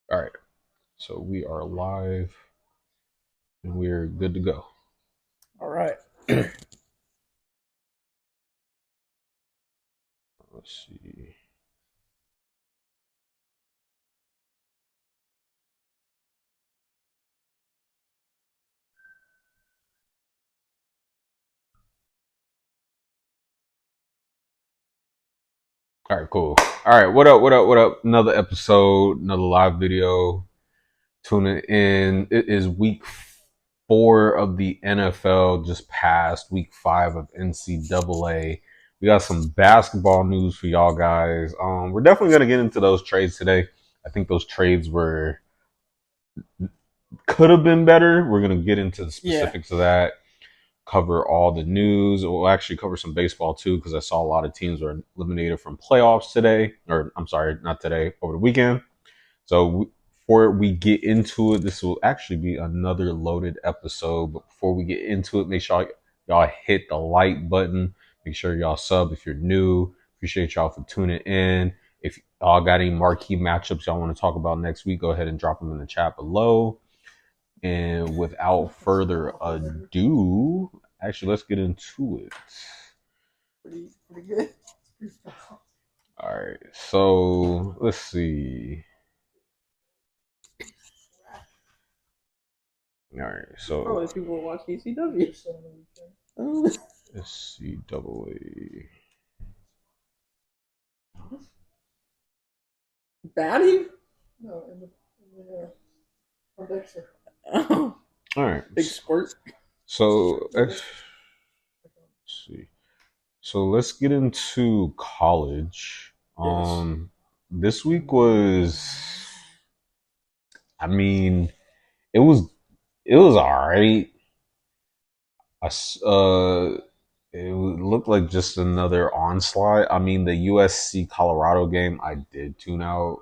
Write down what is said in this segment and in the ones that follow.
All right, so we are live and we're good to go. All right. Let's see. All right, cool. All right, what up? What up? What up? Another episode, another live video. Tuning in. It is week 4 of the NFL. Just passed week 5 of NCAA. We got some basketball news for y'all guys. We're definitely gonna get into those trades today. I think those trades could have been better. We're gonna get into the Yeah. specifics of that. Cover all the news. We'll actually cover some baseball too, because I saw a lot of teams were eliminated from playoffs today, or I'm sorry, not today, over the weekend. So before we get into it, this will actually be another loaded episode. But before we get into it, make sure y'all hit the like button. Make sure y'all sub if you're new. Appreciate y'all for tuning in. If y'all got any marquee matchups y'all want to talk about next week, go ahead and drop them in the chat below. And without further ado, actually, let's get into it. Pretty good. All right, so let's see. All right, so Probably people will watch ECW. let's see, double A. Batty? No, in the Dexter. Oh, All right, big squirt. so let's see. So let's get into college. Yes. This week was, I mean, it was it was all right. It looked like just another onslaught. I mean, the USC Colorado game, I did tune out.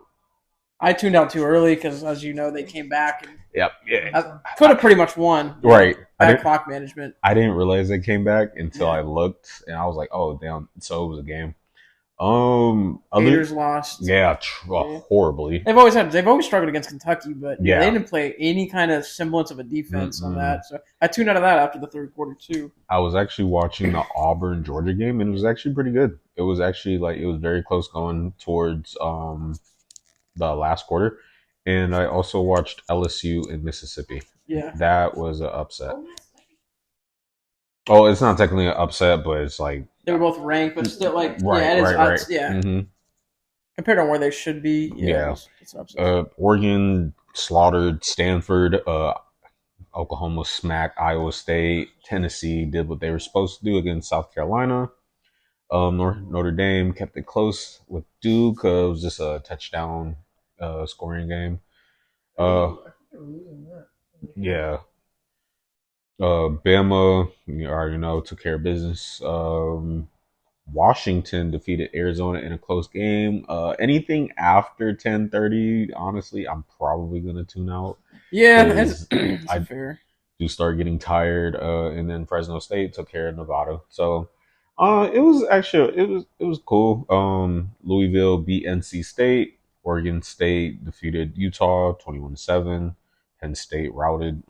I tuned out too early because, as you know, they came back and Yep, yeah, could have pretty much won. right. Bad clock management. I didn't realize they came back until Yeah. I looked, and I was like, "Oh, damn!" So it was a game. Gators lost. Yeah, horribly. They've always struggled against Kentucky, but Yeah. they didn't play any kind of semblance of a defense on that. So I tuned out of that after the third quarter too. I was actually watching the Auburn Georgia game, and it was actually pretty good. It was actually it was very close going towards the last quarter, and I also watched LSU in Mississippi. Yeah, that was an upset. Oh, it's not technically an upset, but it's like they were both ranked, but still, like, right, yeah, it is. right. Yeah, mm-hmm. Compared to where they should be. Yeah. It's an upset. Oregon slaughtered Stanford. Oklahoma smacked Iowa State. Tennessee did what they were supposed to do against South Carolina. Notre Dame kept it close with Duke. It was just a touchdown scoring game. Yeah. Bama, you already know, took care of business. Washington defeated Arizona in a close game. Anything after 10:30, honestly, I'm probably gonna tune out. Yeah, that's fair. Do start getting tired. And then Fresno State took care of Nevada. So it was actually it was cool. Louisville beat NC State. Oregon State defeated Utah 21-7. Penn State routed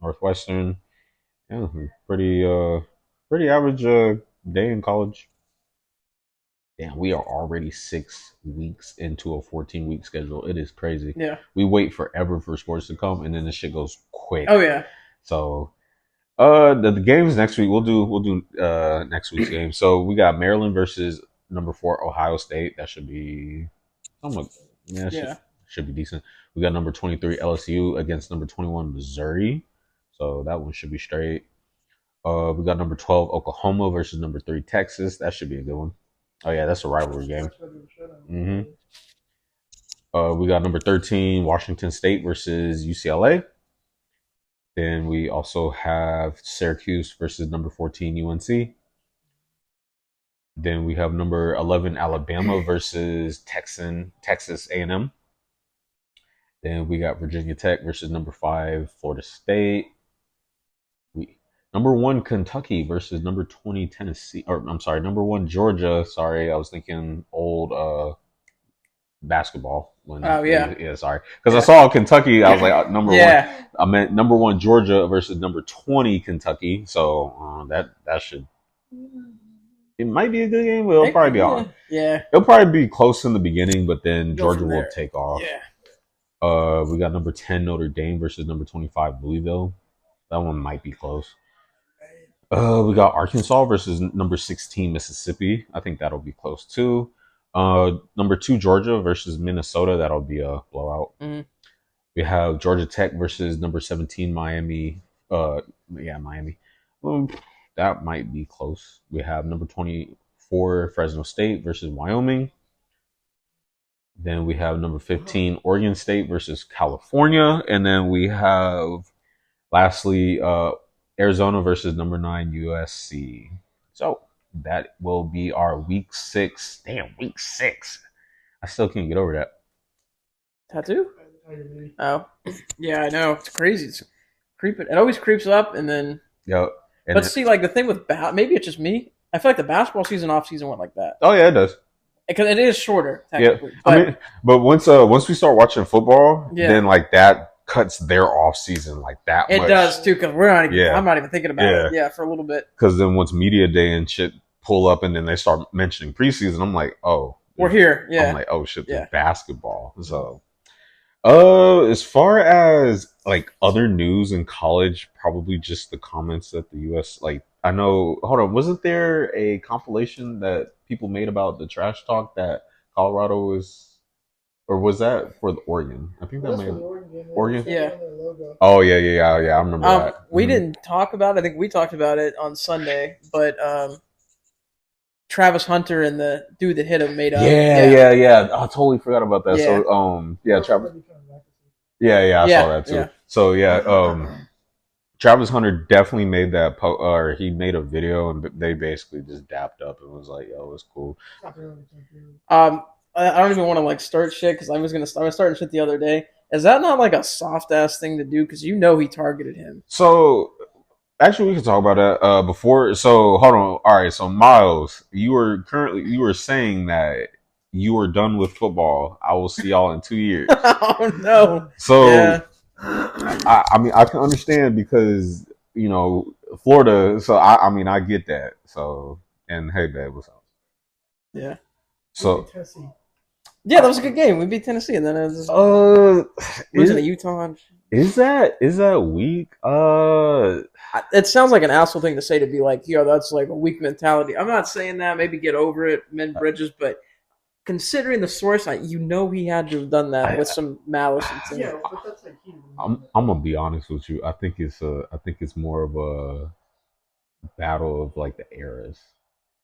Northwestern. Yeah, pretty average day in college. Damn, we are already 6 weeks into a 14-week schedule. It is crazy. Yeah, we wait forever for sports to come, and then the shit goes quick. Oh yeah. So, the games next week we'll do next week's game. So we got Maryland versus number 4 Ohio State. That should be somewhat. Yeah, should be decent. We got number 23 LSU against number 21 Missouri. So that one should be straight. We got number 12 Oklahoma versus number 3 Texas. That should be a good one. Oh yeah, that's a rivalry game. Mm-hmm. We got number 13 Washington State versus UCLA. Then we also have Syracuse versus number 14 UNC. Then we have number 11 Alabama versus Texas A&M. Then we got Virginia Tech versus number 5 Florida State. Number 1 Kentucky versus number 20 Tennessee. Or I'm sorry, number 1 Georgia. Sorry, I was thinking old basketball. Oh yeah. Sorry, because I saw Kentucky. I was like number one. Yeah. I meant number one Georgia versus number 20 Kentucky. So that should it might be a good game. But it'll probably be on. Yeah. It'll probably be close in the beginning, but then Go Georgia from will there. take off. Yeah. We got number 10 Notre Dame versus number 25 Louisville. That one might be close. We got Arkansas versus number 16 Mississippi. I think that'll be close too. Number 2 Georgia versus Minnesota. That'll be a blowout. Mm-hmm. We have Georgia Tech versus number 17 Miami. Miami. That might be close. We have number 24 Fresno State versus Wyoming. Then we have number 15 Oregon State versus California, and then we have lastly Arizona versus number 9 USC. So that will be our week 6. Damn, week 6. I still can't get over that. Tattoo? Oh, yeah, I know. It's crazy. It's creeping. It always creeps up, and then. Yep. But see, like the thing with maybe it's just me. I feel like the basketball season, off season went like that. Oh yeah, it does. Because it is shorter, technically. Yeah, I mean, but once we start watching football, then like that cuts their off season like that. It much. Does too, because we're not. Even, I'm not even thinking about it. Yeah, for a little bit. Because then once media day and shit pull up, and then they start mentioning preseason, I'm like, oh, we're here. Yeah, I'm like, oh shit, there's basketball. So, as far as like other news in college, probably just the comments that the U.S. like. I know. Hold on, wasn't there a compilation that people made about the trash talk that Colorado was, or was that for the Oregon? I think that made Oregon. Yeah. Oh yeah. I remember that. We didn't talk about it. I think we talked about it on Sunday, but Travis Hunter and the dude that hit him made up. Yeah. I totally forgot about that. Yeah. So Travis. Yeah, I saw that too. Yeah. So Travis Hunter definitely made that or he made a video, and they basically just dapped up and was like, "Yo, it's cool." I don't even want to like start shit because I was starting shit the other day. Is that not like a soft ass thing to do? Because he targeted him. So actually, we can talk about that before. So hold on. All right. So Miles, you were saying that you were done with football. I will see y'all in 2 years. Oh no. So. Yeah. I mean, I can understand because Florida. So I get that. So and hey, babe, what's up? Yeah. So yeah, that was a good game. We beat Tennessee, and then it was losing to Utah. Is that weak? It sounds like an asshole thing to say to be like, yo, that's like a weak mentality. I'm not saying that. Maybe get over it, mend bridges, but. Considering the source, he had to have done that with some malice. Yeah, but that's like I'm gonna be honest with you. I think it's more of a battle of like the eras.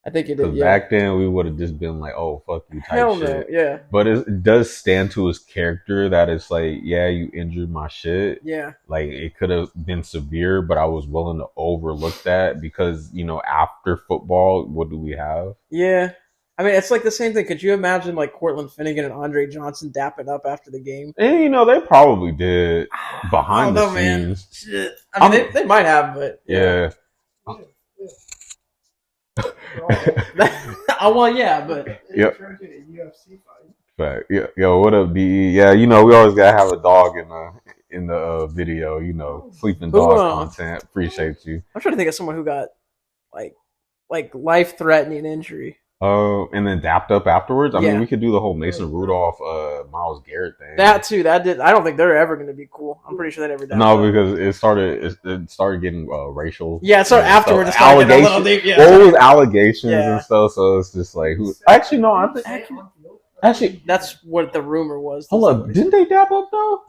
I think it is. Back then, we would have just been like, "Oh, fuck you," type Hell shit. No, yeah. But it does stand to his character that it's like, yeah, you injured my shit. Yeah. Like it could have been severe, but I was willing to overlook that because after football, what do we have? Yeah. I mean, it's like the same thing. Could you imagine like Cortland Finnegan and Andre Johnson dapping up after the game? And they probably did behind the scenes. Shit. I mean, they might have, but yeah. Oh well, yeah, but yep. Fact. Yeah. Yo, what up, BE? Yeah, we always gotta have a dog in the video. Sleeping dog content. Appreciate you. I'm trying to think of someone who got like life-threatening injury. And then dapped up afterwards. I mean, we could do the whole Mason Rudolph, Myles Garrett thing. That too. I don't think they're ever going to be cool. I'm pretty sure they never. No, because it started getting racial. Yeah, it started afterwards. It started getting a little deep. What was allegations and stuff? So it's just like who? Actually, no. I think actually that's what the rumor was. Hold up, didn't they dap up though?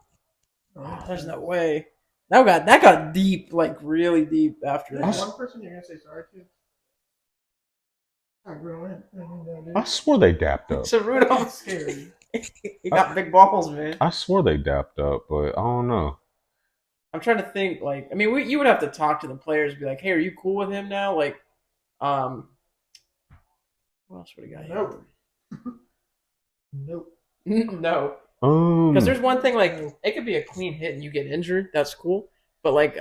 Oh, there's no way. That got deep, like really deep after that. One person you're gonna say sorry to. I swore they dapped up. So Rudolph's scary. He got big balls, man. I swore they dapped up, but I don't know. I'm trying to think. Like, I mean, you would have to talk to the players and be like, "Hey, are you cool with him now?" Like, what else would he got? Nope. Nope. No. Because there's one thing, like, it could be a clean hit and you get injured. That's cool. But like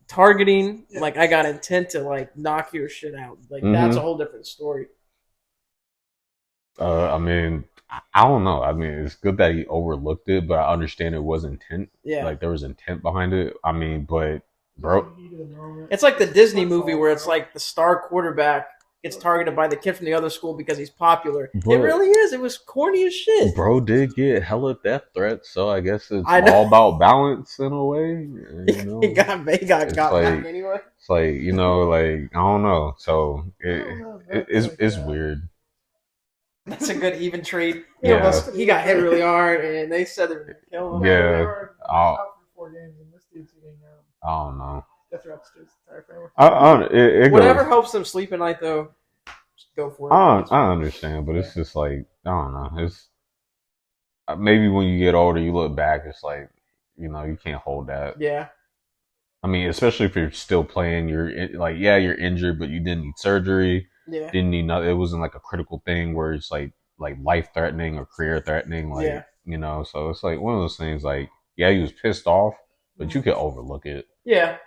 targeting, like I got intent to like knock your shit out. Like that's a whole different story. I mean, I don't know. I mean, it's good that he overlooked it, but I understand it was intent. Yeah. Like there was intent behind it. I mean, but bro, It's like the Disney movie where it's like the star quarterback gets targeted by the kid from the other school because he's popular. It really is. It was corny as shit. bro did get hella death threats, so I guess it's I know. all about balance in a way. You know, He got It's back like- anyway. it's like like I don't know. So it's weird. That's a good even trade. Yeah. He got hit really hard, and they said they were going to kill him. Yeah. Out for 4 games, and this dude's getting I don't know. death threats to his entire family. It Whatever goes, helps them sleep at night, though, just go for it. I understand, but it's just like I don't know. It's maybe when you get older, you look back. It's like you can't hold that. Yeah. I mean, especially if you're still playing, you're injured, but you didn't need surgery. Yeah. Didn't need nothing. It wasn't like a critical thing where it's like life threatening or career threatening. Like so it's like one of those things. Like he was pissed off, but you could overlook it. Yeah.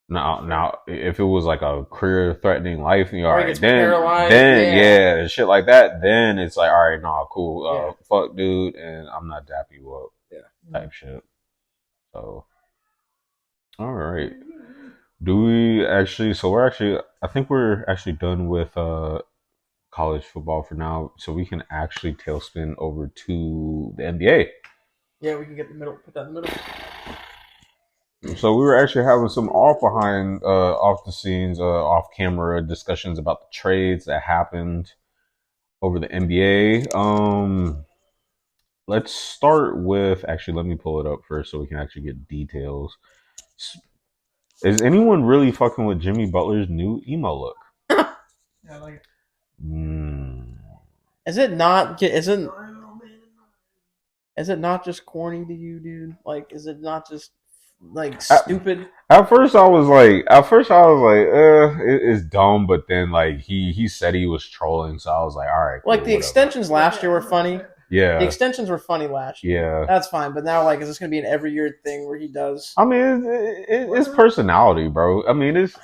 Now, if it was like a career-threatening life, all Or he right, gets then paralyzed, shit like that. Then it's like, all right, nah, cool, Yeah. fuck, dude, and I'm not dapping you up, type shit. So, all right, do we actually? So I think we're actually done with college football for now. So we can actually tailspin over to the NBA. Yeah, we can get the middle. Put that in the middle. So we were actually having some off the scenes, off camera discussions about the trades that happened over the NBA. Let's start with actually. Let me pull it up first so we can actually get details. Is anyone really fucking with Jimmy Butler's new emo look? Yeah, I like it. Is it not? Is it not just corny to you, dude? Like, is it not just like stupid? At first I was like, it's dumb, but then like he said he was trolling, so I was like, all right. Cool, like the extensions last year were funny. Yeah, the extensions were funny last year. Yeah, that's fine. But now, like, is this going to be an every year thing where he does? I mean, it's personality, bro. I mean, it's.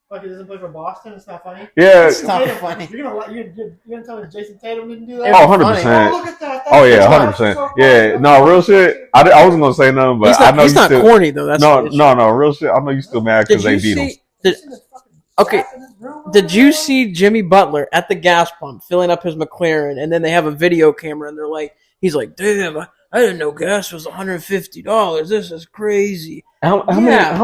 Like he doesn't play for Boston. It's not funny. Yeah, it's not funny. You're gonna tell me Jason Tatum didn't do that? Oh, 100%. Oh, look at that. Oh yeah, 100%. So yeah, no, real shit. I wasn't gonna say nothing, but I know he's not corny though. That's no, real shit. I know you still mad because they beat him. Okay, did you see Jimmy Butler at the gas pump filling up his McLaren, and then they have a video camera, and he's like, "Damn, I didn't know gas was $150. This is crazy." How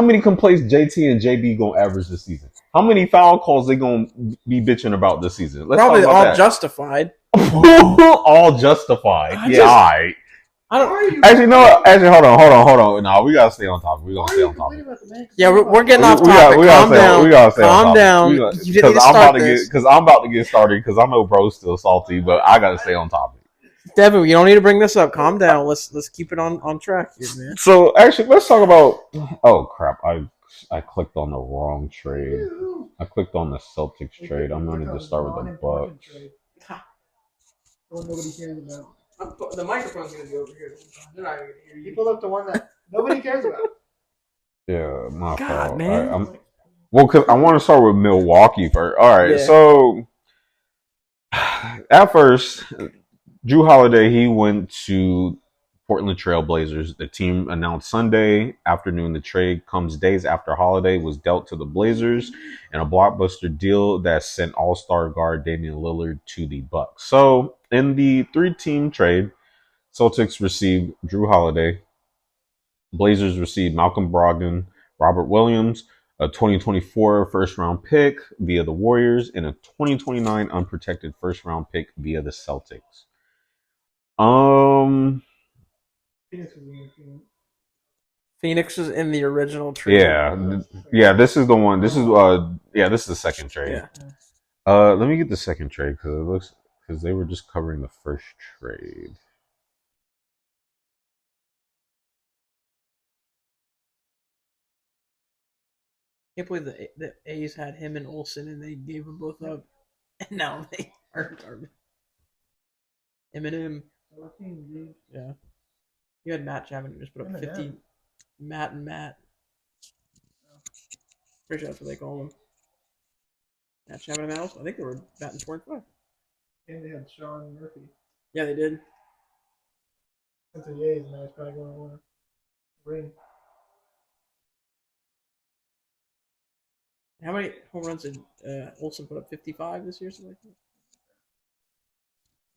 many complaints JT and JB gonna average this season? How many foul calls they gonna be bitching about this season? Let's probably all that. Justified. All justified. All right. I don't. Actually, no. Actually, hold on. No, we gotta stay on topic. We gonna stay on topic. Yeah, we're getting off topic. Calm down. We gotta stay Calm down. Because I'm about to get started. Because I know bro's still salty, but I gotta stay on topic. Devin, you don't need to bring this up. Calm down. Let's keep it on track here, man. So actually, let's talk about. Oh crap! I clicked on the wrong trade. I clicked on the Celtics trade. I'm going to just start with the Bucks. Nobody cares about. The microphone's going to be over here. They're not going to hear you. You pulled up the one that nobody cares about. Yeah, my God, fault. man. Because I want to start with Milwaukee first. All right, so at first, Jrue Holiday, he went to Portland Trail Blazers. The team announced Sunday afternoon. The trade comes days after Holiday was dealt to the Blazers in a blockbuster deal that sent All-Star guard Damian Lillard to the Bucks. So in the 3-team trade, Celtics received Jrue Holiday. Blazers received Malcolm Brogdon, Robert Williams, a 2024 first-round pick via the Warriors, and a 2029 unprotected first-round pick via the Celtics. Phoenix is in the original trade. Yeah. This is the one. This is this is the second trade. Yeah. Let me get the second trade because they were just covering the first trade. I can't believe the A's had him and Olsen and they gave them both up, and now they are garbage. Eminem. Yeah. You had Matt Chapman who just put up 50. Matt. Pretty sure that's what they call him. Not Chapman and Mouse. I think they were batting 4-5. And they had Sean Murphy. Yeah, they did. That's the A's, and now he's probably going to win a ring. How many home runs did Olsen put up? 55 this year, something like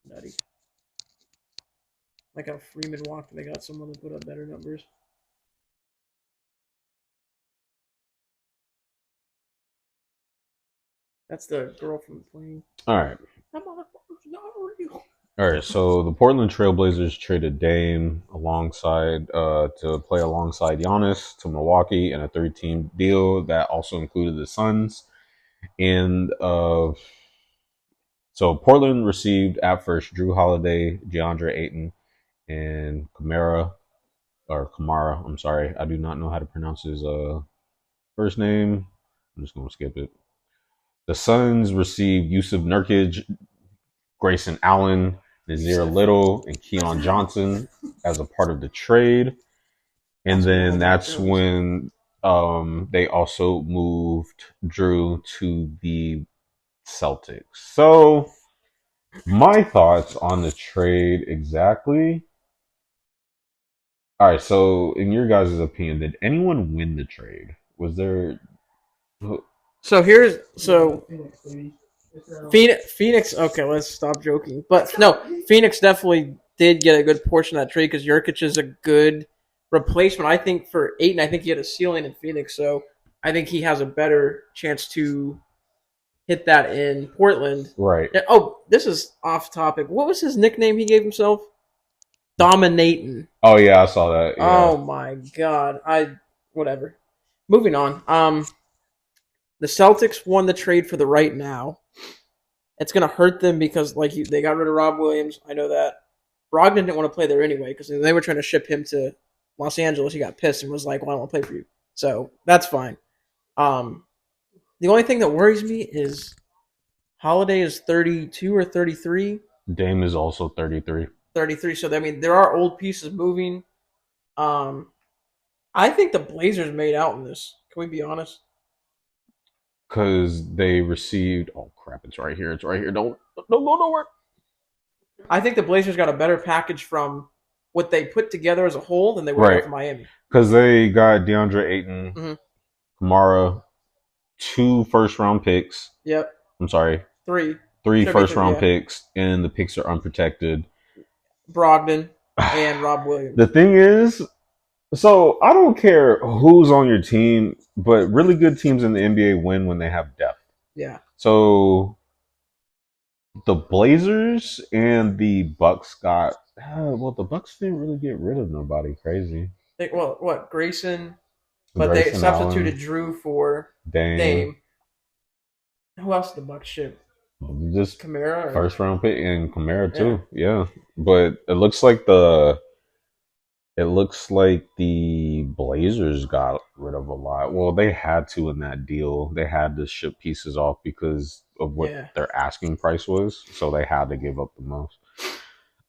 that. Nutty. Like how Freeman walked, they got someone to put up better numbers. That's the girl from the plane. All right. That motherfucker's not real. All right, so the Portland Trailblazers traded Dame alongside to play alongside Giannis to Milwaukee in a 3-team deal that also included the Suns. And so Portland received at first Jrue Holiday, DeAndre Ayton, and Kamara. I'm sorry, I do not know how to pronounce his first name. I'm just gonna skip it. The Suns received Yusuf Nurkic, Grayson Allen, Nazir Little, and Keon Johnson as a part of the trade. And then that's when they also moved Jrue to the Celtics. So my thoughts on the trade exactly. All right, so in your guys' opinion, did anyone win the trade? Was there Phoenix. Okay, let's stop joking. But no, Phoenix definitely did get a good portion of that trade because Jurkic is a good replacement. I think for Ayton, I think he had a ceiling in Phoenix, so I think he has a better chance to hit that in Portland. right? Oh, this is off topic. What was his nickname he gave himself? Dominating. Oh yeah, I saw that. Yeah. Oh my god. Whatever. Moving on. The Celtics won the trade for the right now. It's gonna hurt them because they got rid of Rob Williams. I know that. Brogdon didn't want to play there anyway because they were trying to ship him to Los Angeles. He got pissed and was like, "Well, I don't want to play for you." So that's fine. The only thing that worries me is Holiday is 32 or 33. Dame is also 33. 33. So I mean, there are old pieces moving. I think the Blazers made out in this. Can we be honest? Because they received. Oh crap! It's right here. It's right here. Don't go nowhere. I think the Blazers got a better package from what they put together as a whole than they would have from Miami. Because they got DeAndre Ayton, Kamara, 2 first-round picks. Yep. I'm sorry. 3 first-round picks, and the picks are unprotected. Brogdon and Rob Williams. The thing is, so I don't care who's on your team, but really good teams in the NBA win when they have depth. Yeah. So the Blazers and the Bucks got the Bucks didn't really get rid of nobody crazy. Grayson, but they substituted Jrue for Dame. Who else did the Bucks ship? Just Kamara, first round pick, and Kamara too. Yeah, but it looks like the Blazers got rid of a lot. Well, they had to in that deal. They had to ship pieces off because of what their asking price was, so they had to give up the most.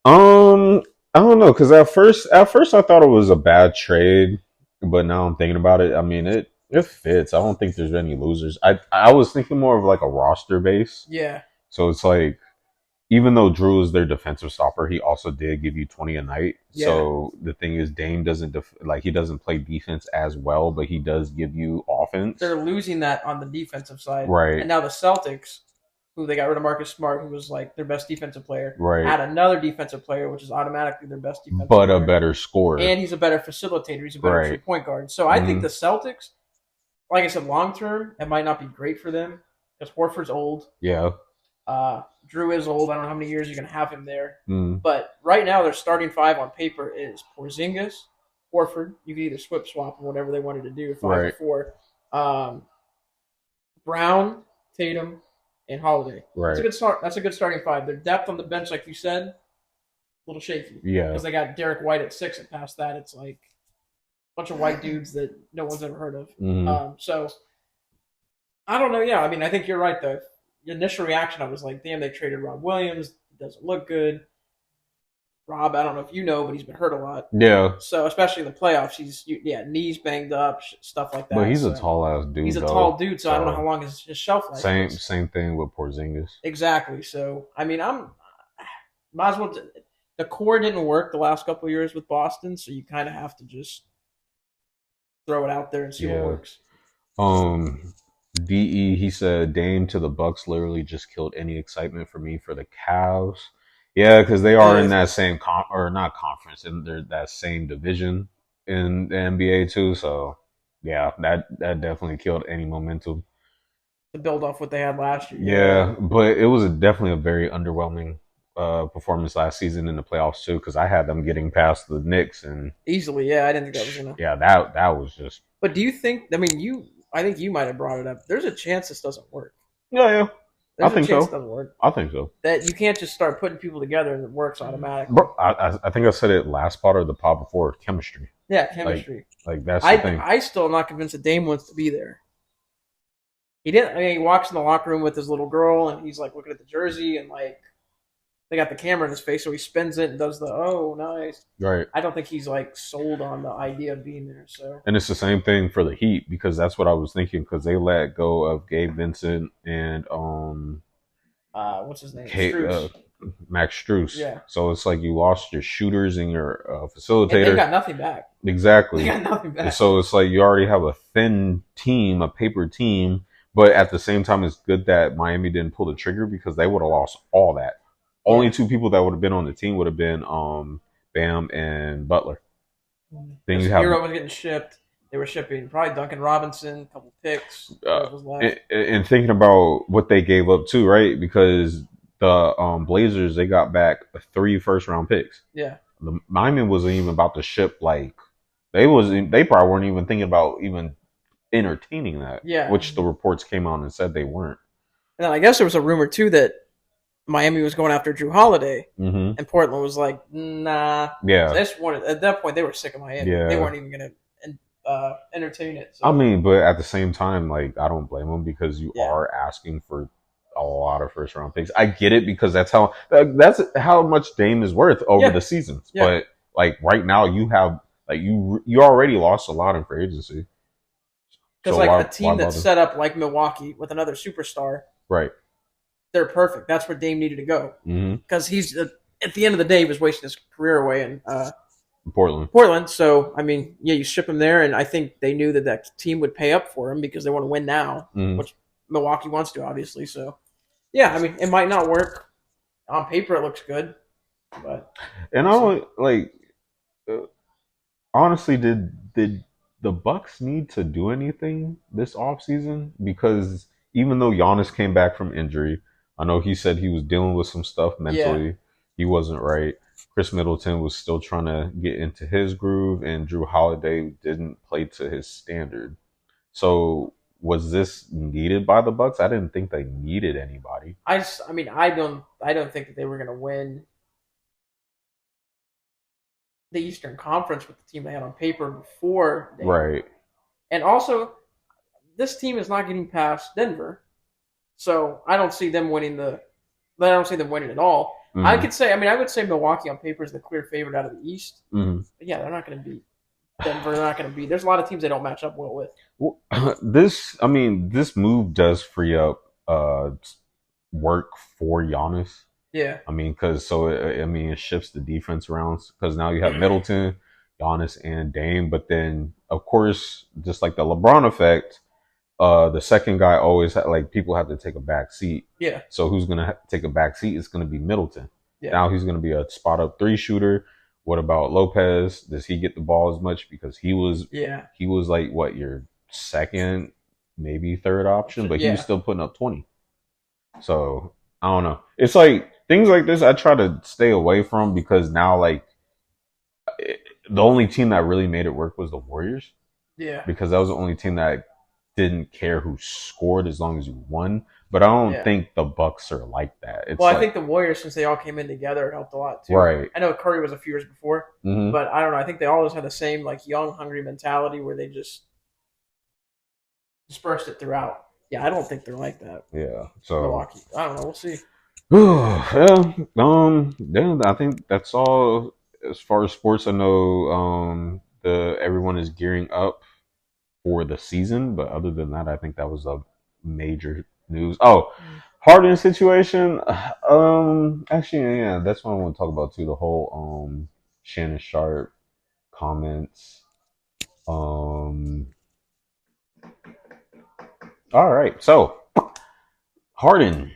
I don't know, because at first I thought it was a bad trade, but now I'm thinking about it. I mean, it fits. I don't think there's any losers. I was thinking more of like a roster base. Yeah. So it's like, even though Jrue is their defensive stopper, he also did give you 20 a night. Yeah. So the thing is, Dame doesn't he doesn't play defense as well, but he does give you offense. They're losing that on the defensive side, right? And now the Celtics, who they got rid of Marcus Smart, who was like their best defensive player, right? Add another defensive player, which is automatically their best defensive but player. A better scorer, and he's a better facilitator. He's a better 3-point guard. So I think the Celtics, like I said, long term, it might not be great for them because Horford's old. Yeah. Jrue is old. I don't know how many years you're going to have him there. But right now, their starting 5 on paper is Porzingis, Horford. You can either swap or whatever they wanted to do, 5 or 4. Brown, Tatum, and Holiday. Right. That's a good start. That's a good starting 5. Their depth on the bench, like you said, a little shaky. Yeah. Because they got Derek White at 6, and past that, it's like a bunch of white dudes that no one's ever heard of. So, I don't know. Yeah, I mean, I think you're right, though. The initial reaction, I was like, damn, they traded Rob Williams. It doesn't look good. Rob, I don't know if you know, but he's been hurt a lot. Yeah, So especially in the playoffs, he's knees banged up, stuff like but that. he's a So tall ass dude. he's a tall Though, dude, so I don't know how so long his shelf life same is. same thing with Porzingis. Exactly. So I mean, I'm might as well. The core didn't work the last couple of years with Boston, so you kind of have to just throw it out there and see what Yeah. works. De he said Dame to the Bucks literally just killed any excitement for me for the Cavs. Yeah, because they are in that same or not conference, in that same division in the NBA too. So yeah, that definitely killed any momentum. To build off what they had last year. Yeah, but it was definitely a very underwhelming performance last season in the playoffs too, because I had them getting past the Knicks and Easily, yeah. I didn't think that was gonna. yeah, that was just But do you think? I mean, I think you might have brought it up. There's a chance this doesn't work. yeah. I There's a think chance so. it doesn't work. I think so. That you can't just start putting people together and it works automatically. Bro, I think I said it last pod or the pod before. Chemistry, Yeah, chemistry. like that's the thing. I still am not convinced that Dame wants to be there. He didn't. I mean, he walks in the locker room with his little girl, and he's like looking at the jersey, and like they got the camera in his face, so he spins it and does the nice. Right. I don't think he's like sold on the idea of being there. So, and it's the same thing for the Heat because that's what I was thinking because they let go of Gabe Vincent and what's his name? Strus. Max Strus. Yeah. So it's like you lost your shooters and your And facilitator. they got nothing back. Exactly. They got nothing back. And so it's like you already have a thin team, a paper team, but at the same time, it's good that Miami didn't pull the trigger because they would have lost all that. Only two people that would have been on the team would have been Bam and Butler. Then you have Hero was getting shipped. They were shipping probably Duncan Robinson, a couple picks. And thinking about what they gave up too, right? Because the Blazers, they got back 3 first-round picks. Yeah. The Miami wasn't even about to ship they probably weren't even thinking about even entertaining that. Yeah. Which the reports came out and said they weren't. And then I guess there was a rumor too that Miami was going after Jrue Holiday, and Portland was like, nah. Yeah. So at that point, they were sick of Miami. Yeah. They weren't even going to entertain it. So. I mean, but at the same time, like, I don't blame them because you are asking for a lot of first round picks. I get it because that's how much Dame is worth over the seasons. Yeah. But like right now, you have like you already lost a lot in free agency. Because a team that's set up like Milwaukee with another superstar, right? They're perfect. That's where Dame needed to go because he's at the end of the day he was wasting his career away in Portland. So I mean, yeah, you ship him there, and I think they knew that team would pay up for him because they want to win now, which Milwaukee wants to, obviously. So yeah, I mean, it might not work on paper. It looks good, but and I don't like. Honestly, did the Bucks need to do anything this offseason? Because even though Giannis came back from injury, I know he said he was dealing with some stuff mentally. Yeah. He wasn't right. Chris Middleton was still trying to get into his groove, and Jrue Holiday didn't play to his standard. So was this needed by the Bucks? I didn't think they needed anybody. I don't think that they were going to win the Eastern Conference with the team they had on paper before. Right. And also, this team is not getting past Denver. So I don't see them winning I don't see them winning at all. I would say Milwaukee on paper is the clear favorite out of the East. But yeah, they're not going to beat Denver. They're not going to beat. There's a lot of teams they don't match up well with. Well, this move does free up work for Giannis. Yeah. I mean, it shifts the defense around because now you have Middleton, Giannis, and Dame. But then, of course, just like the LeBron effect, the second guy always people have to take a back seat. Yeah. So who's gonna take a back seat? It's gonna be Middleton. Yeah. Now he's gonna be a spot up 3 shooter. What about Lopez? Does he get the ball as much because he was like what, your second, maybe third option, but he was still putting up 20. So I don't know. It's like things like this I try to stay away from because now the only team that really made it work was the Warriors. Yeah. Because that was the only team that didn't care who scored as long as you won. But I don't think the Bucks are like that. I think the Warriors, since they all came in together, it helped a lot too. Right. I know Curry was a few years before, but I don't know. I think they always had the same young, hungry mentality where they just dispersed it throughout. Yeah, I don't think they're like that. Yeah. So Milwaukee. I don't know. We'll see. Yeah, then I think that's all as far as sports. I know the everyone is gearing up for the season, but other than that, I think that was a major news. Oh, Harden situation. Actually, yeah, that's what I want to talk about too. The whole Shannon Sharp comments. Um, all right, so Harden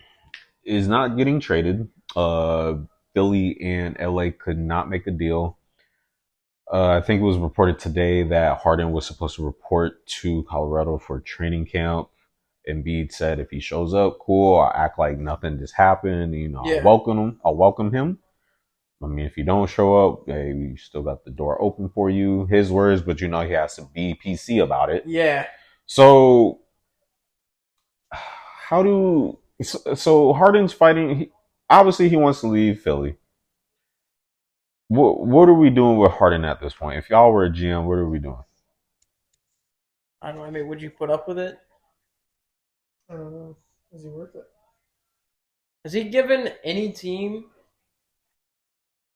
is not getting traded. Philly and LA could not make a deal. I think it was reported today that Harden was supposed to report to Colorado for training camp. Embiid said if he shows up, cool. I'll act like nothing just happened. You know, I'll Yeah. welcome him. I'll welcome him. I mean, if you don't show up, hey, we still got the door open for you. His words, but you know he has to be PC about it. Yeah. So, how do so Harden's fighting? Obviously, he wants to leave Philly. What are we doing with Harden at this point? If y'all were a GM, what are we doing? I don't know. I mean, would you put up with it? I don't know. Is he worth it? Has he given any team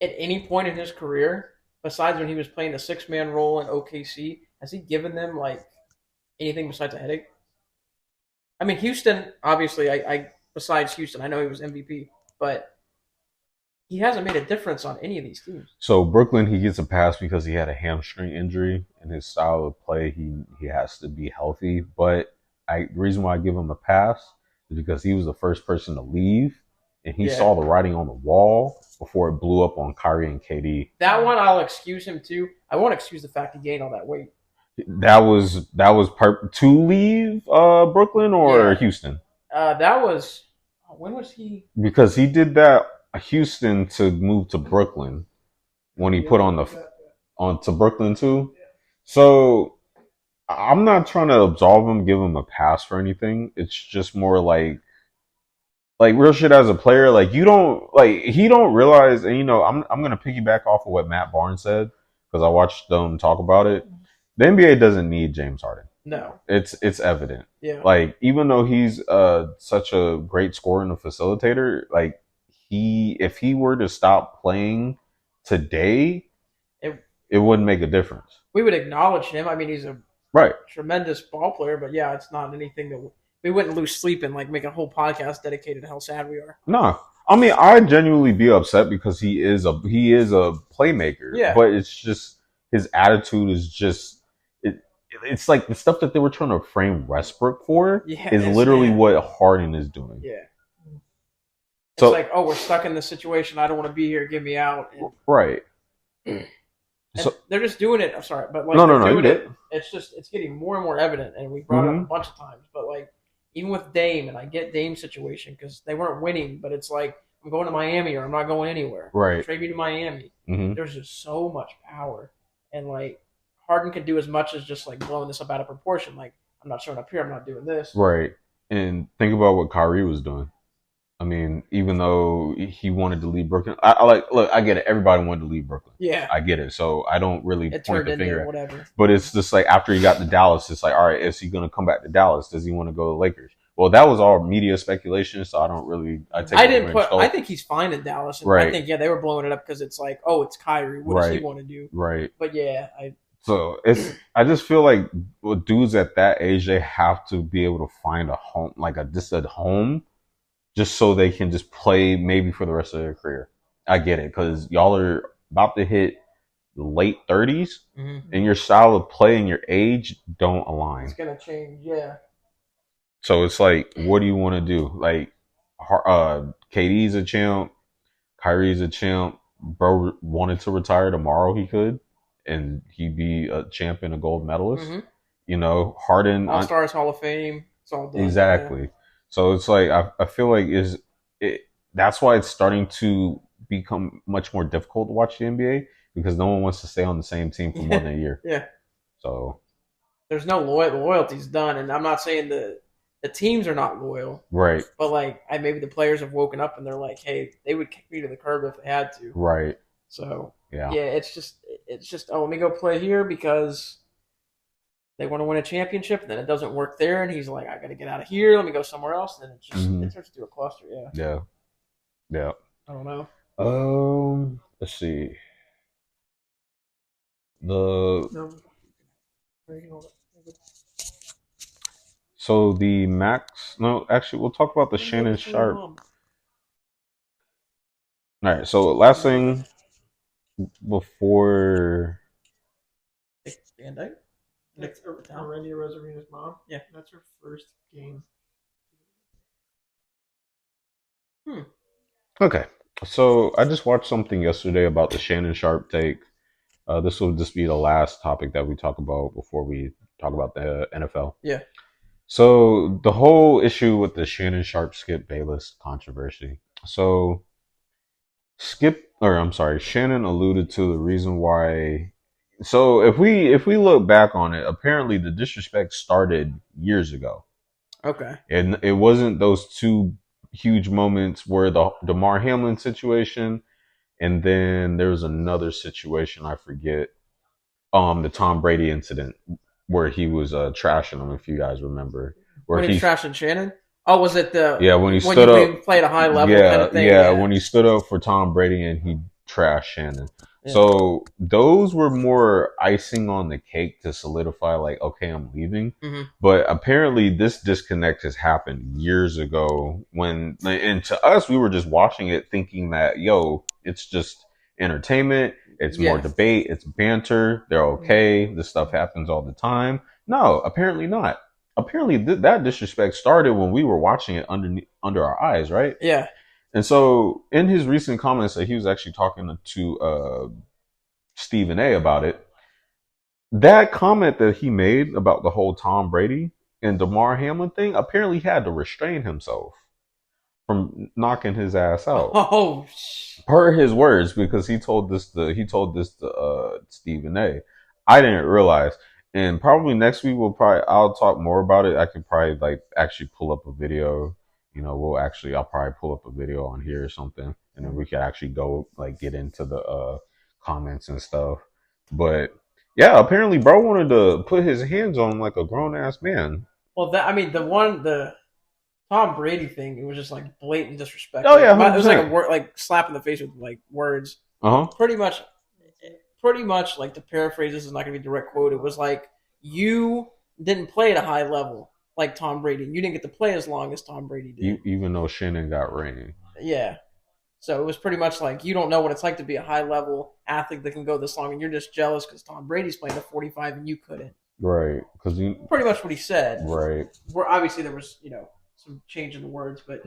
at any point in his career, besides when he was playing the 6-man role in OKC, has he given them like anything besides a headache? I mean, Houston, obviously, I besides Houston, I know he was MVP, but he hasn't made a difference on any of these teams. So Brooklyn, he gets a pass because he had a hamstring injury and his style of play. He has to be healthy. But the reason why I give him a pass is because he was the first person to leave, and he saw the writing on the wall before it blew up on Kyrie and KD. That one I'll excuse him too. I won't excuse the fact he gained all that weight. That was to leave Brooklyn or Houston. That was when was he? Because he did that Houston to move to Brooklyn when he put on to Brooklyn too. So I'm not trying to absolve him, give him a pass for anything. It's just more like real shit as a player. Like you don't like he don't realize, and you know I'm gonna piggyback off of what Matt Barnes said because I watched them talk about it. The NBA doesn't need James Harden. No, it's evident. Yeah, like even though he's such a great scorer and a facilitator, like if he were to stop playing today, it wouldn't make a difference. We would acknowledge him. I mean, he's a tremendous ball player, but yeah, it's not anything that we wouldn't lose sleep in, like make a whole podcast dedicated to how sad we are. No, I mean I'd genuinely be upset because he is a playmaker. Yeah, but it's just his attitude is just it's like the stuff that they were trying to frame Westbrook for is literally what Harden is doing. Yeah. So, it's like, oh, we're stuck in this situation. I don't want to be here. Get me out. And, right. So they're just doing it. I'm sorry, but like no, it's getting more and more evident, and we brought it up a bunch of times. But like even with Dame, and I get Dame's situation because they weren't winning, but it's like I'm going to Miami or I'm not going anywhere. Right. Trade me to Miami. There's just so much power, and like Harden could do as much as just like blowing this up out of proportion. Like I'm not showing up here. I'm not doing this. Right. And think about what Kyrie was doing. I mean, even though he wanted to leave Brooklyn, I get it. Everybody wanted to leave Brooklyn. Yeah, I get it. So I don't really point the finger at whatever. But it's just like after he got to Dallas, it's like, all right, is he going to come back to Dallas? Does he want to go to the Lakers? Well, that was all media speculation, so I don't really. I think he's fine in Dallas. And I think they were blowing it up because it's like, oh, it's Kyrie. What does he want to do? Right. But yeah, So I just feel like with dudes at that age, they have to be able to find a home, like just a home, just so they can just play maybe for the rest of their career. I get it because y'all are about to hit the late 30s, and your style of play and your age don't align. It's gonna change, yeah. So it's like, what do you want to do? Like, KD's a champ, Kyrie's a champ. Bro wanted to retire tomorrow, he could, and he'd be a champ and a gold medalist. You know, Harden, All-Stars, Hall of Fame. It's all done. Exactly. Yeah. So it's like I feel like that's why it's starting to become much more difficult to watch the NBA because no one wants to stay on the same team for more than a year. Yeah. So there's no loyalty's done, and I'm not saying the teams are not loyal, right? But like maybe the players have woken up and they're like, hey, they would kick me to the curb if they had to, right? So yeah, it's just oh, let me go play here because they want to win a championship, and then it doesn't work there, and he's like, I got to get out of here. Let me go somewhere else. And then it starts to do a cluster. Yeah. Yeah. Yeah. I don't know. Let's see. The No. So the Max. No, actually, we'll talk about the Shannon Sharp. All right. So last thing before. Van Dyke? That's Randy Rosarina's mom. Yeah. That's her first game. Okay. So I just watched something yesterday about the Shannon Sharp take. This will just be the last topic that we talk about before we talk about the NFL. Yeah. So the whole issue with the Shannon Sharp Skip Bayless controversy. So Shannon alluded to the reason why. So if we look back on it, apparently the disrespect started years ago. Okay. And it wasn't those two huge moments where the DeMar Hamlin situation, and then there was another situation I forget. The Tom Brady incident where he was trashing him, if you guys remember. Where when he's trashing Shannon? Oh, was it the when he stood up, played a high level yeah, kind of thing? Yeah, when he stood up for Tom Brady and he trashed Shannon. Yeah. So those were more icing on the cake to solidify, like, okay, I'm leaving. Mm-hmm. But apparently this disconnect has happened years ago and to us, we were just watching it thinking that, it's just entertainment. It's more debate. It's banter. They're okay. This stuff happens all the time. No, apparently not. Apparently that disrespect started when we were watching it under our eyes, right? Yeah. And so in his recent comments that he was actually talking to Stephen A about it, that comment that he made about the whole Tom Brady and DeMar Hamlin thing, apparently he had to restrain himself from knocking his ass out. Oh, per his words, because he told this to Stephen A. I didn't realize, and probably next week I'll talk more about it. I could probably actually pull up a video. I'll probably pull up a video on here or something, and then we could actually go get into the comments and stuff. But yeah, apparently, bro wanted to put his hands on him like a grown ass man. Well, the Tom Brady thing, it was just blatant disrespect. Oh yeah, 100%. It was like a word, slap in the face with words. Pretty much, to paraphrase, this is not going to be a direct quote. It was you didn't play at a high level like Tom Brady. You didn't get to play as long as Tom Brady did. Even though Shannon got ring. Yeah. So it was pretty much you don't know what it's like to be a high level athlete that can go this long, and you're just jealous because Tom Brady's playing at 45 and you couldn't. Right. Pretty much what he said. Right. Where obviously there was some change in the words, but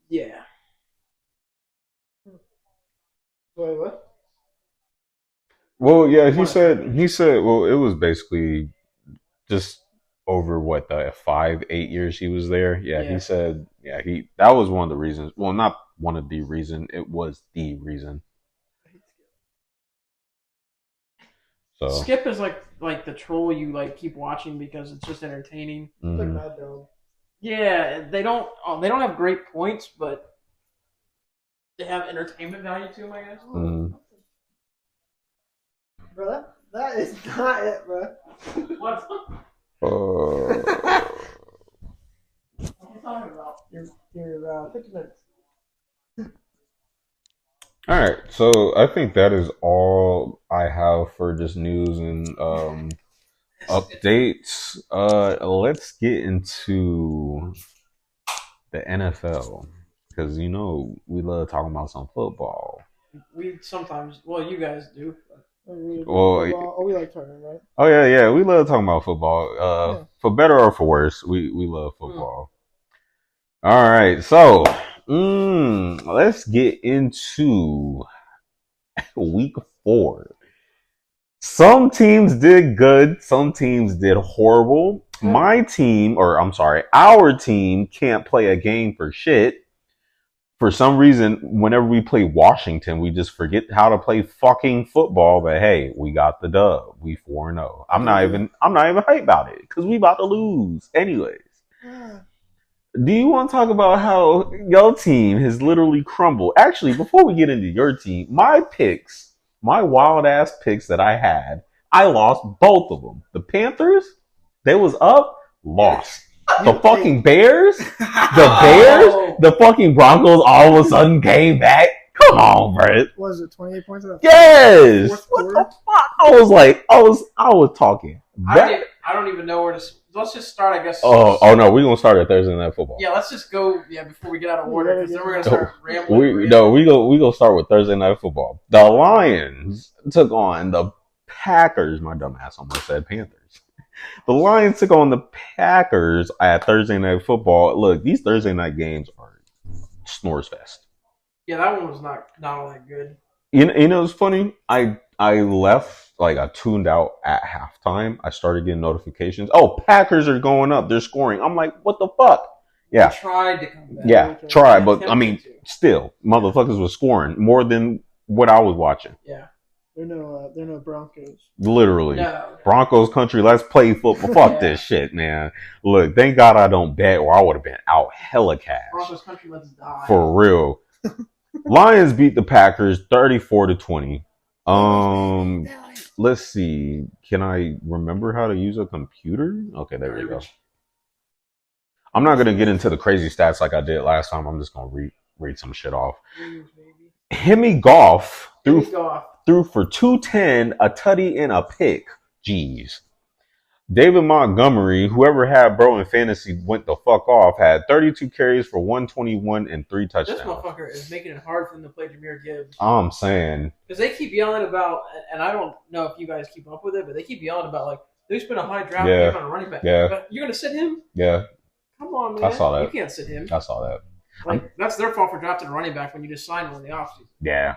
yeah. Wait, what? Well, yeah, he said, well, it was basically just over the 5-8 years he was there. Yeah, he said, that was one of the reasons. Well, not one of the reason, it was the reason. So Skip is like the troll you keep watching because it's just entertaining. It's like Mad Dog. Yeah, they don't have great points, but they have entertainment value to them, I guess. Bro, that is not it, bro. What? What are you talking about? Your 50 minutes. All right, so I think that is all I have for just news and updates. Let's get into the NFL because we love talking about some football. We sometimes, you guys do. We like talking, right? Oh yeah, we love talking about football. For better or for worse, we love football. All right, so let's get into week 4. Some teams did good, some teams did horrible. Our team can't play a game for shit. For some reason, whenever we play Washington, we just forget how to play fucking football. But hey, we got the dub. We 4-0. I'm not even hyped about it because we about to lose anyways. Do you want to talk about how your team has literally crumbled? Actually, before we get into your team, my wild ass picks that I had, I lost both of them. The Panthers, they was up, lost. The fucking Bears? The Bears? The fucking Broncos all of a sudden came back? Come on, bro. Was it 28 points? Yes. What the fuck? I was talking. I don't even know where to. Let's just start, I guess. Oh no, we're gonna start at Thursday Night Football. Yeah, let's just go. Yeah, before we get out of order, because then we're gonna start rambling. We gonna start with Thursday Night Football. The Lions took on the Packers. My dumb ass almost said Panthers. The Lions took on the Packers at Thursday Night Football. Look, these Thursday night games are snores fest. Yeah, that one was not all that good. You know, it's funny. I left, like, I tuned out at halftime. I started getting notifications. Oh, Packers are going up. They're scoring. I'm like, what the fuck? Yeah. They tried to come back. Yeah, tried. But, I mean, still, motherfuckers was scoring more than what I was watching. Yeah. They're no Broncos. Literally. No. Broncos country, let's play football. Fuck this shit, man. Look, thank God I don't bet or I would have been out hella cash. Broncos country, let's die. For real. Lions beat the Packers 34-20. Let's see. Can I remember how to use a computer? Okay, there we go. I'm not gonna get into the crazy stats like I did last time. I'm just gonna read some shit off. Hemi Goff threw for 210, a tutty, and a pick. Jeez. David Montgomery, whoever had bro in fantasy went the fuck off, had 32 carries for 121 and 3 touchdowns. This motherfucker is making it hard for them to play Jahmyr Gibbs. I'm saying. Because they keep yelling about, and I don't know if you guys keep up with it, but they keep yelling about, like, there's been a high draft pick on a running back. Yeah. But you're going to sit him? Yeah. Come on, man. I saw that. You can't sit him. I saw that. Like, that's their fault for drafting a running back when you just signed him in the offseason. Yeah.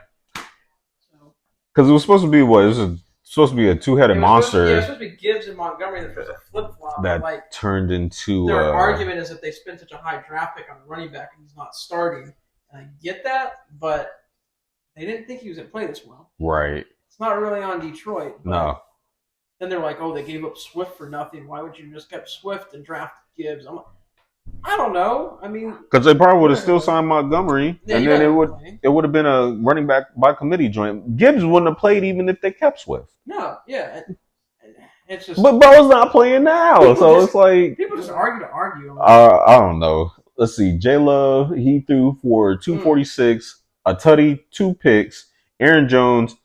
Because it was supposed to be what? It was supposed to be a two-headed monster. It was supposed to be Gibbs and Montgomery that was a flip-flop. That like, turned into... Their argument is that they spent such a high draft pick on a running back and he's not starting. And I get that, but they didn't think he was going to play this well. Right. It's not really on Detroit. No. Then they're like, oh, they gave up Swift for nothing. Why would you just kept Swift and draft Gibbs? I'm like, I don't know. I mean, because they probably would have still signed Montgomery, and then it would have been a running back by committee joint. Gibbs wouldn't have played even if they kept Swift. No, yeah, it's just. But bro's not playing now, so it's like people just argue to argue. I don't know. Let's see. J Love, he threw for 246, a tutty, 2 picks. Aaron Jones,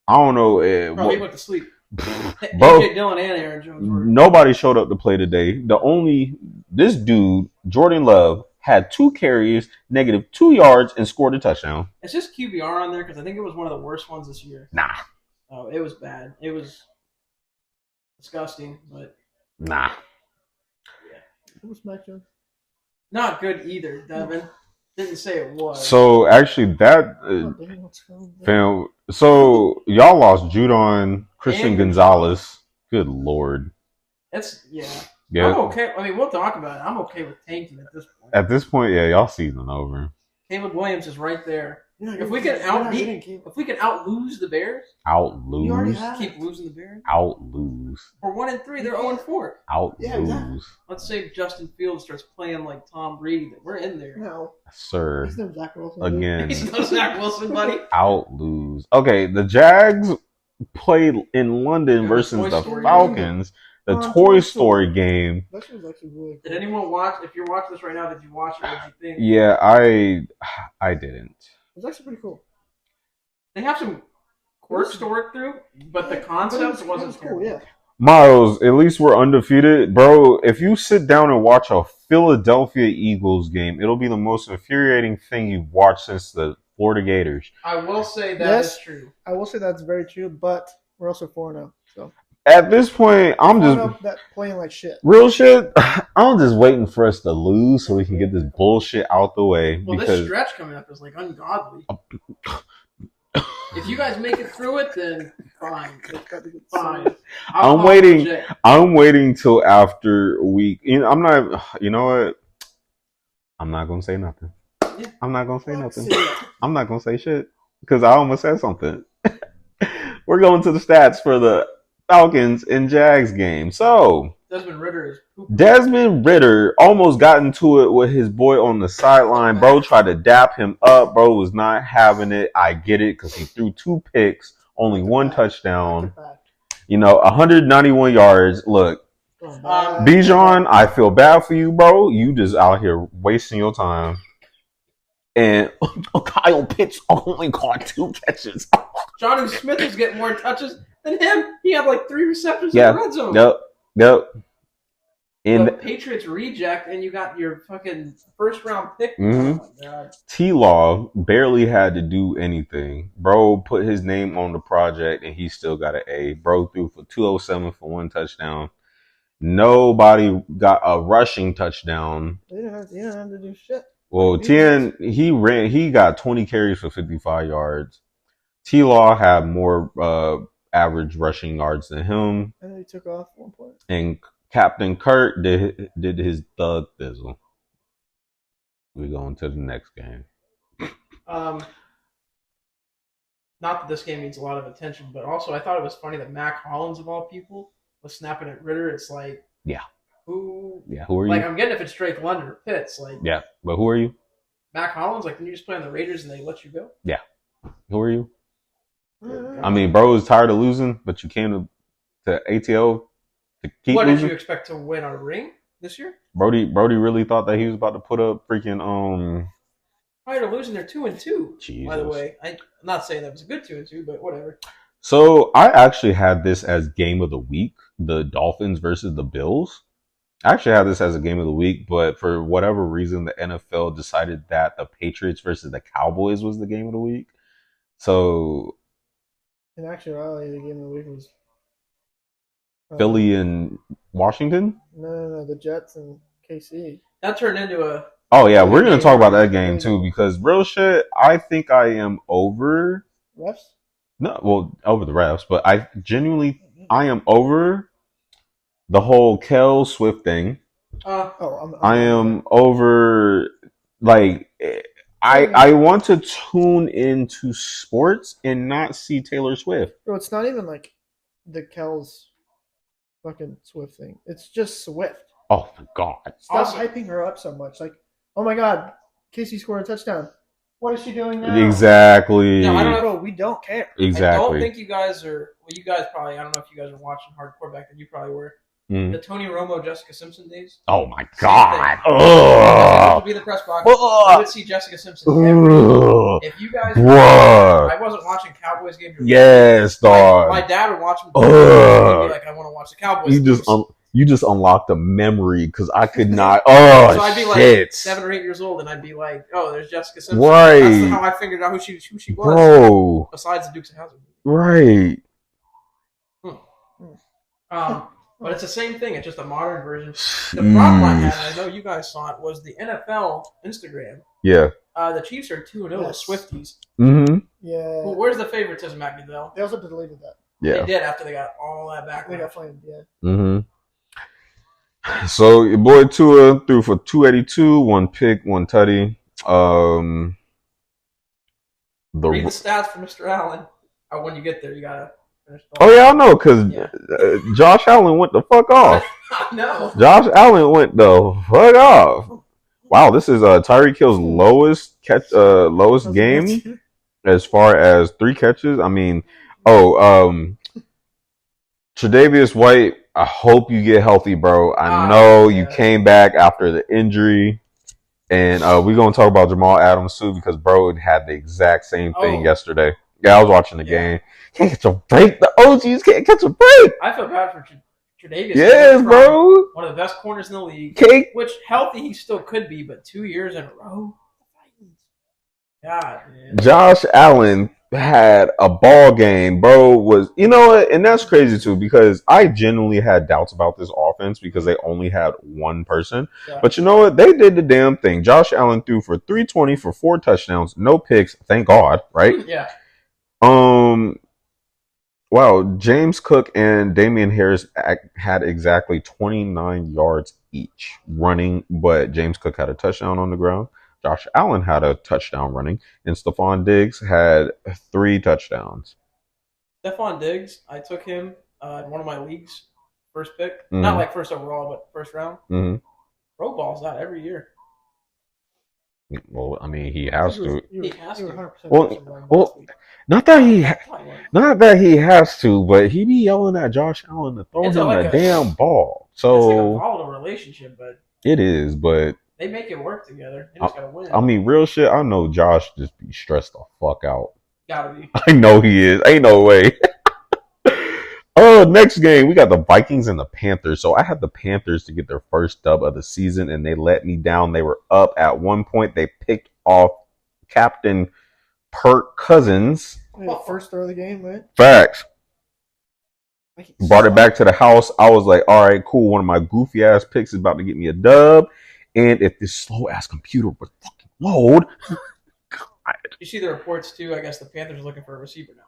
I don't know. Bro, he went to sleep. Bro, AJ Dillon and Aaron Jones. Nobody showed up to play today. This dude, Jordan Love, had 2 carries, -2 yards, and scored a touchdown. It's just QBR on there because I think it was one of the worst ones this year. Nah. Oh, it was bad. It was disgusting, but nah. Yeah. Who was Mac Jones? Not good either, Devin. Didn't say it was. So actually, that fam. So y'all lost Judon, Christian Gonzalez. Good lord. That's yeah. Yeah. I'm okay. I mean, we'll talk about it. I'm okay with tanking at this point. At this point, yeah, y'all season over. Caleb Williams is right there. Yeah, if we can out lose the Bears, keep losing the Bears. Out-lose. We're 1-3. They're 0-4. Out-lose. Yeah, exactly. Let's say Justin Fields starts playing like Tom Brady. We're in there. No, sir. He's no Zach Wilson. Again. He's no Zach Wilson, buddy. Out-lose. Okay, the Jags played in London versus the Falcons. The Toy Story game. That was actually really cool. Did anyone watch? If you're watching this right now, did you watch it? What did you think? Yeah, I didn't. It was actually pretty cool. They have some quirks to work through, but the concept wasn't cool. Yeah. Miles, at least we're undefeated. Bro, if you sit down and watch a Philadelphia Eagles game, it'll be the most infuriating thing you've watched since the Florida Gators. I will say that is true. I will say that's very true, but we're also 4-0. So at this point, I'm just playing like shit. Real shit. I'm just waiting for us to lose so we can get this bullshit out the way. Well, this stretch coming up is like ungodly. If you guys make it through it, then fine. Fine. I'm waiting till after week. I'm not. You know what? I'm not gonna say nothing. Yeah. I'm not gonna say nothing. I'm not gonna say shit because I almost said something. We're going to the stats for the Falcons and Jags game. So Desmond Ritter almost got into it with his boy on the sideline. Bro tried to dap him up. Bro was not having it. I get it because he threw 2 picks, only 1 touchdown. 191 yards. Look, Bijan, I feel bad for you, bro. You just out here wasting your time. And Kyle Pitts only caught 2 catches. Jonnu Smith was getting more touches than him. He had like 3 receptions in the red zone. Yep. And the Patriots reject, and you got your fucking first-round pick. Mm-hmm. Oh, my God. T-Law barely had to do anything. Bro put his name on the project, and he still got an A. Bro threw for 207 for 1 touchdown. Nobody got a rushing touchdown. You didn't have to do shit. Well, Tien, he got 20 carries for 55 yards. T-Law had more average rushing yards than him. And he took off 1 point. And Captain Kurt did his thug thizzle. We going to the next game. Not that this game needs a lot of attention, but also I thought it was funny that Mac Hollins, of all people, was snapping at Ritter. It's like, who are you? Like, I'm getting if it's Drake London or Pitts. Like, yeah, but who are you? Mac Hollins, like, can you just play on the Raiders and they let you go? Yeah. Who are you? I mean, bro is tired of losing, but you came to ATO to keep What, losing? did you expect to win a ring this year? Brody really thought that he was about to put up freaking Prior to losing, they're 2-2. Jesus. By the way, I'm not saying that was a good 2-2, but whatever. So I actually had this as game of the week, the Dolphins versus the Bills. I actually had this as a game of the week, but for whatever reason, the NFL decided that the Patriots versus the Cowboys was the game of the week. So, in actuality, the game of the week was Philly and Washington? No, the Jets and KC. That turned into a... Oh, yeah, we're going to talk about that game, too, because real shit, I think I am over... Refs? No, well, over the refs, but I am over the whole Kel Swift thing. I am over, like, I want to tune into sports and not see Taylor Swift. Bro, it's not even like the Kel's fucking Swift thing. It's just Swift. Oh, my God. Stop hyping her up so much. Like, oh, my God, Casey scored a touchdown. What is she doing now? Exactly. No, I don't know. Bro, we don't care. Exactly. I don't think you guys are... Well, you guys probably... I don't know if you guys are watching hardcore back then. You probably were. The Tony Romo, Jessica Simpson days. Oh, my God. Ugh. Would be the press box. You would see Jessica Simpson every If you guys... I wasn't watching Cowboys games. Yes, dog. My dad would watch them. He'd be like, I want to watch the Cowboys. You just unlocked a memory because I could not. So I'd be like 7 or 8 years old, and I'd be like, "Oh, there's Jessica Simpson." Right. That's how I figured out who she was. Bro. Besides the Dukes of Hazzard. Right. But it's the same thing. It's just a modern version. The problem I had, and I know you guys saw it, was the NFL Instagram. Yeah. The Chiefs are 2-0 with Swifties. Mm-hmm. Yeah. Well, where's the favoritism at Goodell? They also deleted that. Yeah. They did after they got all that back. They got flamed, yeah. Mm-hmm. So your boy Tua threw for 282, 1 pick, 1 tutty. Read the stats for Mr. Allen. When you get there, you gotta finish. Oh yeah, I know, because Josh Allen went the fuck off. No. Josh Allen went the fuck off. Wow, this is Tyreek Hill's lowest game as far as 3 catches. I mean, Tre'Davious White, I hope you get healthy, bro. I know you came back after the injury. And we're going to talk about Jamal Adams, too, because bro had the exact same thing yesterday. Yeah, I was watching the game. Can't catch a break. The OGs can't catch a break. I feel bad for Tre'Davious. Yes, bro. One of the best corners in the league. Which, healthy he still could be, but 2 years in a row? God, man. Josh Allen had a ball game, bro. You know what? And that's crazy too, because I genuinely had doubts about this offense because they only had one person. Yeah. But you know what? They did the damn thing. Josh Allen threw for 320 for 4 touchdowns, no picks. Thank God, right? Yeah. Wow. James Cook and Damian Harris had exactly 29 yards each running, but James Cook had a touchdown on the ground. Josh Allen had a touchdown running, and Stephon Diggs had 3 touchdowns. Stephon Diggs, I took him in one of my leagues, first pick. Mm-hmm. Not like first overall, but first round. Mm-hmm. Pro balls out every year. Well, I mean, he has to. He has to. Well, not that Not that he has to, but he be yelling at Josh Allen to throw him the damn ball. So it's like a volatile relationship, but it is. But they make it work together. They just gotta win. I mean, real shit. I know Josh just be stressed the fuck out. Gotta be. I know he is. Ain't no way. Next game we got the Vikings and the Panthers. So I had the Panthers to get their first dub of the season, and they let me down. They were up at one point. They picked off Captain Kirk Cousins. First throw of the game, right? Facts. Brought it back to the house. I was like, all right, cool. One of my goofy ass picks is about to get me a dub. And if this slow ass computer would fucking load. God. You see the reports too. I guess the Panthers are looking for a receiver now.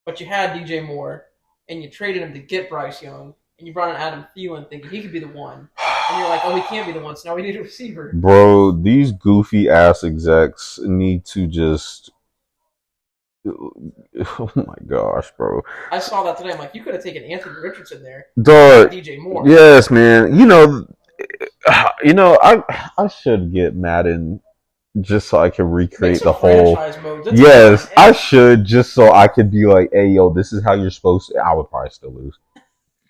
But you had DJ Moore, and you traded him to get Bryce Young, and you brought in Adam Thielen thinking he could be the one. And you're like, oh, he can't be the one, so now we need a receiver. Bro, these goofy ass execs need to just... Oh my gosh, bro. I saw that today. I'm like, you could have taken Anthony Richardson there. DJ Moore. Yes, man. I should get Madden just so I can recreate the whole. Yes, I should just so I could be like, hey, yo, this is how you're supposed to. I would probably still lose.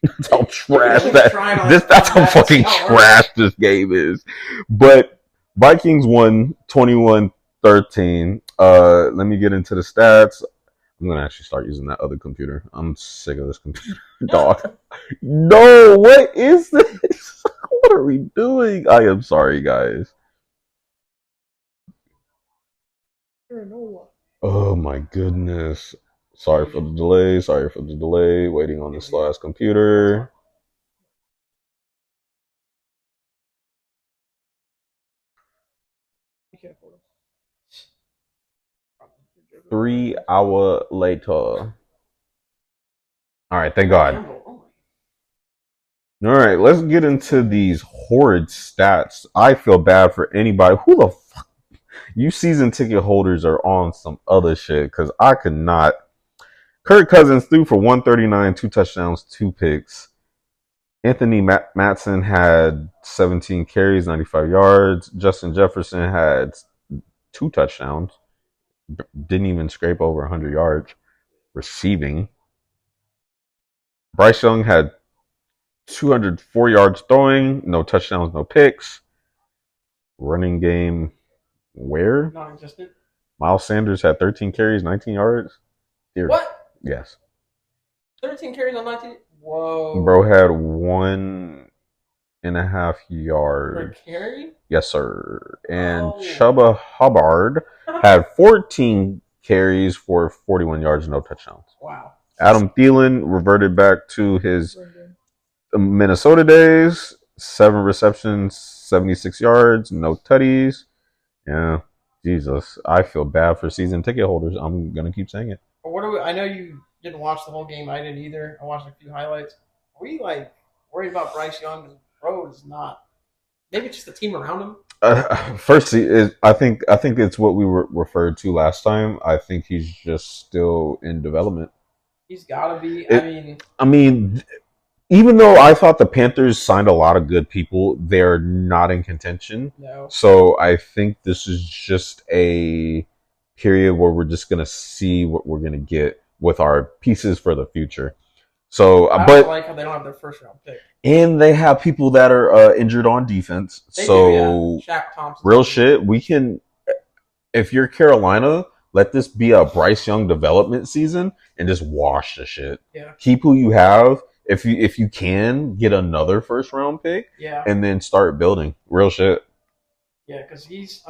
That's how trash that's how fucking trash this game is. But Vikings won 21-13. Let me get into the stats. I'm gonna actually start using that other computer. I'm sick of this computer, dog. No, what is this? What are we doing? I am sorry, guys. Oh my goodness. Sorry for the delay. Waiting on this last computer. Three-hour later. All right, thank God. All right, let's get into these horrid stats. I feel bad for anybody. Who the fuck? You season ticket holders are on some other shit because I could not. Kirk Cousins threw for 139, 2 touchdowns, 2 picks. Anthony Mattson had 17 carries, 95 yards. Justin Jefferson had 2 touchdowns. Didn't even scrape over 100 yards receiving. Bryce Young had 204 yards throwing, no touchdowns, no picks. Running game, where? Non-existent. Miles Sanders had 13 carries, 19 yards. What? Yes. 13 carries on 19? Whoa. Bro had 1.5 yards. Per carry? Yes, sir. And Chuba Hubbard had 14 carries for 41 yards, no touchdowns. Wow. Adam Thielen reverted back to his Minnesota days. 7 receptions, 76 yards, no tutties. Yeah, Jesus. I feel bad for season ticket holders. I'm going to keep saying it. I know you didn't watch the whole game. I didn't either. I watched a few highlights. Are we worried about Bryce Young? Bro is not. Maybe it's just the team around him. First, I think it's what we were referred to last time. I think he's just still in development. He's got to be. I mean, even though I thought the Panthers signed a lot of good people, they're not in contention. No. So I think this is just a period where we're just going to see what we're going to get with our pieces for the future. So, I don't like how they don't have their first round pick. And they have people that are injured on defense. They do, yeah. Shaq Thompson. Real shit. We can, if you're Carolina, let this be a Bryce Young development season and just wash the shit. Yeah. Keep who you have. If you can, get another first round pick. Yeah. And then start building. Real shit. Yeah, because he's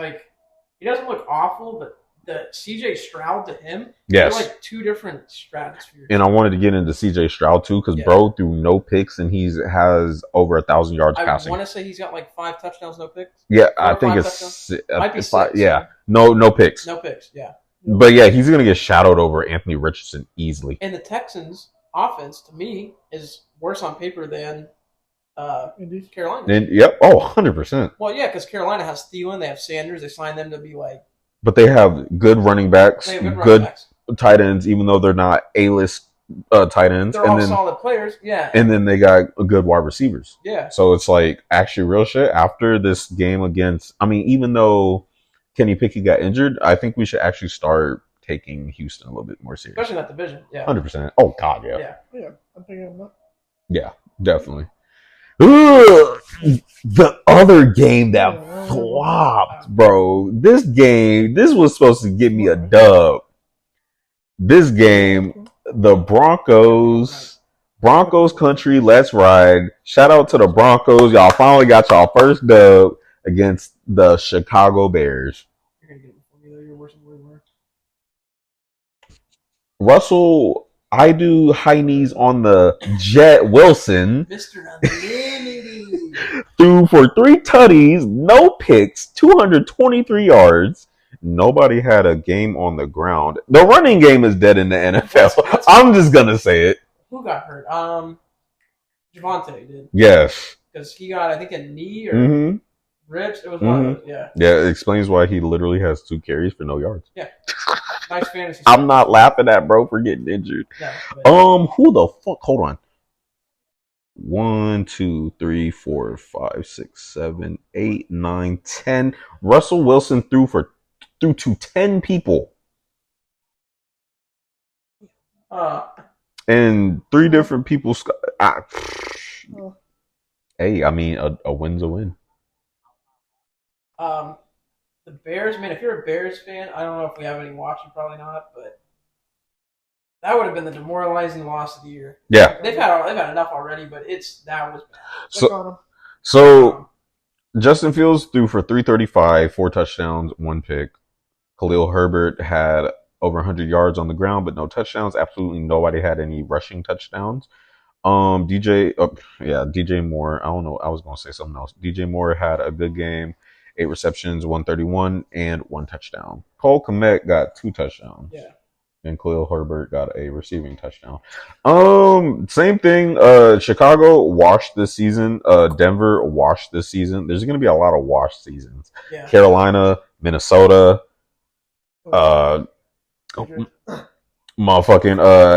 he doesn't look awful, but the CJ Stroud to him, yes, they're like two different stratospheres. And I wanted to get into CJ Stroud too, because bro threw no picks and has over 1,000 yards passing. I want to say he's got 5 touchdowns, no picks. Yeah, I think it's might be 6. Yeah, no picks. No picks. Yeah. But yeah, he's gonna get shadowed over Anthony Richardson easily. And the Texans' offense, to me, is worse on paper than Carolina. Yep. Oh, 100%. Well, yeah, because Carolina has Thielen, they have Sanders, they signed them to be But they have good running backs, good tight ends, even though they're not A-list tight ends. They're all solid players, yeah. And then they got good wide receivers. Yeah. So it's actually real shit. After this game even though Kenny Pickett got injured, I think we should actually start taking Houston a little bit more serious. Especially in that division. Yeah. 100%. Oh God, yeah. Yeah, I'm thinking of that. Yeah, definitely. Ugh, the other game that flopped, bro. This was supposed to give me a dub. This game, the Broncos country, let's ride. Shout out to the Broncos. Y'all finally got y'all first dub against the Chicago Bears. Russell, I do high knees on the Jet Wilson. Mr. Unlimited. Threw for 3 tutties, no picks, 223 yards. Nobody had a game on the ground. The running game is dead in the NFL. I'm just gonna say it. Who got hurt? Javonte did. Yes. Because he got, I think, a knee or ribs. It was one of those, yeah. Yeah, it explains why he literally has 2 carries for no yards. Yeah. Nice fantasy. I'm not laughing at bro for getting injured. No, who the fuck? Hold on. 1, 2, 3, 4, 5, 6, 7, 8, 9, 10. Russell Wilson threw to 10 people. And 3 different people. Hey, I mean, a win's a win. The Bears, man, if you're a Bears fan, I don't know if we have any watching, probably not, but that would have been the demoralizing loss of the year. Yeah. They've had enough already, but that was bad. So Justin Fields threw for 335, 4 touchdowns, 1 pick. Khalil Herbert had over 100 yards on the ground, but no touchdowns. Absolutely nobody had any rushing touchdowns. DJ Moore. I don't know. I was going to say something else. DJ Moore had a good game. 8 receptions, 131, and 1 touchdown. Cole Kmet got 2 touchdowns. Yeah. And Khalil Herbert got a receiving touchdown. Same thing. Chicago washed this season. Denver washed this season. There's going to be a lot of washed seasons. Yeah. Carolina, Minnesota, motherfucking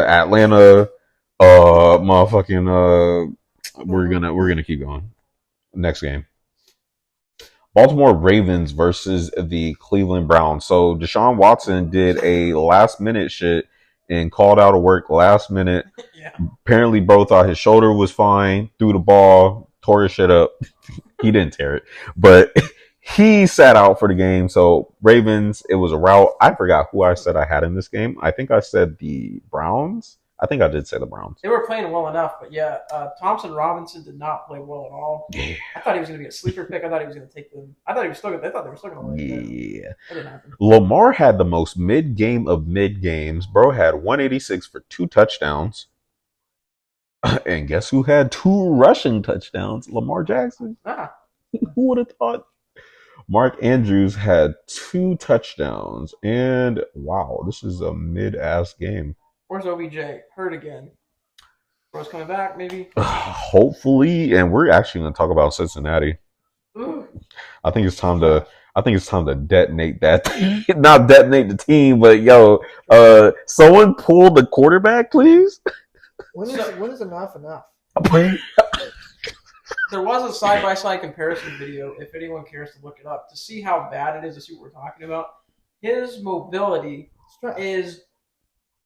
Atlanta, we're gonna keep going. Next game. Baltimore Ravens versus the Cleveland Browns. So Deshaun Watson did a last minute shit and called out of work last minute. Yeah. Apparently bro thought his shoulder was fine, threw the ball, tore his shit up. He didn't tear it, but he sat out for the game. So Ravens, it was a rout. I forgot who I said I had in this game. I think I said the Browns. I think I did say the Browns. They were playing well enough, but yeah, Thompson Robinson did not play well at all. Yeah. I thought he was going to be a sleeper pick. I thought he was going to take them. I thought they were still going to win. Yeah. That didn't happen. Lamar had the most mid-game of mid-games. Bro had 186 for 2 touchdowns. And guess who had 2 rushing touchdowns? Lamar Jackson. Who would have thought? Mark Andrews had 2 touchdowns. And wow, this is a mid-ass game. Where's OBJ? Hurt again. Bro's coming back, maybe? Hopefully. And we're actually going to talk about Cincinnati. Ooh. I think it's time to detonate that. Not detonate the team, but someone pull the quarterback, please. When is enough? There was a side-by-side comparison video, if anyone cares to look it up, to see how bad it is to see what we're talking about. His mobility is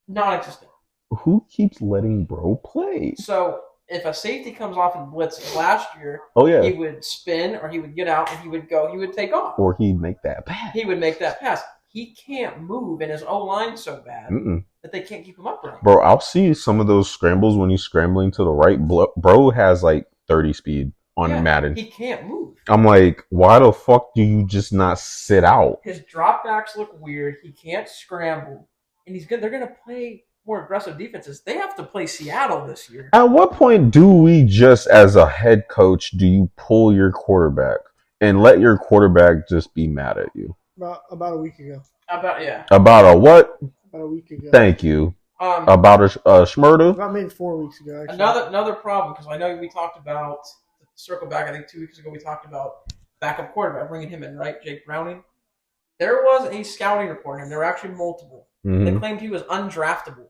non-existent. Who keeps letting bro play? So if a safety comes off and blitz last year, he would spin or he would get out and he would take off. Or he'd make that pass. He would make that pass. He can't move, and his O-line's so bad that they can't keep him upright. Bro, I'll see some of those scrambles when he's scrambling to the right. Bro has like 30 speed on Madden. He can't move. I'm like, why the fuck do you just not sit out? His dropbacks look weird. He can't scramble. And they're going to play more aggressive defenses. They have to play Seattle this year. At what point do we just, as a head coach, do you pull your quarterback and let your quarterback just be mad at you? About a week ago. About a what? About a week ago. Thank you. About a Schmurda? About maybe 4 weeks ago, actually. Another problem, because I know we talked about, circle back, I think 2 weeks ago, we talked about backup quarterback, bringing him in, right? Jake Browning. There was a scouting report, and there were actually multiple. They claimed he was undraftable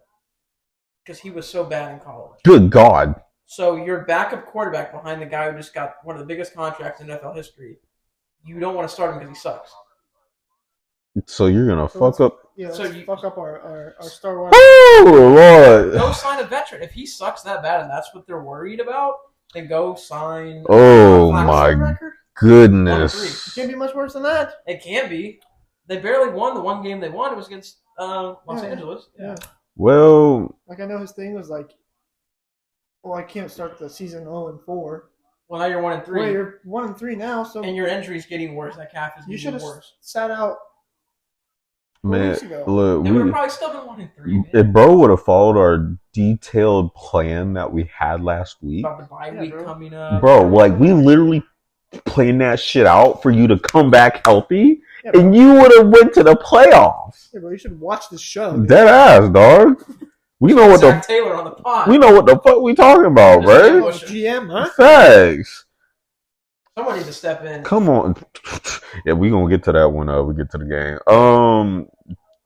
because he was so bad in college. Good God. So your backup quarterback behind the guy who just got one of the biggest contracts in NFL history, you don't want to start him because he sucks. So you're going to fuck up. let's fuck up our star wide. Oh Lord! Go sign a veteran. If he sucks that bad and that's what they're worried about, then go sign. Oh What's my their record? goodness! It can't be much worse than that. It can be. They barely won. The one game they won, it was against Los Angeles. Yeah. Well, like I know his thing was like, I can't start the season 0-4. Well, now you're 1-3. Well, you're 1-3 now, so and your injury's getting worse. That calf is getting worse. You should have sat out. Man, look, they would have probably still been 1-3. If bro would have followed our detailed plan that we had last week, about the bye week coming up, bro, like we literally planned that shit out for you to come back healthy, and you would have went to the playoffs. Yeah, bro, you should watch the show. Dead ass, dog. We know what Zach Taylor on the pod. We know what the fuck we talking about, bro. GM, huh? Facts. Someone needs to step in. Come on. Yeah, we gonna get to that when we get to the game.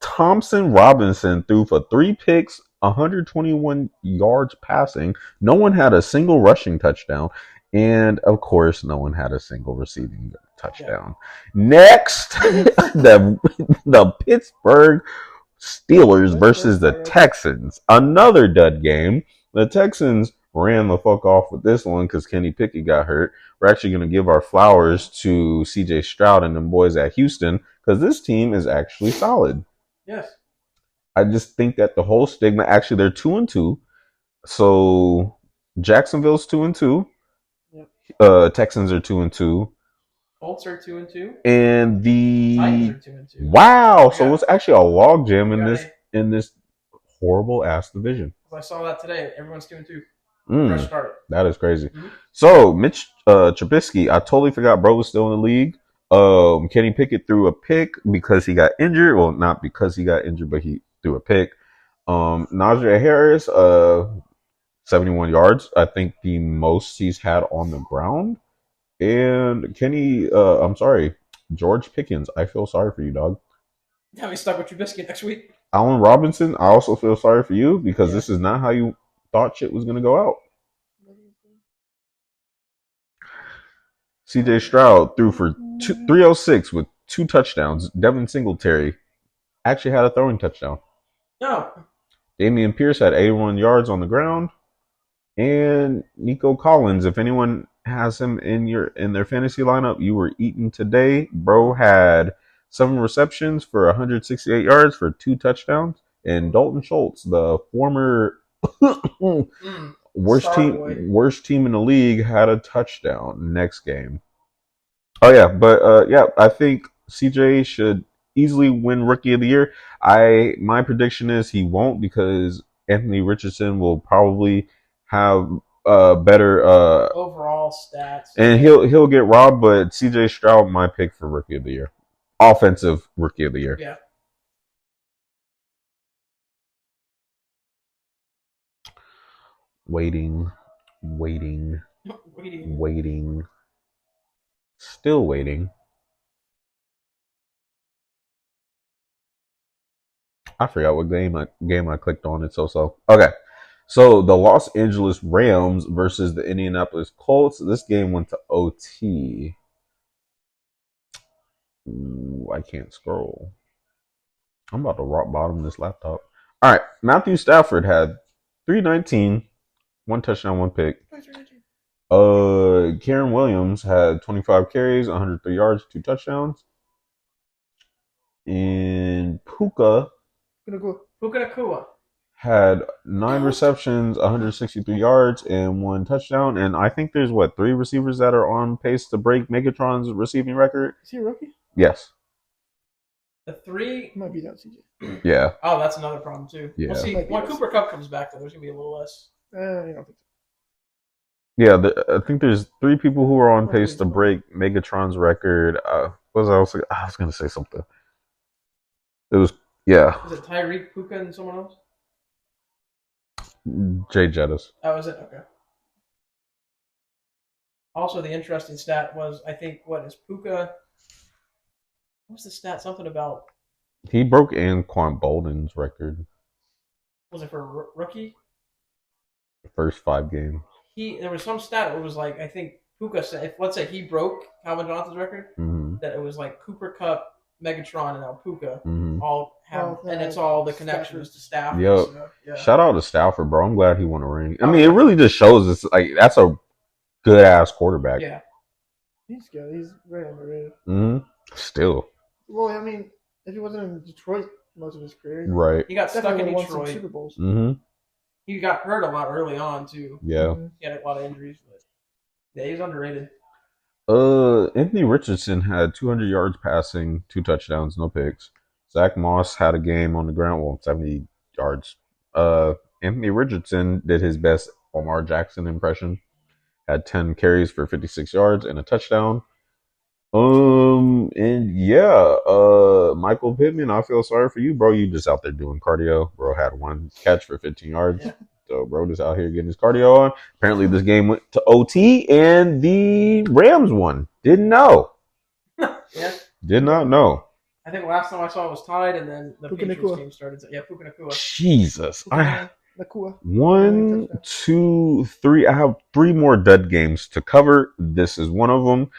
Thompson Robinson threw for 3 picks, 121 yards passing. No one had a single rushing touchdown. And, of course, no one had a single receiving touchdown. Yeah. Next, the Pittsburgh Steelers versus the Texans. Another dud game. The Texans ran the fuck off with this one because Kenny Pickett got hurt. We're actually going to give our flowers to CJ Stroud and them boys at Houston because this team is actually solid. Yes. I just think that the whole stigma, actually, they're 2-2. So Jacksonville's 2-2. Yep. Texans are 2-2. Colts are 2-2. And the Titans are 2-2. Wow. So it's actually a log jam in this horrible ass division. I saw that today. Everyone's 2-2. Fresh start. That is crazy. Mm-hmm. So Mitch Trubisky, I totally forgot bro was still in the league. Kenny Pickett threw a pick because he got injured. Well, not because he got injured, but he threw a pick. Najee Harris, 71 yards. I think the most he's had on the ground. And George Pickens. I feel sorry for you, dog. Yeah, we stuck with Trubisky next week. Allen Robinson, I also feel sorry for you because this is not how you thought shit was going to go out. CJ Stroud threw for 306 with 2 touchdowns. Devin Singletary actually had a throwing touchdown. No. Damian Pierce had 81 yards on the ground. And Nico Collins, if anyone has him in their fantasy lineup, you were eaten today. Bro had 7 receptions for 168 yards for 2 touchdowns. And Dalton Schultz, the former worst team in the league, had a touchdown next game. Oh yeah, but I think CJ should easily win Rookie of the Year. My prediction is he won't because Anthony Richardson will probably have better overall stats, and he'll get robbed. But CJ Stroud, my pick for Rookie of the Year, offensive Rookie of the Year. Yeah. Waiting. Still waiting. I forgot what game I clicked on. It's so. Okay. So the Los Angeles Rams versus the Indianapolis Colts. This game went to OT. Ooh, I can't scroll. I'm about to rock bottom this laptop. All right. Matthew Stafford had 319, 1 touchdown, 1 pick. Karen Williams had 25 carries, 103 yards, 2 touchdowns. And Puka Nakua had 9 receptions, 163 yards, and 1 touchdown. And I think there's 3 receivers that are on pace to break Megatron's receiving record. Is he a rookie? Yes. The 3 might be that CJ. Yeah. Oh, that's another problem too. Yeah. We'll see. When Cooper Kupp comes back, though, there's gonna be a little less. I don't think so. Yeah, I think there's 3 people who are on pace to break Megatron's record. I was going to say something. It was, yeah. Is it Tyreek, Puka, and someone else? Jay Jettis. Oh, is it? Okay. Also, the interesting stat was, I think, Puka? What's the stat? Something about... He broke Anquan Bolden's record. Was it for rookie? The first 5 games. There was some stat. It was I think Puka said, let's say he broke Calvin Johnson's record, that it was Cooper Kupp, Megatron and Alpuka Mm-hmm. all have, and it's all the connections to Stafford. Yep. So, yeah. Shout out to Stafford, bro. I'm glad he won a ring. I mean, it really just shows us like that's a good ass quarterback. Yeah. He's good. He's very underrated. Mm-hmm. Still. Well, I mean, if he wasn't in Detroit most of his career, Right. He got stuck in definitely won some Detroit. Super Bowls. Mm-hmm. He got hurt a lot early on too. Yeah. He had a lot of injuries, but yeah, he's underrated. Anthony Richardson had 200 yards passing, 2 touchdowns, no picks. Zach Moss had a game on the ground, 70 yards. Anthony Richardson did his best Lamar Jackson impression. Had 10 carries for 56 yards and a touchdown. And yeah, Michael Pittman, I feel sorry for you, bro. You just out there doing cardio. Bro had 1 catch for 15 yards. Yeah. So bro just out here getting his cardio on. Apparently this game went to OT and the Rams won. Didn't know. Yeah. Did not know. I think last time I saw it was tied, and then the Puka Patriots Nacua. game started. Yeah, Puka Nacua. Jesus. Nakua. 1, 2, 3. I have 3 more dud games to cover. This is one of them.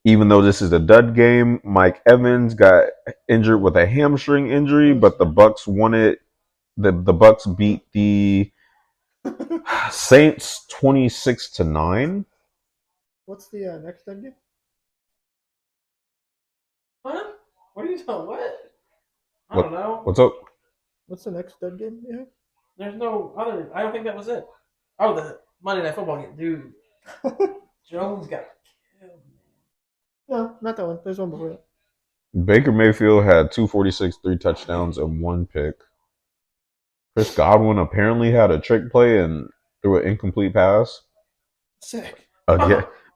Even though this is a dud game, Mike Evans got injured with a hamstring injury, but the Bucks won it. The Bucks beat the Saints 26-9. What's the next dead game? What? What are you talking? What? I don't know. What's up? What's the next dead game? Yeah. There's no other. I don't think that was it. Oh, the Monday Night Football game, dude. Jones got killed. No, not that one. There's one before that. Baker Mayfield had 246, 3 touchdowns, and 1 pick. Chris Godwin apparently had a trick play and threw an incomplete pass. Sick.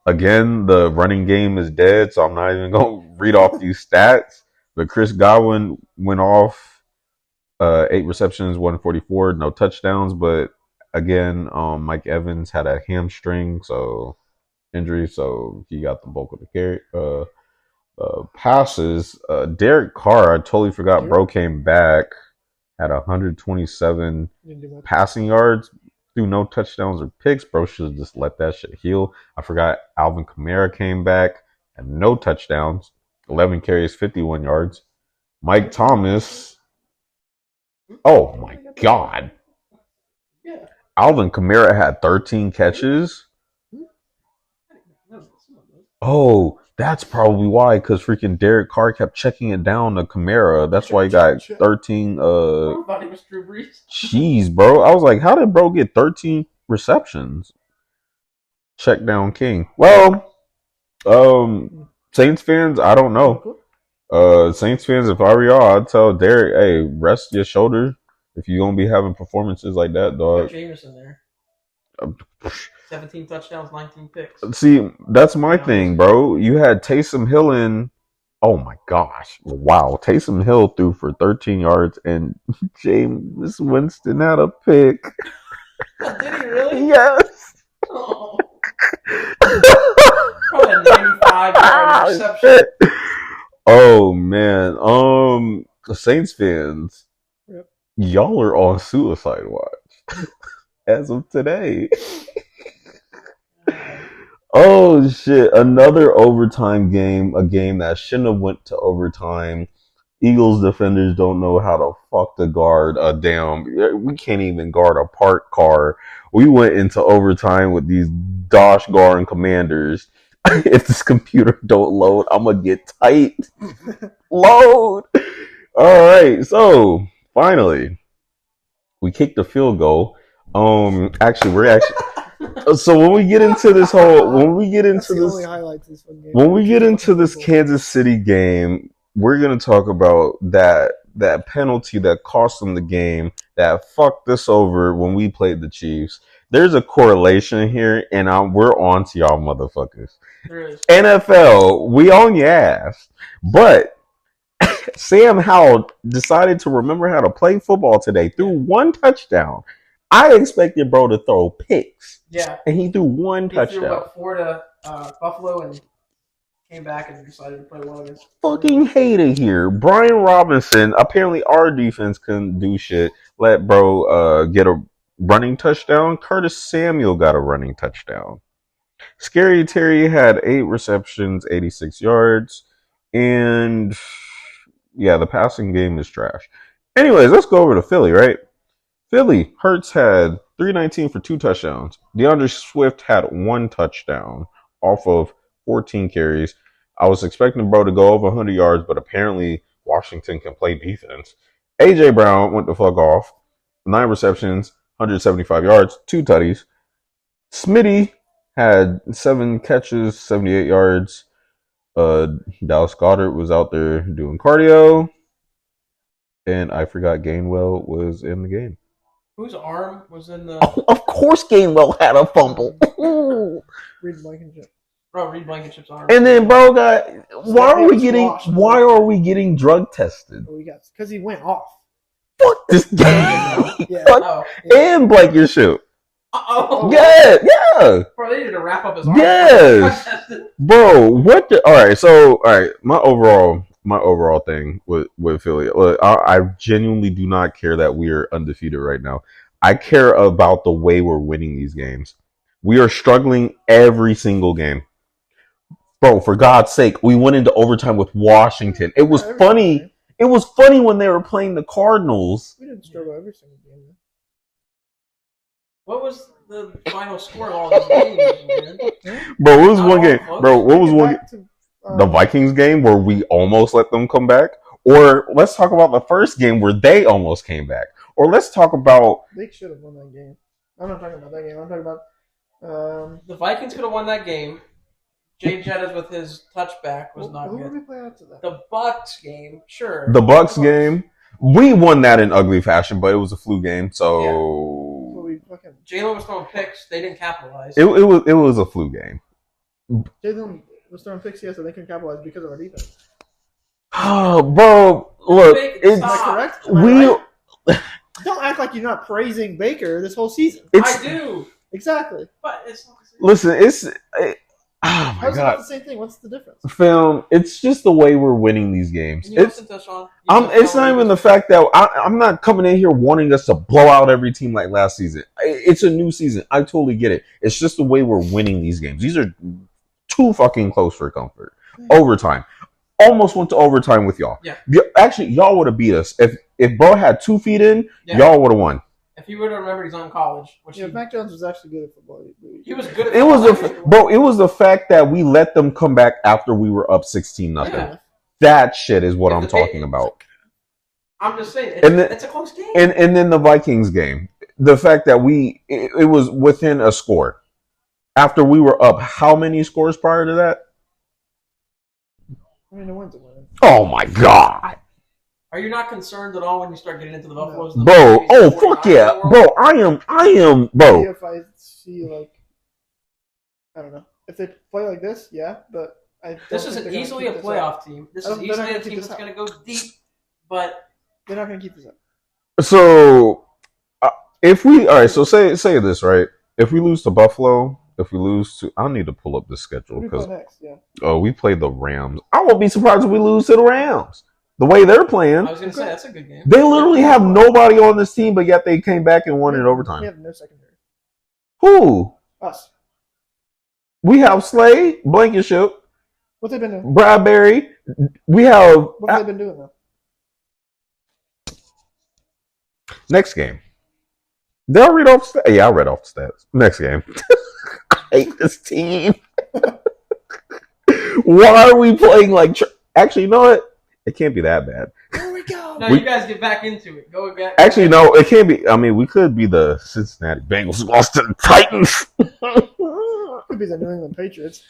Again, the running game is dead, so I'm not even going to read off these stats. But Chris Godwin went off 8 receptions, 144, no touchdowns. But again, Mike Evans had a hamstring injury, so he got the bulk of the passes. Derek Carr, I totally forgot, bro came back, had 127 passing yards, threw no touchdowns or picks. Bro should have just let that shit heal. I forgot Alvin Kamara came back and no touchdowns, 11 carries, 51 yards. Mike Thomas, oh my god. Yeah. Alvin Kamara had 13 catches. Oh, that's probably why, because freaking Derek Carr kept checking it down to Kamara. That's why he got 13. I thought he was Drew Brees. Jeez, bro. I was like, how did bro get 13 receptions? Check down King. Well, Saints fans, I don't know. Saints fans, if I were y'all, I'd tell Derek, hey, rest your shoulder if you're gonna be having performances like that, dog. Jameson there. 17 touchdowns, 19 picks. See, that's my thing, bro. You had Taysom Hill in. Oh my gosh! Wow, Taysom Hill threw for 13 yards, and James Winston had a pick. Did he really? Yes. Oh. Probably a 95-yard reception. Oh man, the Saints fans, y'all are on suicide watch as of today. Oh shit! Another overtime game, a game that shouldn't have went to overtime. Eagles defenders don't know how to fuck to guard a damn. We can't even guard a parked car. We went into overtime with these Dosh Garn commanders. If this computer don't load, I'm gonna get tight. Load. All right, so finally, we kicked the field goal. Actually, we're actually. So when we get into this Kansas City game, we're gonna talk about that penalty that cost them the game, that fucked us over when we played the Chiefs. There's a correlation here, and we're on to y'all motherfuckers. NFL, we on your ass, but Sam Howell decided to remember how to play football today. Threw 1 touchdown. I expected bro to throw picks. Yeah. And he threw 1 touchdown. He threw about 4 to Buffalo and came back and decided to play 1 against. Fucking hater here. Brian Robinson, apparently our defense couldn't do shit. Let bro get a running touchdown. Curtis Samuel got a running touchdown. Scary Terry had 8 receptions, 86 yards. And yeah, the passing game is trash. Anyways, let's go over to Philly, right? Philly, Hurts had 319 for 2 touchdowns. DeAndre Swift had 1 touchdown off of 14 carries. I was expecting bro to go over 100 yards, but apparently Washington can play defense. A.J. Brown went the fuck off. 9 receptions, 175 yards, 2 tutties. Smitty had 7 catches, 78 yards. Dallas Goedert was out there doing cardio. And I forgot Gainwell was in the game. Whose arm was in the? Oh, of course, Gainwell had a fumble. Reed Blankenship. Bro, Reed Blankenship's arm. And then, bro, why are we getting drug tested? Oh, because he went off. Fuck this game. Yeah. Fuck. And Blankenship. Oh. Yeah. Bro, they need to wrap up his arm. Yes. Bro, what the? All right. My overall thing with Philly. Look, I genuinely do not care that we are undefeated right now. I care about the way we're winning these games. We are struggling every single game. Bro, for God's sake, we went into overtime with Washington. It was funny. It was funny when they were playing the Cardinals. We didn't struggle every single game. What was the final score of all these games, man? Bro, what was one game? Bro, what was one? To, the Vikings game where we almost let them come back? Or let's talk about the first game where they almost came back. Or let's talk about... They should have won that game. I'm not talking about that game. I'm talking about... the Vikings could have won that game. Jay Jettas with his touchback was not good. good. Who did we play after that? The Bucks game, sure. The Bucks game, we won that in ugly fashion, but it was a flu game, so... Yeah. Jalen was throwing picks. They didn't capitalize. It was a flu game. Jalen was throwing picks, yes, so they couldn't capitalize because of our defense. Oh, bro, look, Am I correct? Don't act like you're not praising Baker this whole season. I do. Exactly. But it's not the same. Listen, oh my God. It's the same thing. What's the difference? Film, it's just the way we're winning these games. It's not even the fact that I'm not coming in here wanting us to blow out every team like last season. It's a new season. I totally get it. It's just the way we're winning these games. These are too fucking close for comfort. Overtime. Almost went to overtime with y'all. Yeah. Actually, y'all would have beat us. If bro had 2 feet in, y'all would have won. If he would have remembered he's on college, Mac Jones was actually good at football. He was good at football. It was the fact that we let them come back after we were up 16-0. Yeah. That shit is what I'm talking about. I'm just saying, it's a close game. And then the Vikings game, the fact that it was within a score. After we were up, how many scores prior to that? I mean, it went to win. Oh my God. Are you not concerned at all when you start getting into the Buffaloes? Bro, fuck yeah. Bro, I am, bro. If I see, I don't know. If they play like this, yeah, but this isn't easily a playoff team. This is easily a team that's going to go deep, but they're not going to keep this up. So, so say this, right? If we lose to Buffalo, I need to pull up the schedule because we play the Rams. I won't be surprised if we lose to the Rams. The way they're playing, I was going to say that's a good game. They literally have nobody on this team, but yet they came back and won in overtime. We have no secondary. Who? Us. We have Slay, Blankenship. What they been doing? Bradbury. We have. What have they been doing though? Next game. Did I read off stats? Yeah, I read off stats. Next game. I hate this team. Why are we playing like? Actually, you know what? It can't be that bad. There we go. No, you guys get back into it. Go back. Actually, no, it can't be. I mean, we could be the Cincinnati Bengals lost to the Titans. Could be the New England Patriots.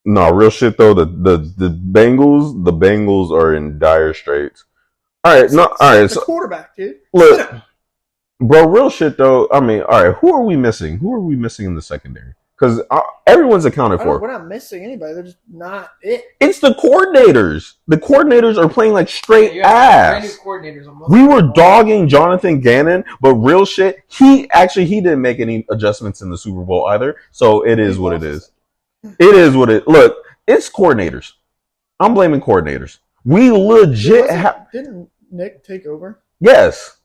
No, real shit though. The Bengals are in dire straits. All right, So quarterback, dude. Look, bro, real shit though. I mean, all right, who are we missing? Who are we missing in the secondary? Because everyone's accounted for. We're not missing anybody. They're just not it. It's the coordinators. The coordinators are playing like straight ass. We were dogging Jonathan Gannon, but real shit, he didn't make any adjustments in the Super Bowl either. So it is what it is. It is what it. Look, it's coordinators. I'm blaming coordinators. We legit Didn't Nick take over? Yes.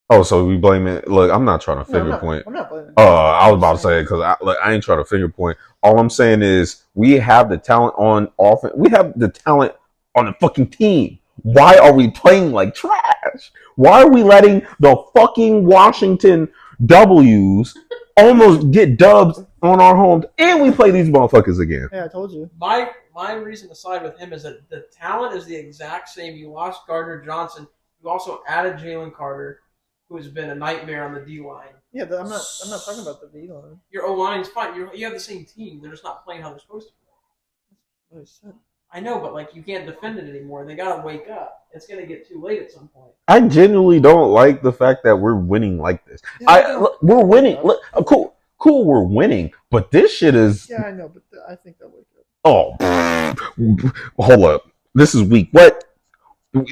Oh, so we blame it. Look, I'm not trying to No, finger point. I'm not blaming. I was about to say because I ain't trying to finger point. All I'm saying is we have the talent on offense. We have the talent on the fucking team. Why are we playing like trash? Why are we letting the fucking Washington W's almost get dubs on our homes and we play these motherfuckers again? Yeah, I told you. My reason to side with him is that the talent is the exact same. You lost Gardner Johnson. You also added Jalen Carter, who has been a nightmare on the D line. Yeah, but I'm not talking about the D line. Your O line's fine. You have the same team. They're just not playing how they're supposed to play. What I said. I know, but like you can't defend it anymore. They gotta wake up. It's gonna get too late at some point. I genuinely don't like the fact that we're winning like this. We're winning. Look, cool, we're winning, but this shit is. Yeah, I know, but I think they'll wake up. Oh, hold up. This is weak. What? When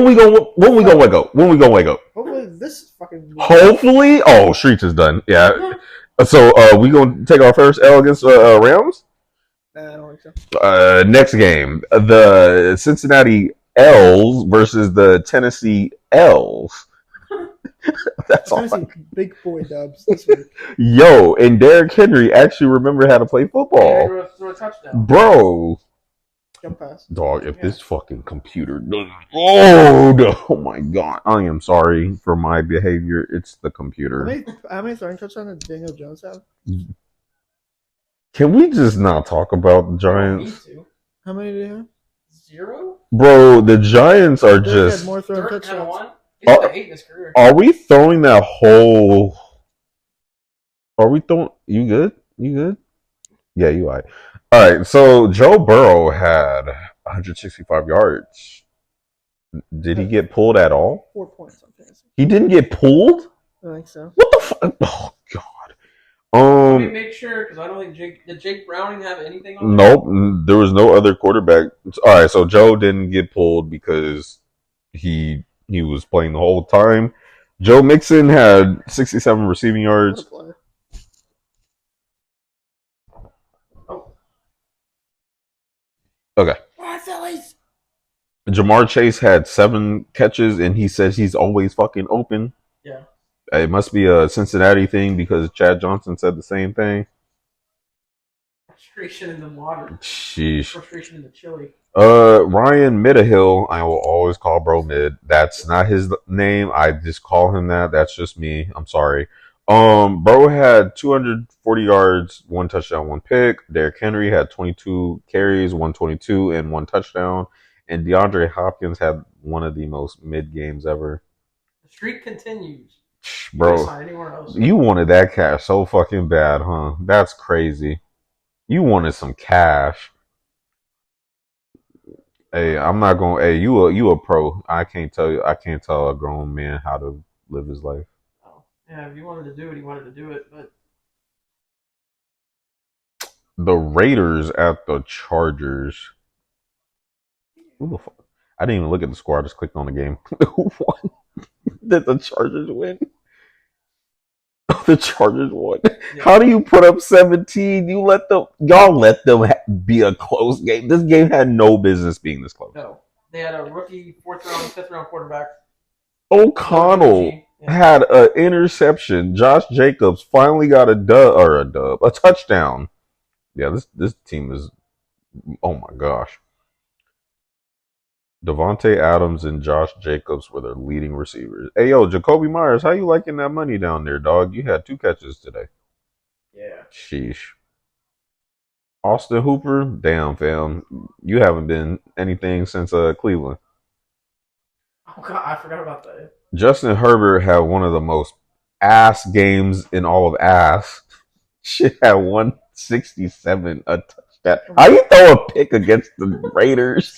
we gonna wake up? When we gonna wake up? Hopefully this fucking. Hopefully. Oh, Streets is done. Yeah. So we gonna take our first L against Rams. Nah, I don't think so. Next game, the Cincinnati L's versus the Tennessee L's. That's all. Big boy dubs this week. Yo, and Derrick Henry actually remember how to play football. Yeah, throw a touchdown. Bro. Jump pass. Dog, if this fucking computer doesn't. Oh my god. I am sorry for my behavior. It's the computer. How many throwing touchdowns did Daniel Jones have? Can we just not talk about the Giants? How many did he have? 0? Bro, the Giants are just. Had more throwing touchdowns. He's got 8 in his career. Are we throwing that whole. Are we throwing. You good? You good? Yeah, you right. All right, so Joe Burrow had 165 yards. Did he get pulled at all? 4 points on fantasy. He didn't get pulled? I think so. What the fuck? Oh, God. Let me make sure, because I don't think did Jake Browning have anything on Nope, there was no other quarterback. All right, so Joe didn't get pulled because he was playing the whole time. Joe Mixon had 67 receiving yards. Okay. Jamar Chase had 7 catches, and he says he's always fucking open. Yeah. It must be a Cincinnati thing because Chad Johnson said the same thing. Frustration in the water. Sheesh. Frustration in the chili. Ryan Midahill, I will always call Bro Mid. That's not his name. I just call him that. That's just me. I'm sorry. Bro had 240 yards, 1 touchdown, 1 pick. Derrick Henry had 22 carries, 122, and 1 touchdown. And DeAndre Hopkins had one of the most mid games ever. The streak continues. Bro, you wanted that cash so fucking bad, huh? That's crazy. You wanted some cash. Hey, I'm not going. Hey, you a pro. I can't tell a grown man how to live his life. Oh, yeah, if you wanted to do it, he wanted to do it. But the Raiders at the Chargers. Who the fuck? I didn't even look at the score. I just clicked on the game. Who won? Did the Chargers win? The Chargers won. Yeah. How do you put up 17? Y'all let them be a close game. This game had no business being this close. No, they had a rookie 4th round, 5th round quarterback. O'Connell had an interception. Josh Jacobs finally got a touchdown. Yeah, this team is. Oh my gosh. Devontae Adams and Josh Jacobs were their leading receivers. Hey, yo, Jacoby Myers, how you liking that money down there, dog? You had 2 catches today. Yeah. Sheesh. Austin Hooper, damn, fam. You haven't been anything since Cleveland. Oh, God, I forgot about that. Justin Herbert had one of the most ass games in all of ass. Shit had 167, a touchdown. How you throw a pick against the Raiders?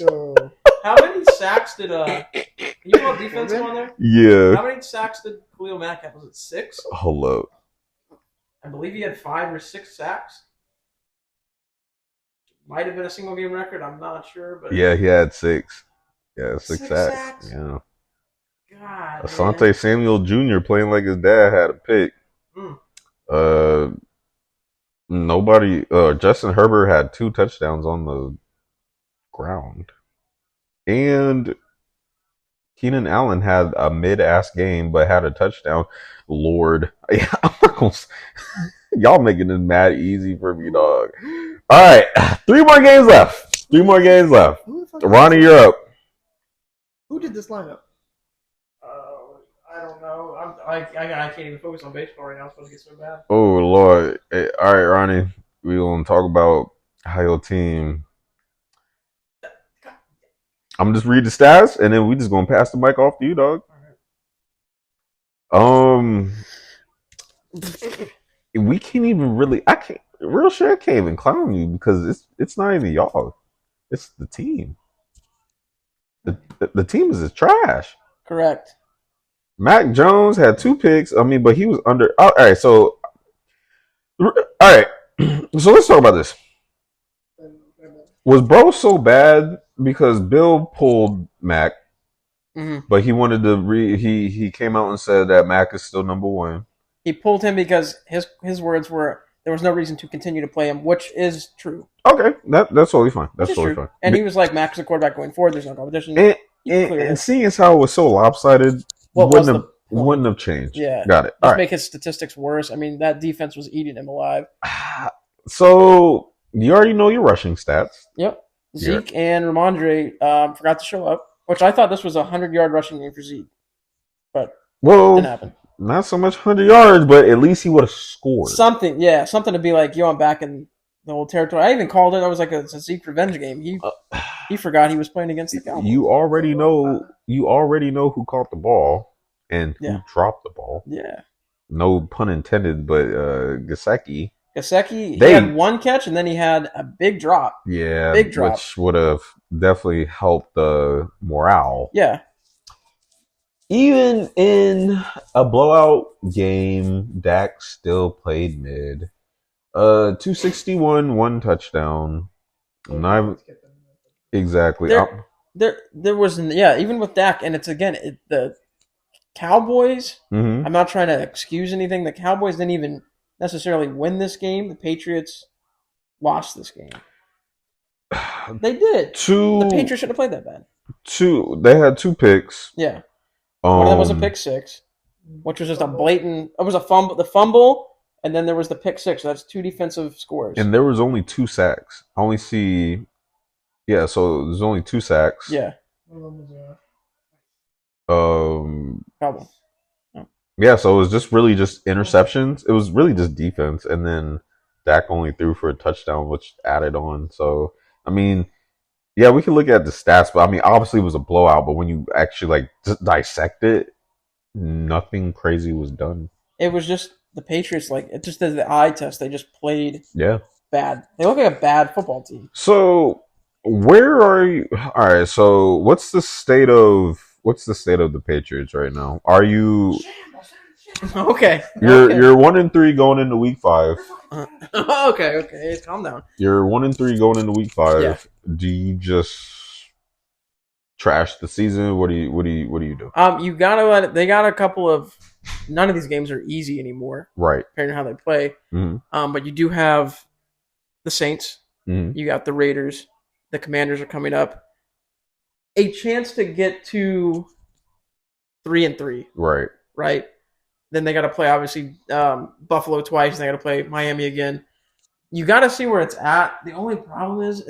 How many sacks did you know defensive on there? Yeah. How many sacks did Khalil Mack have? Was it 6? Hold up. I believe he had 5 or 6 sacks. Might have been a single game record. I'm not sure, but yeah, he had 6. Yeah, 6 sacks. Yeah. God. Asante Samuel Jr. playing like his dad had a pick. Nobody. Justin Herbert had 2 touchdowns on the ground. And Keenan Allen had a mid-ass game, but had a touchdown. Lord, yeah, I'm not gonna, y'all making this mad easy for me, dog. All right, 3 more games left. 3 more games left. Who the fuck Ronnie, you're up. Who did this lineup? I don't know. I can't even focus on baseball right now. It's supposed to get so bad. Oh Lord! Hey, all right, Ronnie, we gonna talk about how your team. I'm just read the stats, and then we just gonna pass the mic off to you, dog. We can't even really. I can't. Real shit, I can't even clown you because it's not even y'all. It's the team. The team is trash. Correct. Mac Jones had 2 picks. I mean, but he was under. All right, so so let's talk about this. Was bro so bad because Bill pulled Mac, but he wanted to he came out and said that Mac is still number 1. He pulled him because his words were there was no reason to continue to play him, which is true. Okay, that's totally fine. That's totally fine. And he was like, Mac's the quarterback going forward. There's no competition. And seeing as how it was so lopsided, wouldn't have changed. Yeah, got it. Just make his statistics worse. I mean, that defense was eating him alive. So you already know your rushing stats. Yep. Zeke and Ramondre forgot to show up, which I thought this was a 100-yard rushing game for Zeke, but didn't happen. Not so much 100 yards, but at least he would have scored. Something to be like, yo, I'm back in the old territory. I even called it. I was like, it's a Zeke revenge game. He forgot he was playing against the Cowboys. You already know who caught the ball and who dropped the ball. Yeah. No pun intended, but Gesicki. He had 1 catch and then he had a big drop. Yeah, big drop, which would have definitely helped the morale. Yeah. Even in a blowout game, Dak still played mid. 261, 1 touchdown. Exactly. There was even with Dak, and it's again the Cowboys. I'm not trying to excuse anything. The Cowboys didn't even necessarily win this game. The Patriots lost this game. They did. The Patriots shouldn't have played that bad. They had 2 picks. Yeah. One of them was a pick six, which was just a blatant. It was a fumble. The fumble, and then there was the pick six. So that's 2 defensive scores. And there was only 2 sacks. I only see. Yeah, so there's only 2 sacks. Yeah. Problem. Oh. Yeah, so it was just really just interceptions. It was really just defense, and then Dak only threw for a touchdown, which added on. So I mean. Yeah, we can look at the stats, but I mean, obviously it was a blowout. But when you actually just dissect it, nothing crazy was done. It was just the Patriots, it just did the eye test. They just played bad. They look like a bad football team. So where are you? All right. So what's the state of the Patriots right now? Are you? Okay. You're 1-3 going into week 5. Okay. Calm down. You're 1-3 going into week 5. Yeah. Do you just trash the season? What do you do? You gotta let it. They got a couple of. None of these games are easy anymore, right? Depending on how they play. But you do have the Saints. You got the Raiders. The Commanders are coming up. A chance to get to 3-3. Right. Then they got to play obviously Buffalo twice. They got to play Miami again. You got to see where it's at. The only problem is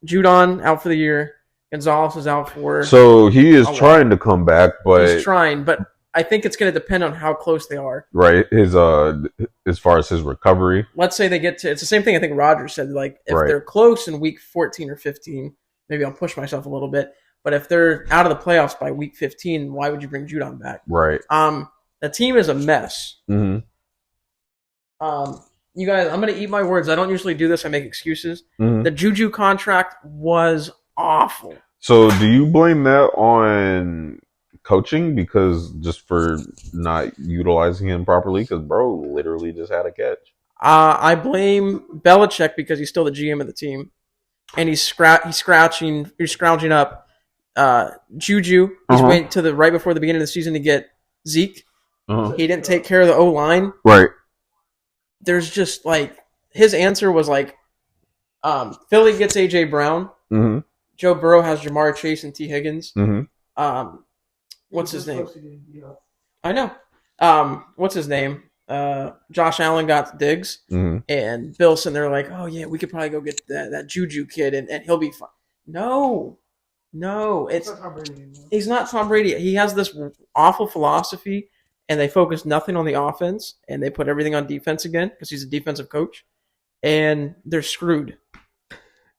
Judon out for the year. Gonzalez is out for. So he is trying to come back, but he's trying. But I think it's going to depend on how close they are. Right. His as far as his recovery. Let's say they get to. It's the same thing I think Roger said. If they're close in week 14 or 15, maybe I'll push myself a little bit. But if they're out of the playoffs by week 15, why would you bring Judon back? Right. The team is a mess. You guys, I'm going to eat my words. I don't usually do this. I make excuses. The Juju contract was awful. So do you blame that on coaching because just for not utilizing him properly? Because bro literally just had a catch. I blame Belichick because he's still the GM of the team, and he's scrounging up Juju. He's waiting to the right before the beginning of the season to get Zeke. He didn't take care of the O-line. Right. There's just his answer was Philly gets A.J. Brown. Joe Burrow has Jamar Chase and T. Higgins. What's his name? Close to getting beat up. I know. What's his name? Josh Allen got Diggs, and Bill sitting there like, oh yeah, we could probably go get that Juju kid, and he'll be fine. No, It's not Tom Brady anymore. he's not Tom Brady. He has this awful philosophy, and they focus nothing on the offense, and they put everything on defense again because he's a defensive coach, and they're screwed.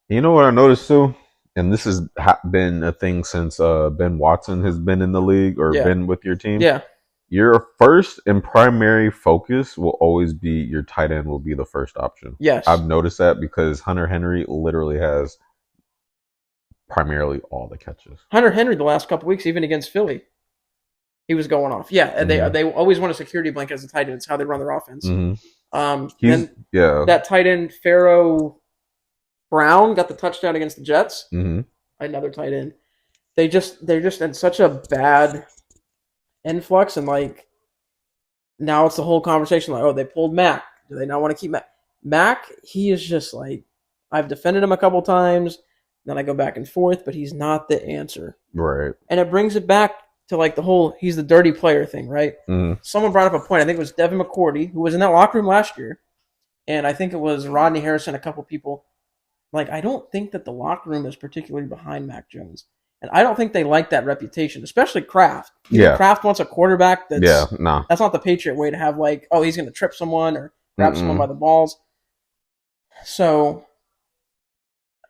You know what I noticed too? And this has been a thing since Ben Watson has been in the league or been with your team. Yeah. Your first and primary focus will always be your tight end will be the first option. Yes. I've noticed that because Hunter Henry literally has primarily all the catches. Hunter Henry the last couple weeks, even against Philly, he was going off. Yeah, and they always want a security blanket as a tight end. It's how they run their offense. That tight end, Pharaoh Brown, got the touchdown against the Jets. Another tight end. They're just in such a bad influx, and like now it's the whole conversation like, oh, they pulled Mac. Do they not want to keep Mac? Mac, he is just like, I've defended him a couple times, then I go back and forth, but he's not the answer. Right. And it brings it back to like the whole he's the dirty player thing, right? Someone brought up a point. I think it was Devin McCourty, who was in that locker room last year, and I think it was Rodney Harrison, a couple people. Like, I don't think that the locker room is particularly behind Mac Jones. And I don't think they like that reputation, especially Kraft. Kraft wants a quarterback that's that's not the Patriot way to have like, oh, he's going to trip someone or grab someone by the balls. So,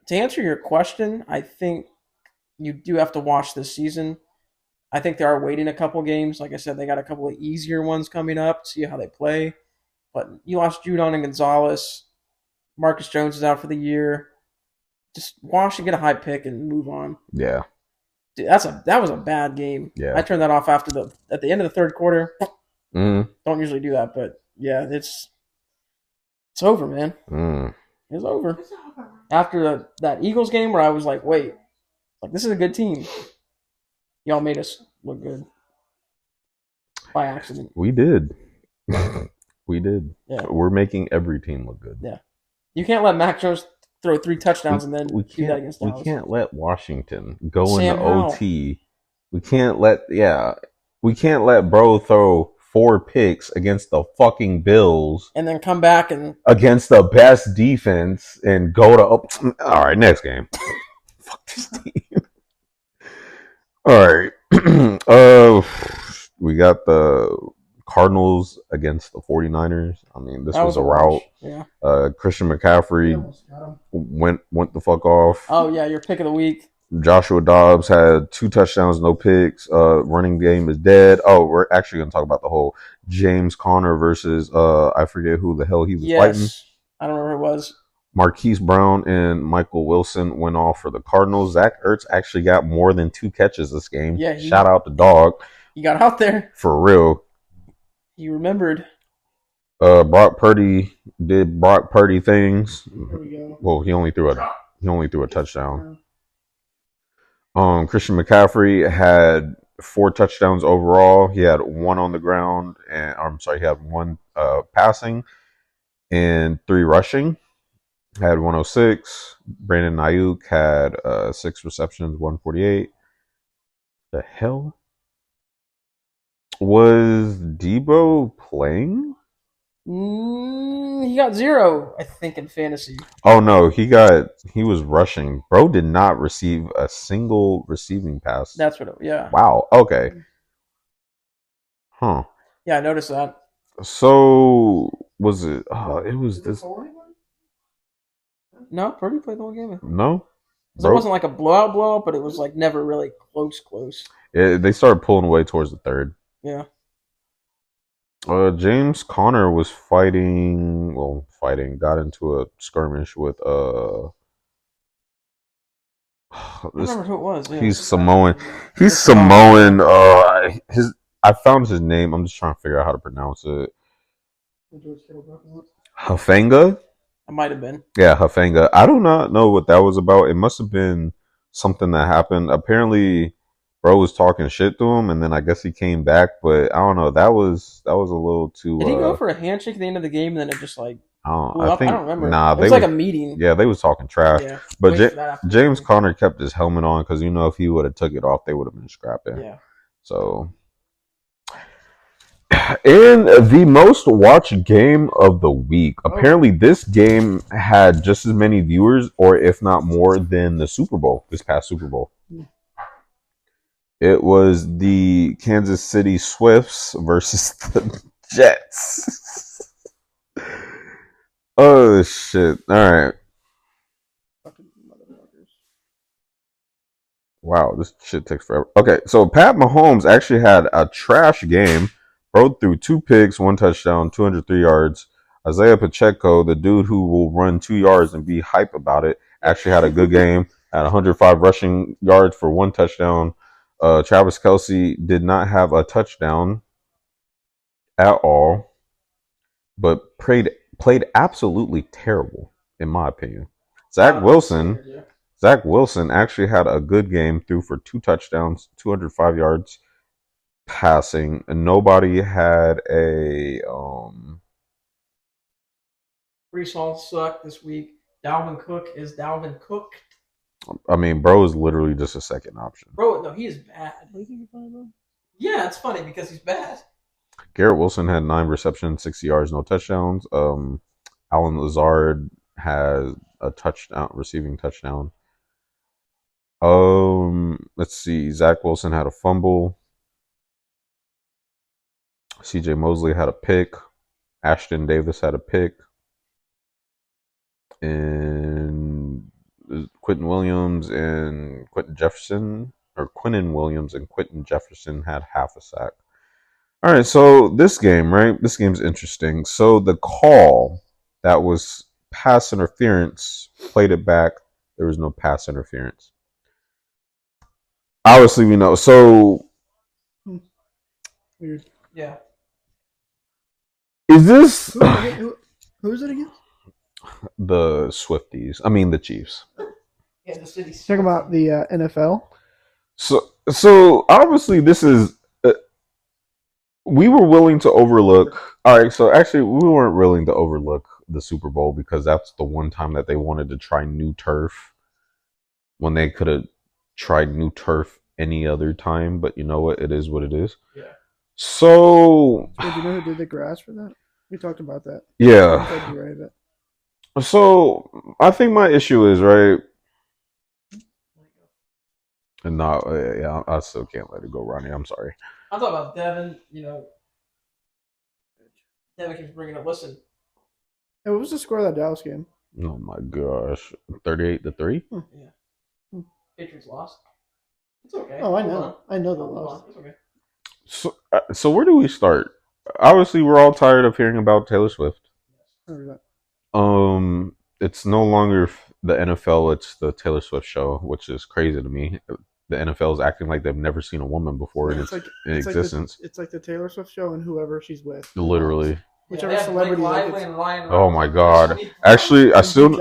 to answer your question, I think you do have to watch this season. I think they are waiting a couple games. Like I said, they got a couple of easier ones coming up, see how they play. But you lost Judon and Gonzalez. Marcus Jones is out for the year. Just watch and get a high pick and move on. Yeah. Dude, that was a bad game. Yeah. I turned that off at the end of the third quarter. Don't usually do that, but yeah, it's over, man. It's over. After that Eagles game where I was like, wait, like this is a good team. Y'all made us look good by accident. We did. We did. Yeah. We're making every team look good. Yeah. You can't let Mac Jones throw 3 touchdowns and then do that against Dallas. We can't let Washington go into OT. We can't let bro throw 4 picks against the fucking Bills and then come back and against the best defense and go to all right, next game. Fuck this team. All right. We got the Cardinals against the 49ers. I mean, this was a rout. Yeah. Christian McCaffrey went the fuck off. Oh, yeah, your pick of the week. Joshua Dobbs had 2 touchdowns, no picks. Running game is dead. Oh, we're actually going to talk about the whole James Conner versus, I forget who the hell he was fighting. I don't remember who it was. Marquise Brown and Michael Wilson went off for the Cardinals. Zach Ertz actually got more than 2 catches this game. Yeah, shout out to Dog. He got out there. For real. He remembered. Brock Purdy did Brock Purdy things. There we go. Well, he only threw a touchdown. Christian McCaffrey had 4 touchdowns overall. He had 1 on the ground, and he had 1 passing and 3 rushing. Had 106. Brandon Ayuk had 6 receptions, 148. The hell? Was Debo playing? He got 0, I think, in fantasy. Oh no, he was rushing. Bro did not receive a single receiving pass. That's what yeah. Wow. Okay. Huh. Yeah, I noticed that. So was it it was this No, Purdy played the whole game. No? It wasn't like a blowout, but it was like never really close. They started pulling away towards the third. Yeah. James Conner was got into a skirmish with I remember who it was. Yeah. He's Samoan. He's Samoan. I found his name. I'm just trying to figure out how to pronounce it. Hufanga? It might have been. Yeah, Hufanga. I do not know what that was about. It must have been something that happened. Apparently, bro was talking shit to him, and then I guess he came back. But I don't know. That was a little too. Did he go for a handshake at the end of the game, and then it just like? I don't remember. Nah, it was like a meeting. Yeah, they was talking trash. Yeah, but James Conner kept his helmet on because if he would have took it off, they would have been scrapping. Yeah. So, in the most watched game of the week, apparently this game had just as many viewers, or if not more, than the Super Bowl, this past Super Bowl. It was the Kansas City Swifts versus the Jets. Oh, shit. All right. Wow, this shit takes forever. Okay, so Pat Mahomes actually had a trash game. Bro threw 2 picks, 1 touchdown, 203 yards. Isaiah Pacheco, the dude who will run 2 yards and be hype about it, actually had a good game. Had 105 rushing yards for 1 touchdown. Travis Kelce did not have a touchdown at all, but played absolutely terrible, in my opinion. Zach Wilson actually had a good game, threw for 2 touchdowns, 205 yards passing, and nobody had a Brees Hall sucked this week. Dalvin Cook is Dalvin Cook. I mean, bro is literally just a second option. Bro, no, he is bad. What do you think you're funny, bro? Yeah, it's funny because he's bad. Garrett Wilson had 9 receptions, 60 yards, no touchdowns. Alan Lazard has a touchdown, receiving touchdown. Let's see. Zach Wilson had a fumble. CJ Mosley had a pick. Ashton Davis had a pick. And Quentin Williams and Quentin Jefferson had half a sack. All right, so this game, right? This game's interesting. So the call that was pass interference, played it back. There was no pass interference. Obviously, we know. So, weird. Yeah. Is this who is it again? The Swifties? I mean, the Chiefs. Yeah, the city. Talking about the NFL. So obviously, this is. We were willing to overlook. All right, so actually, we weren't willing to overlook the Super Bowl because that's the one time that they wanted to try new turf when they could have tried new turf any other time. But you know what? It is what it is. Yeah. So. Did you know who did the grass for that? We talked about that. Yeah. So I think my issue is right. And not, yeah, I still can't let it go, Ronnie. I'm sorry. I'm talking about Devin. You know, Devin keeps bringing up. Listen. Hey, what was the score of that Dallas game? Oh my gosh, 38-3. Yeah. Patriots lost. It's okay. Oh, I know. I know they lost. It's okay. So where do we start? Obviously, we're all tired of hearing about Taylor Swift. It's no longer the NFL; it's the Taylor Swift show, which is crazy to me. The NFL is acting like they've never seen a woman before in existence. It's like the Taylor Swift show and whoever she's with. Literally. Whichever celebrity. Oh my god! Actually, I still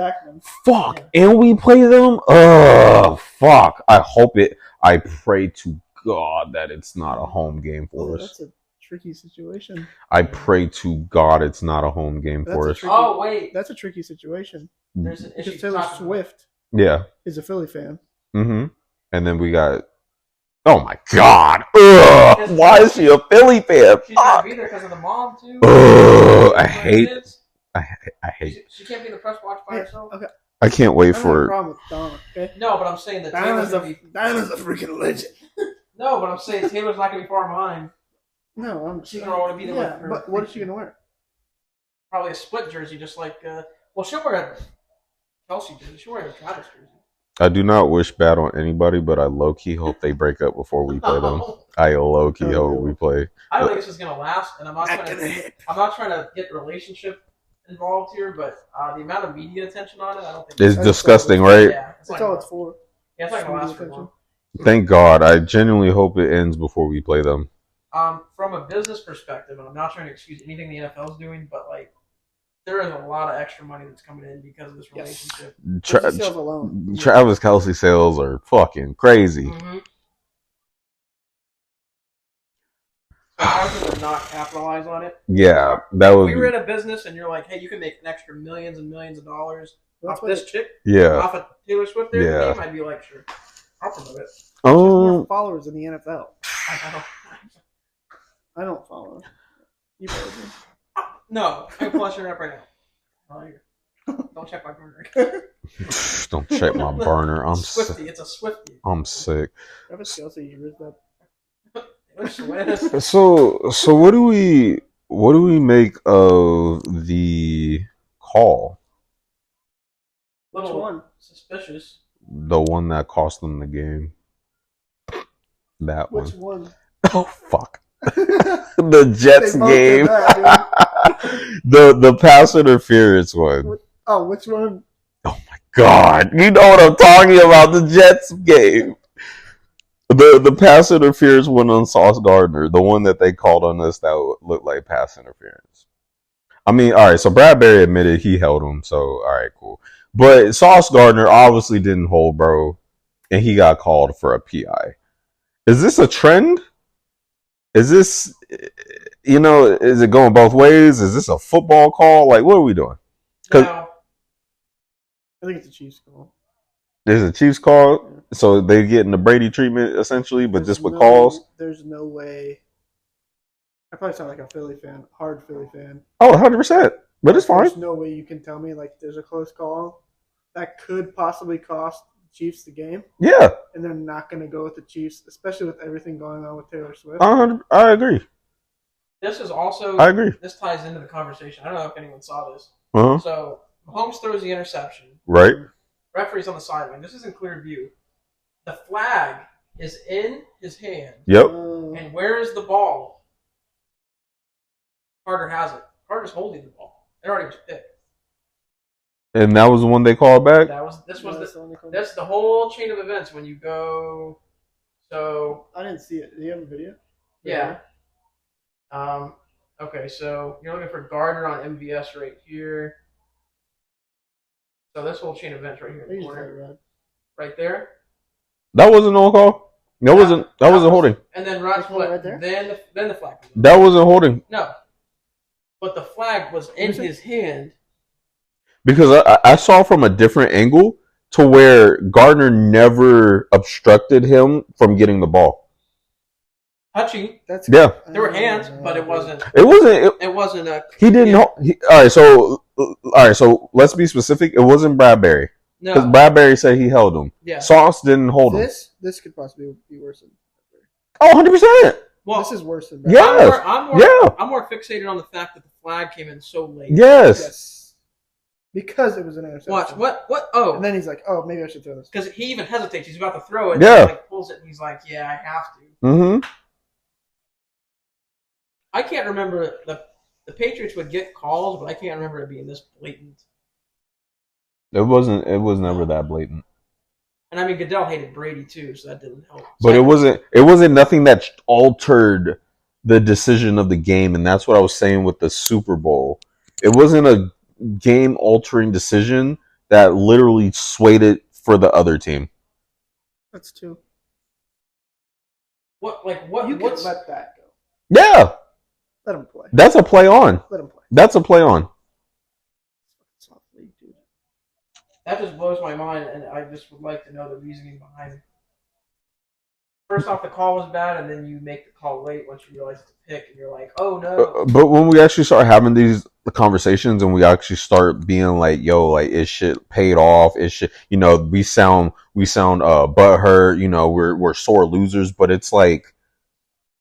fuck, Yeah. and we play them. Oh fuck! I pray to God that it's not a home game for us. That's a tricky situation. I pray to God it's not a home game for us. Oh wait, that's a tricky situation. There's an issue. Because Taylor Swift, is a Philly fan. Mm-hmm. And then we got. Oh my God! Ugh, why is she a Philly fan? She's gonna be there because of the mom too. Ugh, I hate. She can't be in the press watch by herself. Okay. I can't wait for. I don't have a problem with Donna. Okay. No, but I'm saying that Donna's a freaking legend. No, but I'm saying Taylor's not gonna be far behind. No, she's gonna want to be there. Yeah, but what is she gonna wear? Probably a split jersey, just like. Well, she'll wear a Kelsey jersey. She'll wear a Travis jersey. I do not wish bad on anybody, but I low-key hope they break up before we play them. I low-key hope we play. I don't think this is going to last, and I'm not trying to get the relationship involved here, but the amount of media attention on it, I don't think... It's disgusting, right? Yeah. That's all it's for. Yeah, it's not going to last for long. Thank God. I genuinely hope it ends before we play them. From a business perspective, and I'm not trying to excuse anything the NFL is doing, but, like, there is a lot of extra money that's coming in because of this relationship. Travis Kelce sales are fucking crazy. Mm-hmm. So how can they not capitalize on it? Yeah, that would. If we were in a business and you're like, hey, you can make an extra millions and millions of dollars off this chick, off a Taylor Swift game, I'd be like, sure, I'll promote it. More followers in the NFL. I know. I don't follow. You follow me. No, I'm flushing it up right now. Don't check my burner. Don't check my burner. I'm Swifty. sick. It's a Swifty. I'm sick. Travis Kelce, you ripped up. So what do we make of the call? Which one? Suspicious. The one that cost them the game. That Which one. one? Oh fuck. The Jets They both game. did that, the pass interference one. Oh, which one? Oh my god. You know what I'm talking about, the Jets game. The pass interference one on Sauce Gardner, the one that they called on us that looked like pass interference. I mean, all right, so Bradbury admitted he held him, so all right, cool. But Sauce Gardner obviously didn't hold, bro, and he got called for a PI. Is this a trend? Is this, is it going both ways? Is this a football call? Like, what are we doing? No. I think it's a Chiefs call. There's a Chiefs call, so they're getting the Brady treatment essentially, but just with calls. There's no way. I probably sound like a Philly fan, hard Philly fan. Oh, 100%. But it's fine. There's no way you can tell me like there's a close call that could possibly cost the Chiefs the game. Yeah. And they're not going to go with the Chiefs, especially with everything going on with Taylor Swift. I agree. This is also. I agree. This ties into the conversation. I don't know if anyone saw this. Uh-huh. So Mahomes throws the interception. Right. Referee's on the sideline. This is in clear view. The flag is in his hand. Yep. And where is the ball? Carter has it. Carter's holding the ball. It already was picked. And that was the one they called back? That's the whole chain of events when you go. So I didn't see it. Do you have a video? Yeah. Okay, so you're looking for Gardner on MVS right here. So this whole chain of events right here in the corner. Right there. That wasn't no call. That wasn't holding. And then right there. Then the flag. That wasn't holding. No. But the flag was in his hand. Because I saw from a different angle to where Gardner never obstructed him from getting the ball. Touching. Yeah. There were hands, but it wasn't. It wasn't a. He didn't. All right. So let's be specific. It wasn't Bradbury. No. Because Bradbury said he held him. Yeah. Sauce didn't hold him. This could possibly be worse than Bradbury. Oh, 100%. Well, this is worse than Bradbury. Yes. I'm more fixated on the fact that the flag came in so late. Yes. Because it was an interception. Watch. What? Oh. And then he's like, oh, maybe I should throw this. Because he even hesitates. He's about to throw it. Yeah. And he pulls it and he's like, yeah, I have to. Mm-hmm. I can't remember the Patriots would get calls, but I can't remember it being this blatant. It was never that blatant. And I mean, Goodell hated Brady too, so that didn't help. But it wasn't nothing that altered the decision of the game, and that's what I was saying with the Super Bowl. It wasn't a game-altering decision that literally swayed it for the other team. That's two. What? You can let that go. Yeah. Let him play. That's a play on. Let him play. That's a play on. Dude. That just blows my mind, and I just would like to know the reasoning behind it. First off, the call was bad, and then you make the call late once you realize it's a pick, and you're like, oh no. But when we actually start having these conversations and we actually start being like, yo, like, is shit paid off? Is shit, we sound butthurt, we're sore losers, but it's like,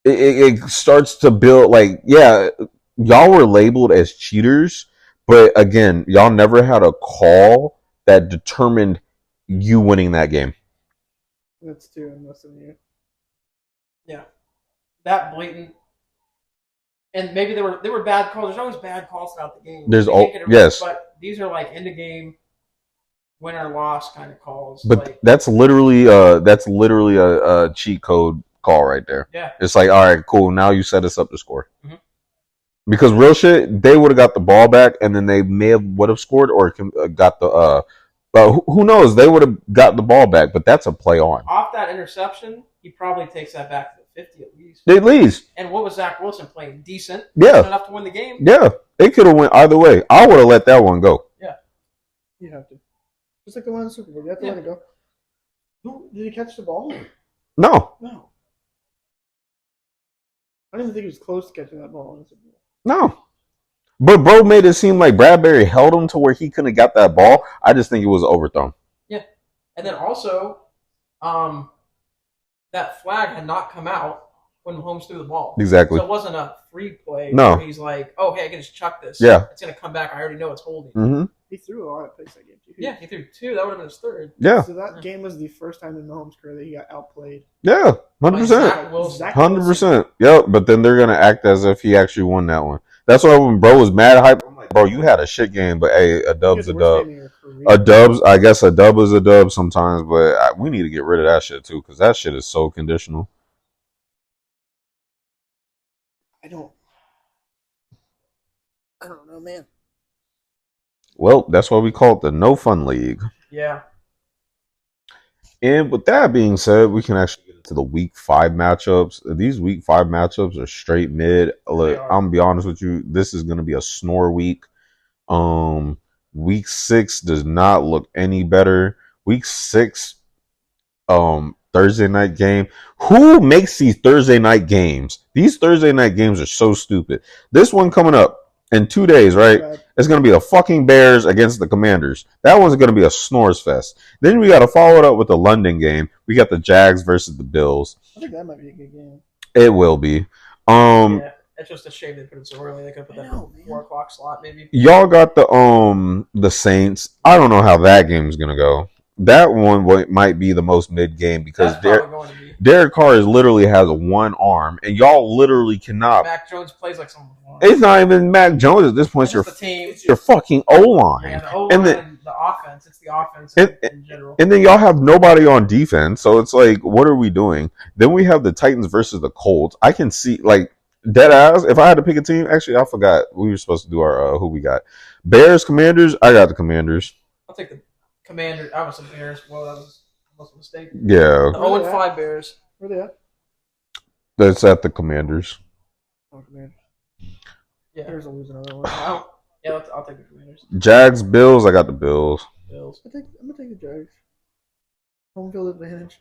it starts to build, like, yeah, y'all were labeled as cheaters, but again, y'all never had a call that determined you winning that game. That's two and less than you. Yeah. That blatant. And maybe there were bad calls. There's always bad calls throughout the game. Yes. But these are like end of game, win or loss kind of calls. But that's literally a cheat code call right there. Yeah. It's like, all right, cool. Now you set us up to score. Mm-hmm. Because real shit, they would have got the ball back, and then they would have scored, or got the. Who knows? They would have got the ball back, but that's a play on. Off that interception, he probably takes that back to the 50 at least. At least. And what was Zach Wilson playing? Decent. Yeah. Decent enough to win the game. Yeah. It could have went either way. I would have let that one go. Yeah. You have to. Just like the one in the Super Bowl. You have to let it go. Who did he catch the ball? No. I don't even think he was close to catching that ball. No. But bro made it seem like Bradbury held him to where he couldn't have got that ball. I just think it was overthrown. Yeah. And then also, that flag had not come out when Mahomes threw the ball. Exactly. So it wasn't a free play. No. Where he's like, oh, hey, I can just chuck this. Yeah. It's going to come back. I already know it's holding. Mm-hmm. He threw a lot of picks that game, too. Yeah, he threw 2. That would have been his 3rd. Yeah. So that game was the first time in Mahomes' career that he got outplayed. Yeah, 100%. 100%. Yep, but then they're going to act as if he actually won that one. That's why when bro was mad hype, I'm like, bro, you had a shit game, but hey, a dub's a dub. I guess a dub is a dub sometimes, but we need to get rid of that shit too, because that shit is so conditional. I don't know, man. Well, that's why we call it the No Fun League. Yeah. And with that being said, we can actually get into the Week 5 matchups. These Week 5 matchups are straight mid. Look, I'm gonna be honest with you. This is gonna be a snore week. Week 6 does not look any better. Week 6, Thursday night game. Who makes these Thursday night games? These Thursday night games are so stupid. This one coming up in 2 days, right? It's going to be the fucking Bears against the Commanders. That one's going to be a snores fest. Then we got to follow it up with the London game. We got the Jags versus the Bills. I think that might be a good game. It will be. Yeah, it's just a shame they put it so early. They could put that 4 o'clock slot, maybe. Y'all got the Saints. I don't know how that game's going to go. That one might be the most mid game because Derek Carr literally has one arm, and y'all literally cannot. Mac Jones plays like someone. It's not even Mac Jones at this point. It's your fucking O-line. Yeah, the O-line and the offense. It's the offense in general. And then y'all have nobody on defense, so it's like, what are we doing? Then we have the Titans versus the Colts. I can see, like, dead ass. If I had to pick a team, actually, I forgot we were supposed to do our who we got. Bears, Commanders. I got the Commanders. I'll take the Commanders. I was some Bears. Well, that was a mistake. Yeah. The 0-5 Bears. Where they at? That's at the Commanders. Oh, Commanders. Yeah. Bears will lose another one. I'll take the Commanders. Jags, Bills. I got the Bills. I'm gonna take the Jags. Home field advantage.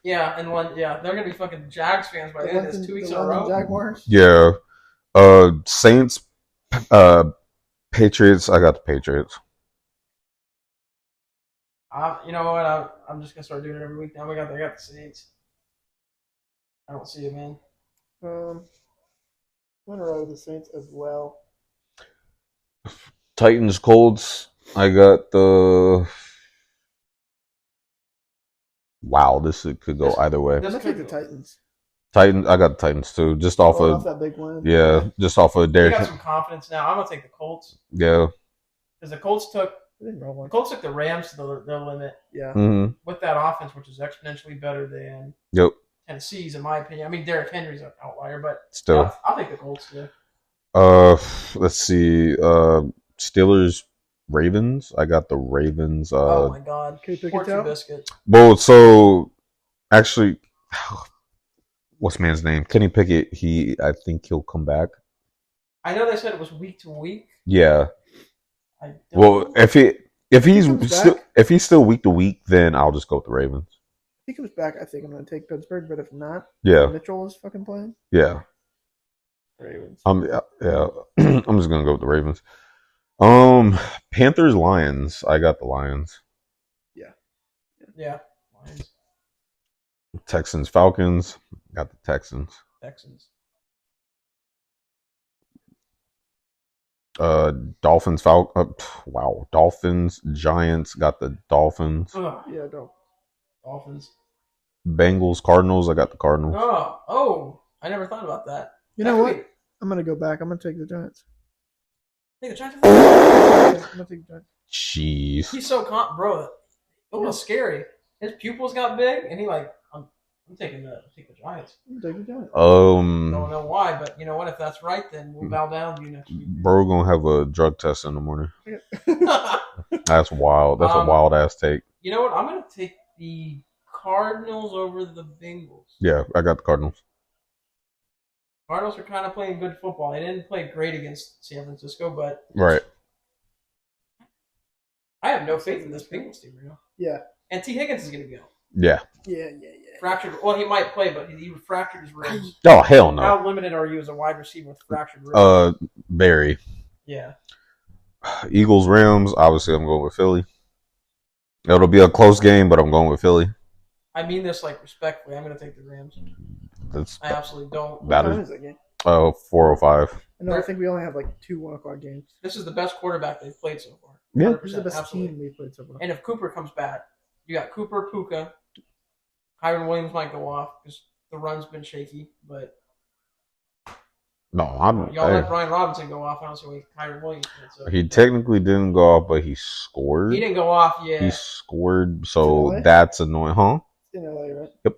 Yeah, and they're gonna be fucking Jags fans by the end of this 2 weeks in a row. Jaguars. Yeah. Saints, Patriots. I got the Patriots. You know what? I'm just gonna start doing it every week now. I got the Saints. I don't see it, man. I'm gonna ride with the Saints as well. Titans, Colts. I got the. Wow, this could go either way. I'm gonna take the Titans. Titans. I got the Titans too, just off of that big win. Yeah, just off of They Derek. got some confidence now. I'm gonna take the Colts. Yeah. Because the Colts took the Rams to their limit. Yeah. Mm-hmm. With that offense, which is exponentially better than Tennessee's, in my opinion. I mean, Derrick Henry's an outlier, but still, yeah, I'll take the Colts too. Let's see. Steelers, Ravens. I got the Ravens. Oh my God, can you pick it out? Biscuit. Well, so actually, what's man's name? Kenny Pickett. I think he'll come back. I know they said it was week to week. Yeah. Well, if he's still week to week, then I'll just go with the Ravens. If he comes back, I think I'm going to take Pittsburgh. But if not, Mitchell is fucking playing. Yeah. Ravens. Yeah. I'm just gonna go with the Ravens. Panthers, Lions. I got the Lions. Yeah. Lions. Texans, Falcons. Got the Texans. Dolphins, Dolphins, Giants. Got the Dolphins. Yeah, Dolphins. Bengals, Cardinals. I got the Cardinals. I never thought about that. You know what? I'm gonna go back. I'm gonna take the Giants. Take the Giants. I'm gonna take the Giants. Jeez. He's so bro. It was scary. His pupils got big, and he I'm taking the Giants. I'm taking the Giants. Don't know why, but you know what? If that's right, then we'll bow down to you next week. Bro, gonna have a drug test in the morning. That's wild. That's a wild ass take. You know what? I'm gonna take the Cardinals over the Bengals. Yeah, I got the Cardinals. Cardinals are kind of playing good football. They didn't play great against San Francisco, but right. I have no faith in this Bengals team, real. Yeah. And T. Higgins is going to go. Yeah. Yeah. fractured. Well, he might play, but he fractured his ribs. Oh hell no. How limited are you as a wide receiver with fractured ribs? Very. Yeah. Eagles, Rams. Obviously, I'm going with Philly. It'll be a close game, but I'm going with Philly. I mean this like respectfully. I'm going to take the Rams. I absolutely don't. What time is that game? 4:05. No, I think we only have like 2 1 o'clock games. This is the best quarterback they've played so far. Yeah. This is the best team we've played so far. And if Cooper comes back, you got Cooper, Puka. Kyron Williams might go off because the run's been shaky, but No, y'all let Brian Robinson go off. I don't see why Kyron Williams did. So. He technically didn't go off, but he scored. He didn't go off, yeah. He scored, so that's annoying, huh? It's in LA, right? Yep.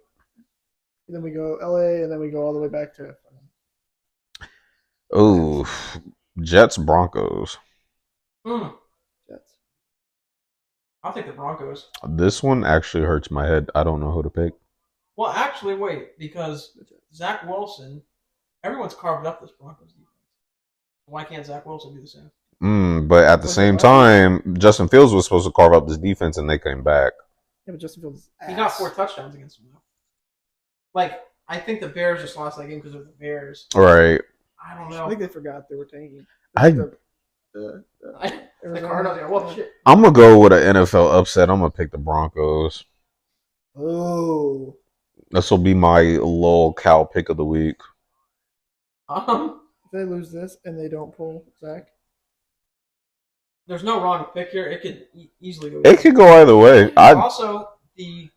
And then we go LA, and then we go all the way back to. Oh, Jets, Broncos. Jets. I'll take the Broncos. This one actually hurts my head. I don't know who to pick. Well, actually, wait, because Zach Wilson, everyone's carved up this Broncos defense. Why can't Zach Wilson do the same? But at the same time, Justin Fields was supposed to carve up this defense, and they came back. Yeah, but Justin Fields. He got 4 touchdowns against them, though. Like, I think the Bears just lost that game because of the Bears. Right. I don't know. I think they forgot they were tanking. The Cardinals, yeah, well, shit. I'm going to go with an NFL upset. I'm going to pick the Broncos. Oh. This will be my little cow pick of the week. If they lose this and they don't pull Zach? There's no wrong pick here. It could easily go. It could go either way. Also, the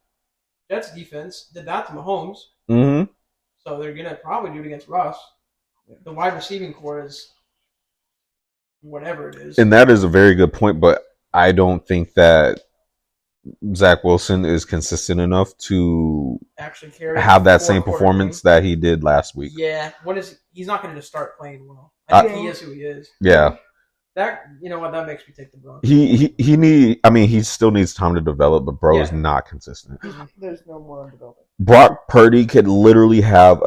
Jets defense did that to Mahomes. Mm-hmm. So they're going to probably do it against Russ. The wide receiving core is whatever it is. And that is a very good point, but I don't think that Zach Wilson is consistent enough to actually have that same performance that he did last week. Yeah. He's not going to just start playing well. I think he is who he is. Yeah. You know what? That makes me take the Broncos. He still needs time to develop, but bro is not consistent. There's no more development. Brock Purdy could literally have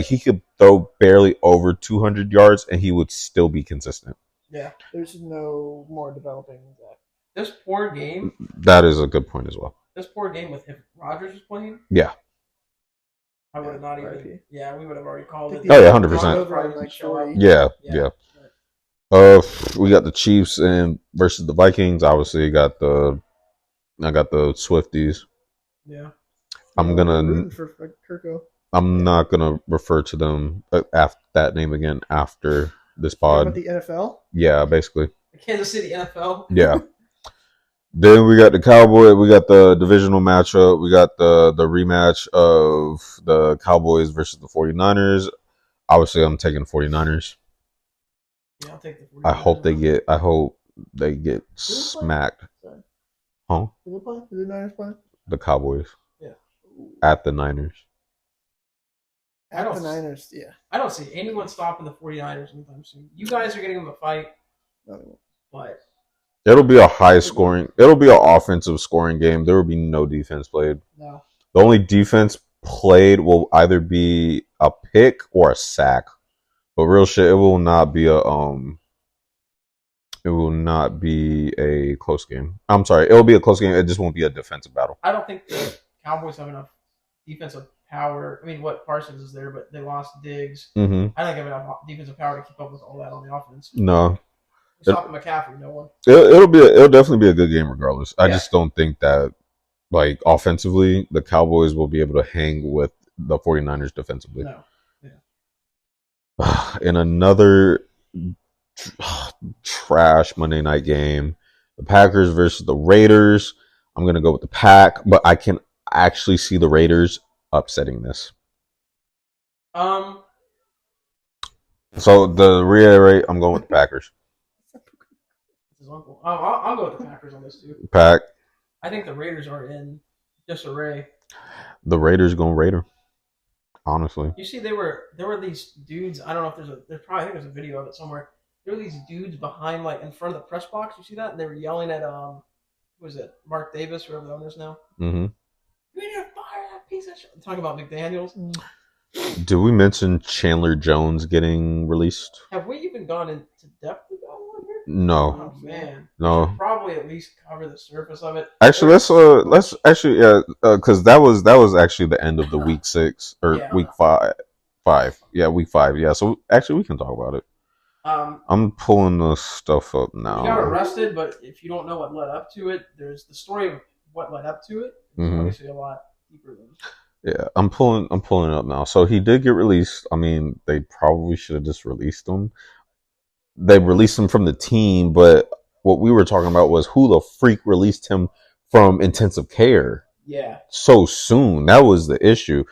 he could throw barely over 200 yards and he would still be consistent. Yeah. There's no more developing than that. This poor game. That is a good point as well. This poor game with if Rodgers was playing. Yeah. I would have not even. Yeah, we would have already called it. Oh yeah, 100%. Yeah. We got the Chiefs versus the Vikings. Obviously, I got the Swifties. Yeah. I'm not gonna refer to them after that name again after this pod. About the NFL? Yeah, basically. The Kansas City NFL. Yeah. Then we got the Cowboys. We got the divisional matchup. We got the rematch of the Cowboys versus the 49ers. Obviously, I'm taking the 49ers. Yeah, I'll take the 49ers. I hope they get smacked. Huh? Who play? Who the Niners play? The Cowboys. Yeah. At the Niners. At the Niners, yeah. I don't see anyone stopping the 49ers anytime soon. You guys are getting them a fight. No. But it'll be a high scoring. It'll be an offensive scoring game. There will be no defense played. No. The only defense played will either be a pick or a sack. But real shit, it will not be a close game. I'm sorry, it will be a close game. It just won't be a defensive battle. I don't think the Cowboys have enough defensive power. I mean, Parsons is there, but they lost Diggs. Mm-hmm. I don't think they have enough defensive power to keep up with all that on the offense. No. Stop McCaffrey, no one. It'll definitely be a good game regardless. I just don't think that, like, offensively, the Cowboys will be able to hang with the 49ers defensively. No. In another trash Monday night game, the Packers versus the Raiders. I'm going to go with the Pack, but I can actually see the Raiders upsetting this. So to reiterate, I'm going with the Packers. His uncle. I'll go with the Packers on this too. Pack. I think the Raiders are in disarray. The Raiders going Raider. Honestly, you see, there were these dudes. I don't know if I think there's a video of it somewhere. There were these dudes behind, like, in front of the press box. You see that? And they were yelling at who was it? Mark Davis, whoever the owner is now. Mm-hmm. We need to fire that piece of shit. Talking about McDaniels. Did we mention Chandler Jones getting released? Have we even gone into depth about one here? No, Oh man, we no. should probably at least cover the surface of it. Actually, let's actually because that was actually the end of the week 6 or Yeah. week 5. Yeah, week 5. Yeah, so actually we can talk about it. Um, I'm pulling the stuff up he got now. arrested, but if you don't know what led up to it, there's the story of what led up to it. It's obviously a lot deeper than. Yeah, I'm pulling it up now. So he did get released. I mean, they probably should have just released him. They released him from the team, but what we were talking about was who the freak released him from intensive care. Yeah. So soon. That was the issue.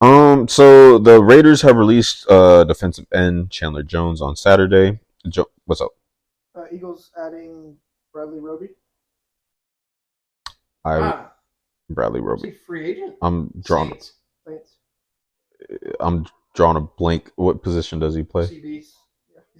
So the Raiders have released defensive end Chandler Jones on Saturday. What's up? Eagles adding Bradley Roby. Bradley Roby. Free agent. I'm drawing. Saints. I'm drawing a blank. What position does he play? CB.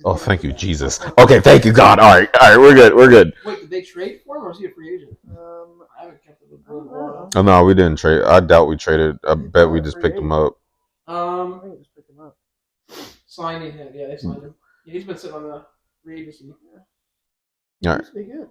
Oh, thank you, Jesus. Okay, thank you, God. All right, we're good. Wait, did they trade for him, or is he a free agent? I haven't kept it with Oh no, we didn't trade. I doubt we traded. I bet we just picked him up. I think we just picked him up. Signing him, yeah, they signed him. Yeah, he's been sitting on the free agency. All right. Be good.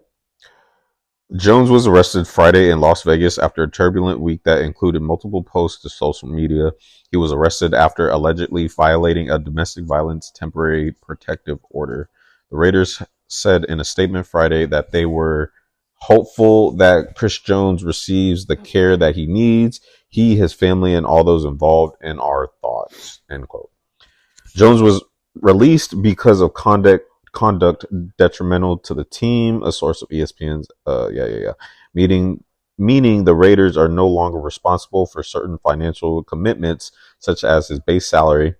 Jones was arrested Friday in Las Vegas after a turbulent week that included multiple posts to social media. He was arrested after allegedly violating a domestic violence temporary protective order. The Raiders said in a statement Friday that they were hopeful that Chris Jones receives the care that he needs. He, his family, and all those involved in our thoughts. End quote. Jones was released because of conduct detrimental to the team, a source of ESPN's meaning the Raiders are no longer responsible for certain financial commitments such as his base salary.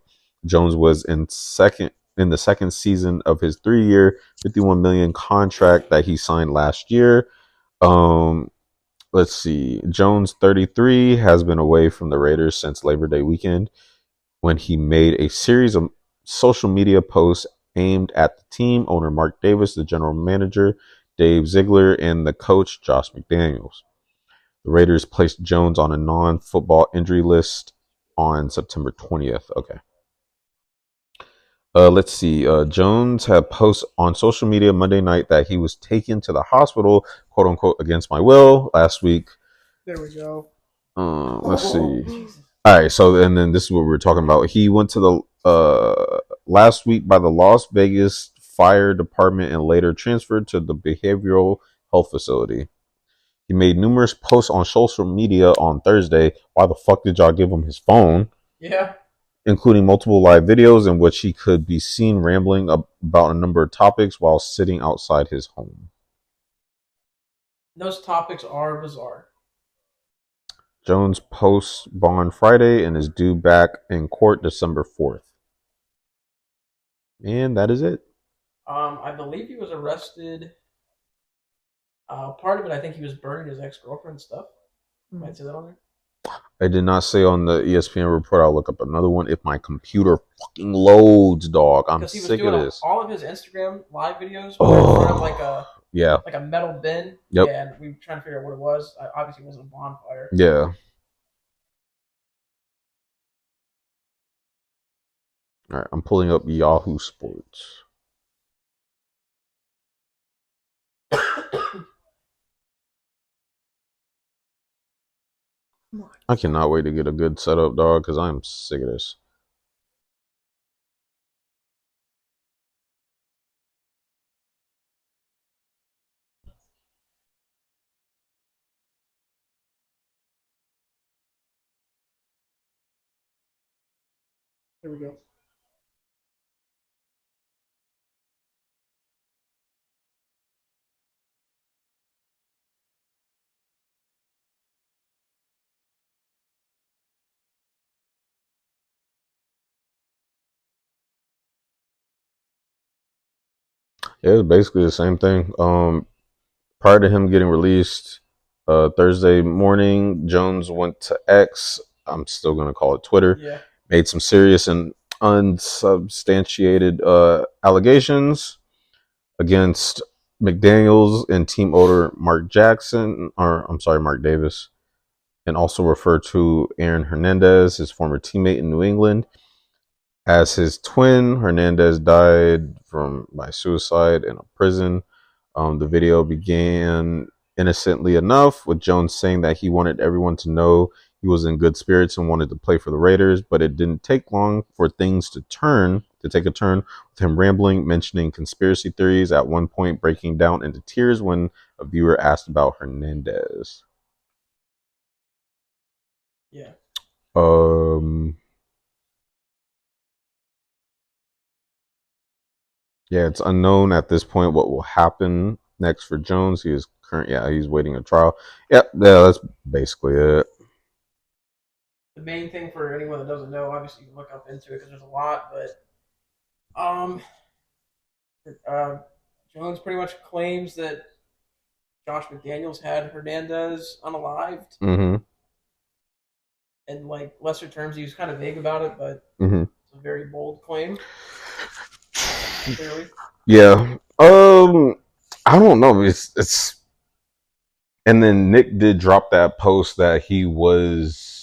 Jones was in the second season of his 3-year $51 million contract that he signed last year. Let's see. Jones, 33, has been away from the Raiders since Labor Day weekend when he made a series of social media posts aimed at the team owner Mark Davis, the general manager Dave Ziegler, and the coach Josh McDaniels. The Raiders placed Jones on a non-football injury list on September 20th. Okay. Let's see. Jones had posted on social media Monday night that he was taken to the hospital, quote unquote, against my will last week. There we go. Let's see. Jesus. All right. So, and then this is what we were talking about. He went to the last week by the Las Vegas Fire Department and later transferred to the behavioral health facility. He made numerous posts on social media on Thursday. Why the fuck did y'all give him his phone? Yeah. Including multiple live videos in which he could be seen rambling about a number of topics while sitting outside his home. Those topics are bizarre. Jones posts bond Friday and is due back in court December 4th. And that is it. I believe he was arrested. Part of it, I think he was burning his ex-girlfriend's stuff. Might say that on there. I did not say on the ESPN report. I'll look up another one if my computer fucking loads, dog. I'm sick of this. All of his Instagram live videos were in front of like a metal bin. Yep. Yeah, and we were trying to figure out what it was. Obviously, it wasn't a bonfire. Yeah. All right, I'm pulling up Yahoo Sports. I cannot wait to get a good setup, dog, because I'm sick of this. There we go. Yeah, it's basically the same thing. Prior to him getting released, Thursday morning, Jones went to X. I'm still going to call it Twitter. Yeah. Made some serious and unsubstantiated allegations against McDaniels and team owner Mark Davis, and also referred to Aaron Hernandez, his former teammate in New England, as his twin. Hernandez died by suicide in a prison. The video began innocently enough, with Jones saying that he wanted everyone to know he was in good spirits and wanted to play for the Raiders, but it didn't take long for things to take a turn, with him rambling, mentioning conspiracy theories, at one point breaking down into tears when a viewer asked about Hernandez. Yeah. Yeah, it's unknown at this point what will happen next for Jones. He's waiting a trial. Yeah, that's basically it. The main thing for anyone that doesn't know, obviously you can look up into it because there's a lot, but Jones pretty much claims that Josh McDaniels had Hernandez unalived. Mm-hmm. In like lesser terms, he was kind of vague about it, but it's a very bold claim. Clearly. Yeah. I don't know. It's and then Nick did drop that post that he was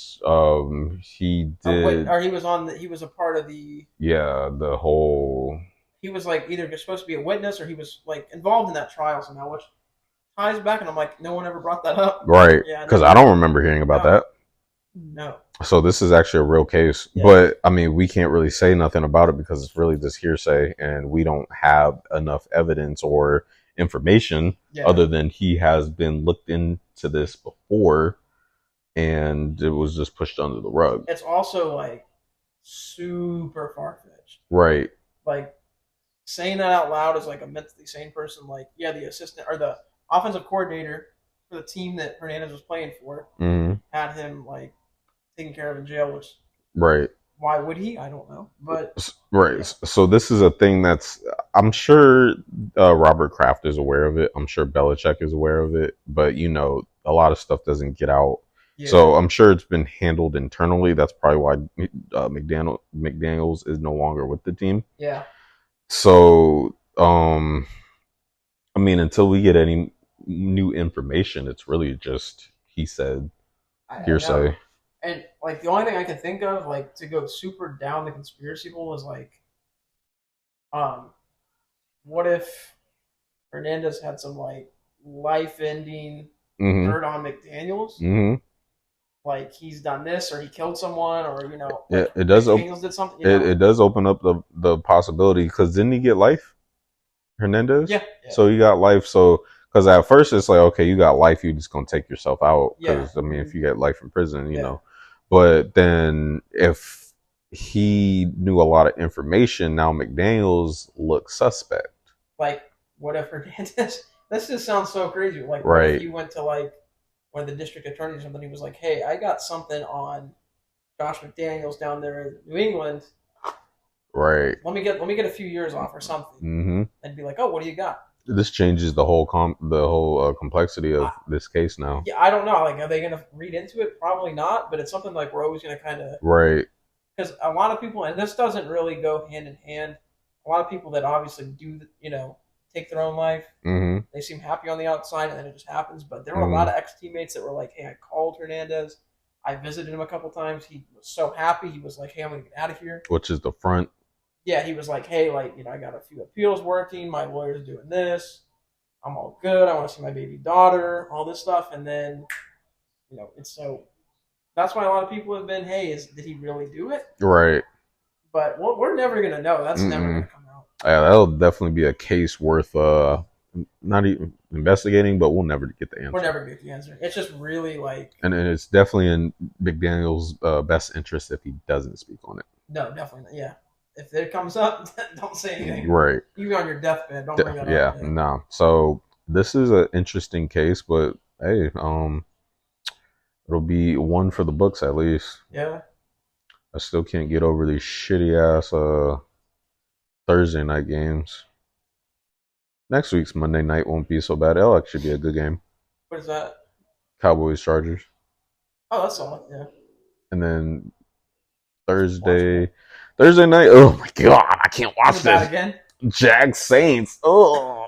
he did or he was a part of the the whole, he was like either supposed to be a witness or he was like involved in that trial somehow, which ties back, and I'm like, no one ever brought that up. Right. Because I don't remember hearing about that. No. So this is actually a real case. Yeah. But I mean, we can't really say nothing about it because it's really just hearsay, and we don't have enough evidence or information other than he has been looked into this before and it was just pushed under the rug. It's also like super far-fetched. Right. Like saying that out loud as like a mentally sane person, like, yeah, the assistant or the offensive coordinator for the team that Hernandez was playing for had him like taken care of in jail, which right. Why would he? I don't know. But right. Yeah. So this is a thing that's, I'm sure Robert Kraft is aware of it. I'm sure Belichick is aware of it. But, you know, a lot of stuff doesn't get out. Yeah. So I'm sure it's been handled internally. That's probably why McDaniels is no longer with the team. Yeah. So, I mean, until we get any new information, it's really just he said hearsay. And like the only thing I can think of, like to go super down the conspiracy hole, is like, what if Hernandez had some like life-ending hurt on McDaniels? Mm-hmm. Like he's done this, or he killed someone, or you know, like it does. McDaniels did something. You know? It does open up the possibility, because didn't he get life, Hernandez? Yeah. So he got life. So because at first it's like, okay, you got life, you just gonna take yourself out. Because I mean, if you get life in prison, you know. But then if he knew a lot of information, now McDaniels looks suspect. Like, what if Hernandez? This just sounds so crazy. Like, right. What if you went to like one of the district attorneys or something? He was like, "Hey, I got something on Josh McDaniels down there in New England. Right. Let me get a few years off or something." Mm-hmm. And be like, "Oh, what do you got?" This changes the whole complexity of this case now. Yeah, I don't know. Like, are they going to read into it? Probably not. But it's something like we're always going to kind of right. Because a lot of people, and this doesn't really go hand in hand. A lot of people that obviously do, you know, take their own life. Mm-hmm. They seem happy on the outside, and then it just happens. But there were a lot of ex-teammates that were like, "Hey, I called Hernandez. I visited him a couple times. He was so happy. He was like, hey, I'm going to get out of here." Which is the front. Yeah, he was like, "Hey, like, you know, I got a few appeals working. My lawyer's doing this. I'm all good. I want to see my baby daughter, all this stuff." And then, you know, it's so that's why a lot of people have been, "Hey, did he really do it?" Right. But we're never going to know. That's never going to come out. Yeah, that'll definitely be a case worth not even investigating, but we'll never get the answer. We'll never get the answer. It's just really like... And it's definitely in McDaniel's best interest if he doesn't speak on it. No, definitely not. Yeah. If it comes up, don't say anything. Right. Even on your deathbed, don't bring that up. Yeah, no. So this is an interesting case, but hey, it'll be one for the books at least. Yeah. I still can't get over these shitty ass Thursday night games. Next week's Monday night won't be so bad. It'll actually be a good game. What is that? Cowboys Chargers. Oh, that's all. Yeah. And then Thursday night. Oh my god, I can't watch this again. Jags Saints. Oh.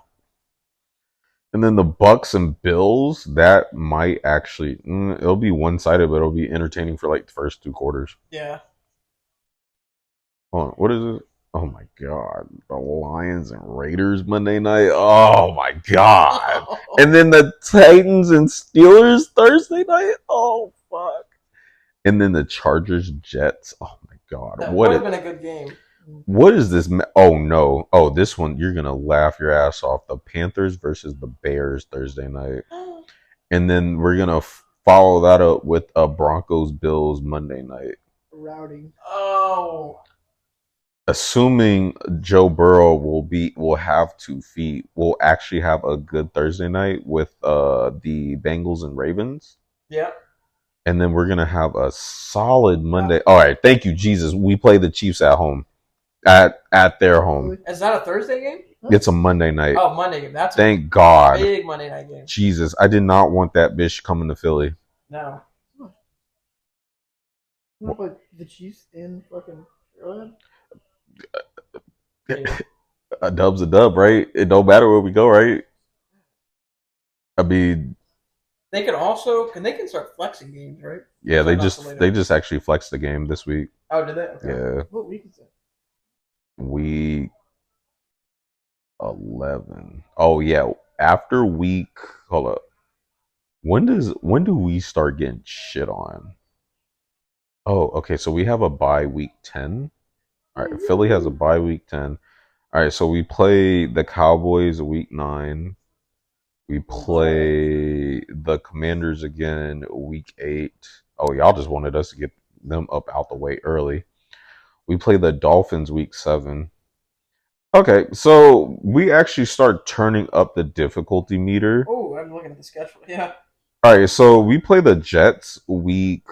And then the Bucks and Bills. That might actually it'll be one-sided, but it'll be entertaining for like the first two quarters. Yeah. Hold on, what is it? Oh my god, the Lions and Raiders Monday night. Oh my god, and then the Titans and Steelers Thursday night. Oh fuck, and then the Chargers Jets. Oh my god, That would have been a good game. What is this? Oh no! Oh, this one you're gonna laugh your ass off. The Panthers versus the Bears Thursday night, and then we're gonna follow that up with a Broncos Bills Monday night. Routing. Oh. Assuming Joe Burrow will have 2 feet, we'll actually have a good Thursday night with the Bengals and Ravens. Yeah. And then we're gonna have a solid Monday. All right, thank you, Jesus. We play the Chiefs at home, at their home. Is that a Thursday game? It's a Monday night. Oh, Monday game. That's thank God. Big Monday night game. Jesus, I did not want that bitch coming to Philly. No. But the Chiefs in fucking Arrowhead? A dub's a dub, right? It don't matter where we go, right? I mean, they can start flexing games, right? Yeah, they just actually flexed the game this week. Oh, did they? Okay. Yeah. What week is it? Week 11. Oh yeah, after week. Hold up. When do we start getting shit on? Oh, okay. So we have a bye week 10. All right, Philly has a bye week 10. All right, so we play the Cowboys week 9. We play the Commanders again week 8. Oh, y'all just wanted us to get them up out the way early. We play the Dolphins week 7. Okay, so we actually start turning up the difficulty meter. Oh, I'm looking at the schedule. Yeah. All right, so we play the Jets week.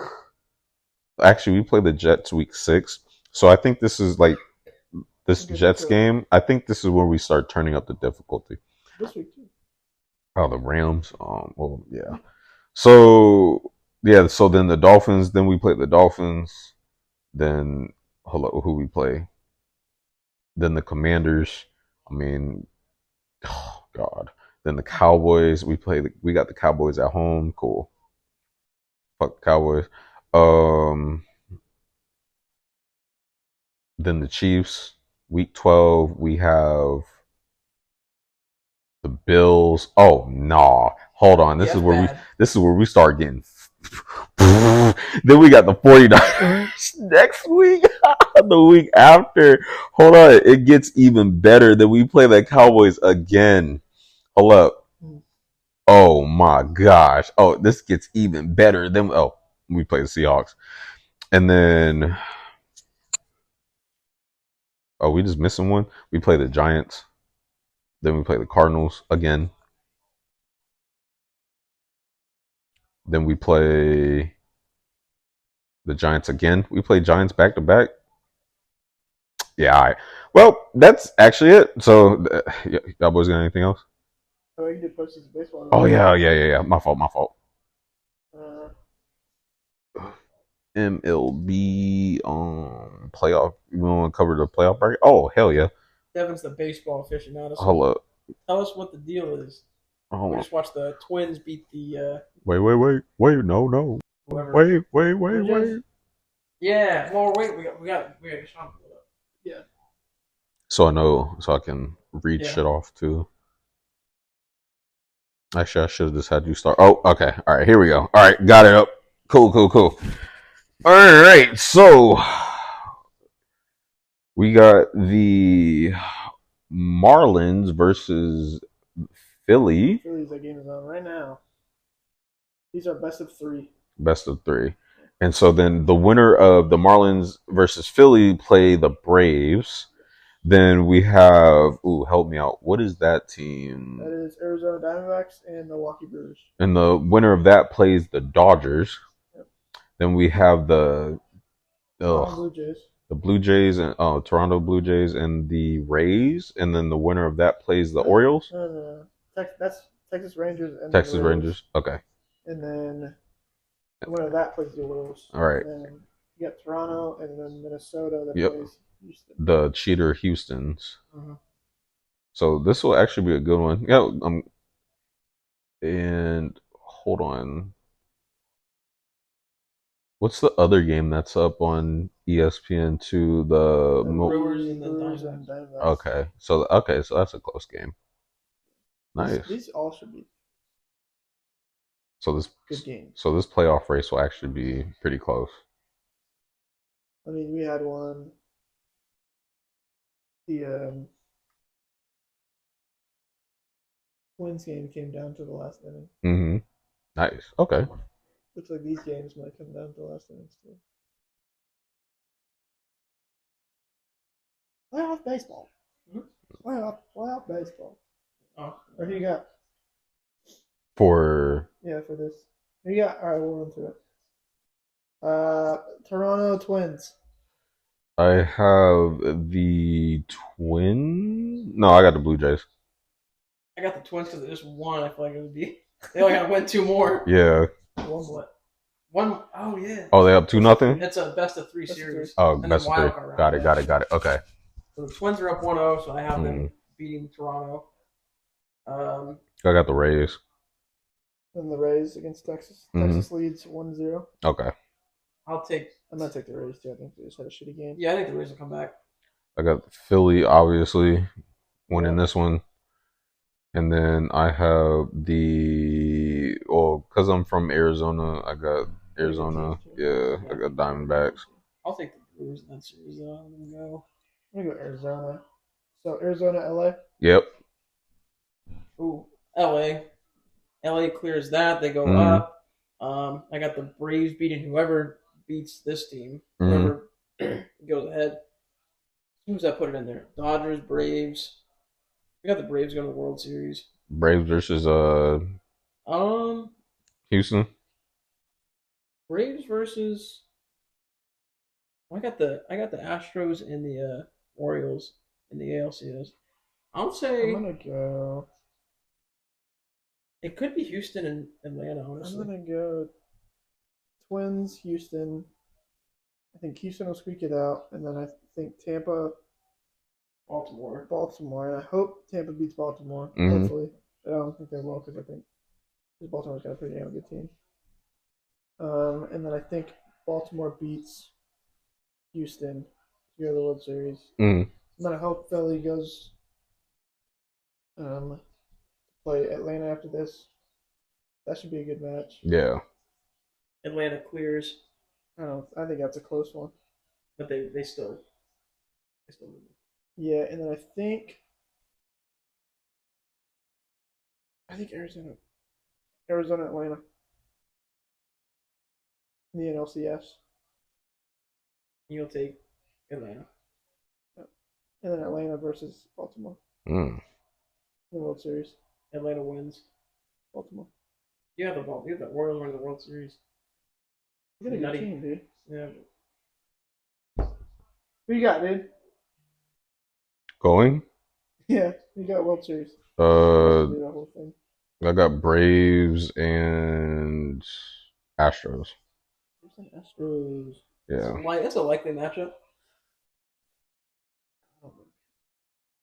Actually, we play the Jets week 6. So I think this is like this Jets game. I think this is where we start turning up the difficulty. This week too. Oh, the Rams. Well, yeah. So yeah. So then the Dolphins. Then we play the Dolphins. Then who we play? Then the Commanders. I mean, oh God. Then the Cowboys. We got the Cowboys at home. Cool. Fuck the Cowboys. Then the Chiefs. Week 12. We have the Bills. Oh nah. Hold on. This is where we start getting. Then we got the 49ers next week. The week after. Hold on. It gets even better. Then we play the Cowboys again. Hold up. Oh my gosh. Oh, this gets even better. Then we play the Seahawks. And then we just missing one. We play the Giants. Then we play the Cardinals again. Then we play the Giants again. We play Giants back to back. Yeah, all right. Well, that's actually it. So, y'all boys got anything else? Oh, you did postseason baseball. Oh, yeah. My fault. MLB playoff. You want to cover the playoff bracket? Oh, hell yeah. Devin's the baseball aficionado. Hold up. Tell us what the deal is. We just watched the Twins beat the. Wait. No. Whoever. Wait. Yeah. Well, wait. We got Sean. Yeah. So I can read shit off too. Actually, I should have just had you start. Oh, okay. All right, here we go. All right, got it up. Cool. All right, so we got the Marlins versus Philly. That game is on right now. These are best of 3. Best of 3. And so then the winner of the Marlins versus Philly play the Braves. Then we have, help me out. What is that team? That is Arizona Diamondbacks and Milwaukee Brewers. And the winner of that plays the Dodgers. Yep. Then we have the Blue Jays. The Blue Jays and Toronto Blue Jays and the Rays. And then the winner of that plays the Orioles. No. That's Texas Rangers and Texas Rangers. Okay. And then the winner of that plays the Orioles. All right. And then you got Toronto and then Minnesota that plays Houston. The cheater Houstons. Uh-huh. So this will actually be a good one. Yeah. And hold on. What's the other game that's up on ESPN2? The Brewers and the Brewers and Diamondbacks. Diamondbacks. So that's a close game. Nice. These all should be So good games. this playoff race will actually be pretty close. I mean, we had one. The Twins game came down to the last inning. Mm-hmm. Nice. Okay. Looks like these games might come down to the last innings too. Playoff baseball. Playoff baseball. Oh, Or who you got? For For this. Who you got? All right, we'll run through it. Toronto Twins. I have the Twins. No, I got the Blue Jays. I got the Twins because they just won. I feel like it would be. They only got to win 2 more. Yeah. One what? One. Oh yeah. Oh, they up 2-0. It's a best of 3 Best of series. Oh, And best then of 3. wild card round. Got it. Okay. So the Twins are up 1-0, so I have Mm. them beating Toronto. I got the Rays. Then the Rays against Texas. Mhm. Texas leads 1-0. Okay. I'll take. I'm gonna take the Rays too. I think they just had a shitty game. Yeah, I think the Rays will come back. I got Philly, obviously, winning this one. And then I have because I'm from Arizona, I got Arizona. Yeah, I got Diamondbacks. I'll take the Brewers in that series. Though. I'm gonna go Arizona. So Arizona, LA. Yep. Ooh, LA. LA clears that. They go Mhm. up. I got the Braves beating whoever beats this team. Mhm. Whoever goes ahead. Who's that put it in there? Dodgers, Braves. We got the Braves going to the World Series. Braves versus Houston. Braves versus. I got the Astros and the Orioles in the ALCS. I'll say I'm gonna go. it could be Houston and Atlanta. Honestly, I'm gonna go Twins, Houston. I think Houston will squeak it out, and then I think Tampa, Baltimore, and I hope Tampa beats Baltimore. Mhm. Hopefully, I don't think they will because I think Baltimore's got a pretty damn good team. And then I think Baltimore beats Houston to go to the World Series. Mhm. And then I hope Philly goes play Atlanta after this. That should be a good match. Yeah. Atlanta clears, I don't know. I think that's a close one. but they still. Yeah, and then I think Arizona, Atlanta, in the NLCS, You'll take Atlanta. and then Atlanta versus Baltimore Mm. in the World Series. Atlanta wins. Baltimore. You have the ball. You have the Orioles winning the World Series. You got a good team, dude. Yeah. Who you got, dude? Going. Yeah, you got World Series. Uh, Do the whole thing. I got Braves and Astros. Astros. Yeah. That's a likely matchup.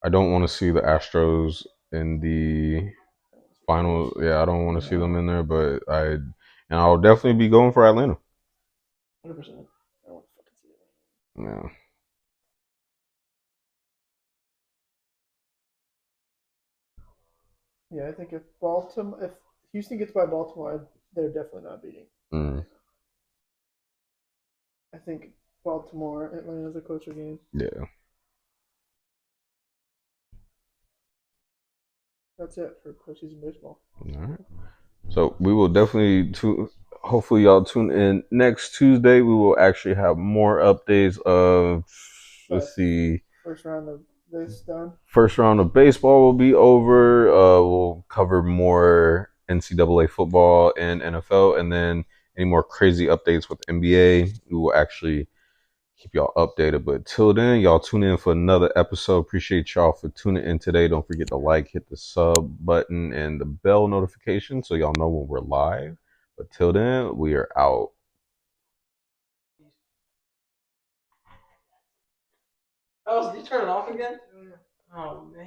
I don't want to see the Astros in the final. Yeah, I don't want to see them in there, but I'll definitely be going for Atlanta. 100%. I don't want to fucking see it. Yeah. Yeah, I think if Houston gets by Baltimore, they're definitely not beating. Mm. I think Baltimore, Atlanta's a closer game. Yeah. That's it for postseason baseball. All right. So we will definitely hopefully y'all tune in next Tuesday. We will actually have more updates of let's see. First round of this done. First round of baseball will be over. We'll cover more NCAA football and NFL, and then any more crazy updates with NBA. We will actually keep y'all updated. But till then, y'all tune in for another episode. Appreciate y'all for tuning in today. Don't forget to hit the sub button and the bell notification so y'all know when we're live. But till then, we are out. Oh, did you turn it off again? Oh man.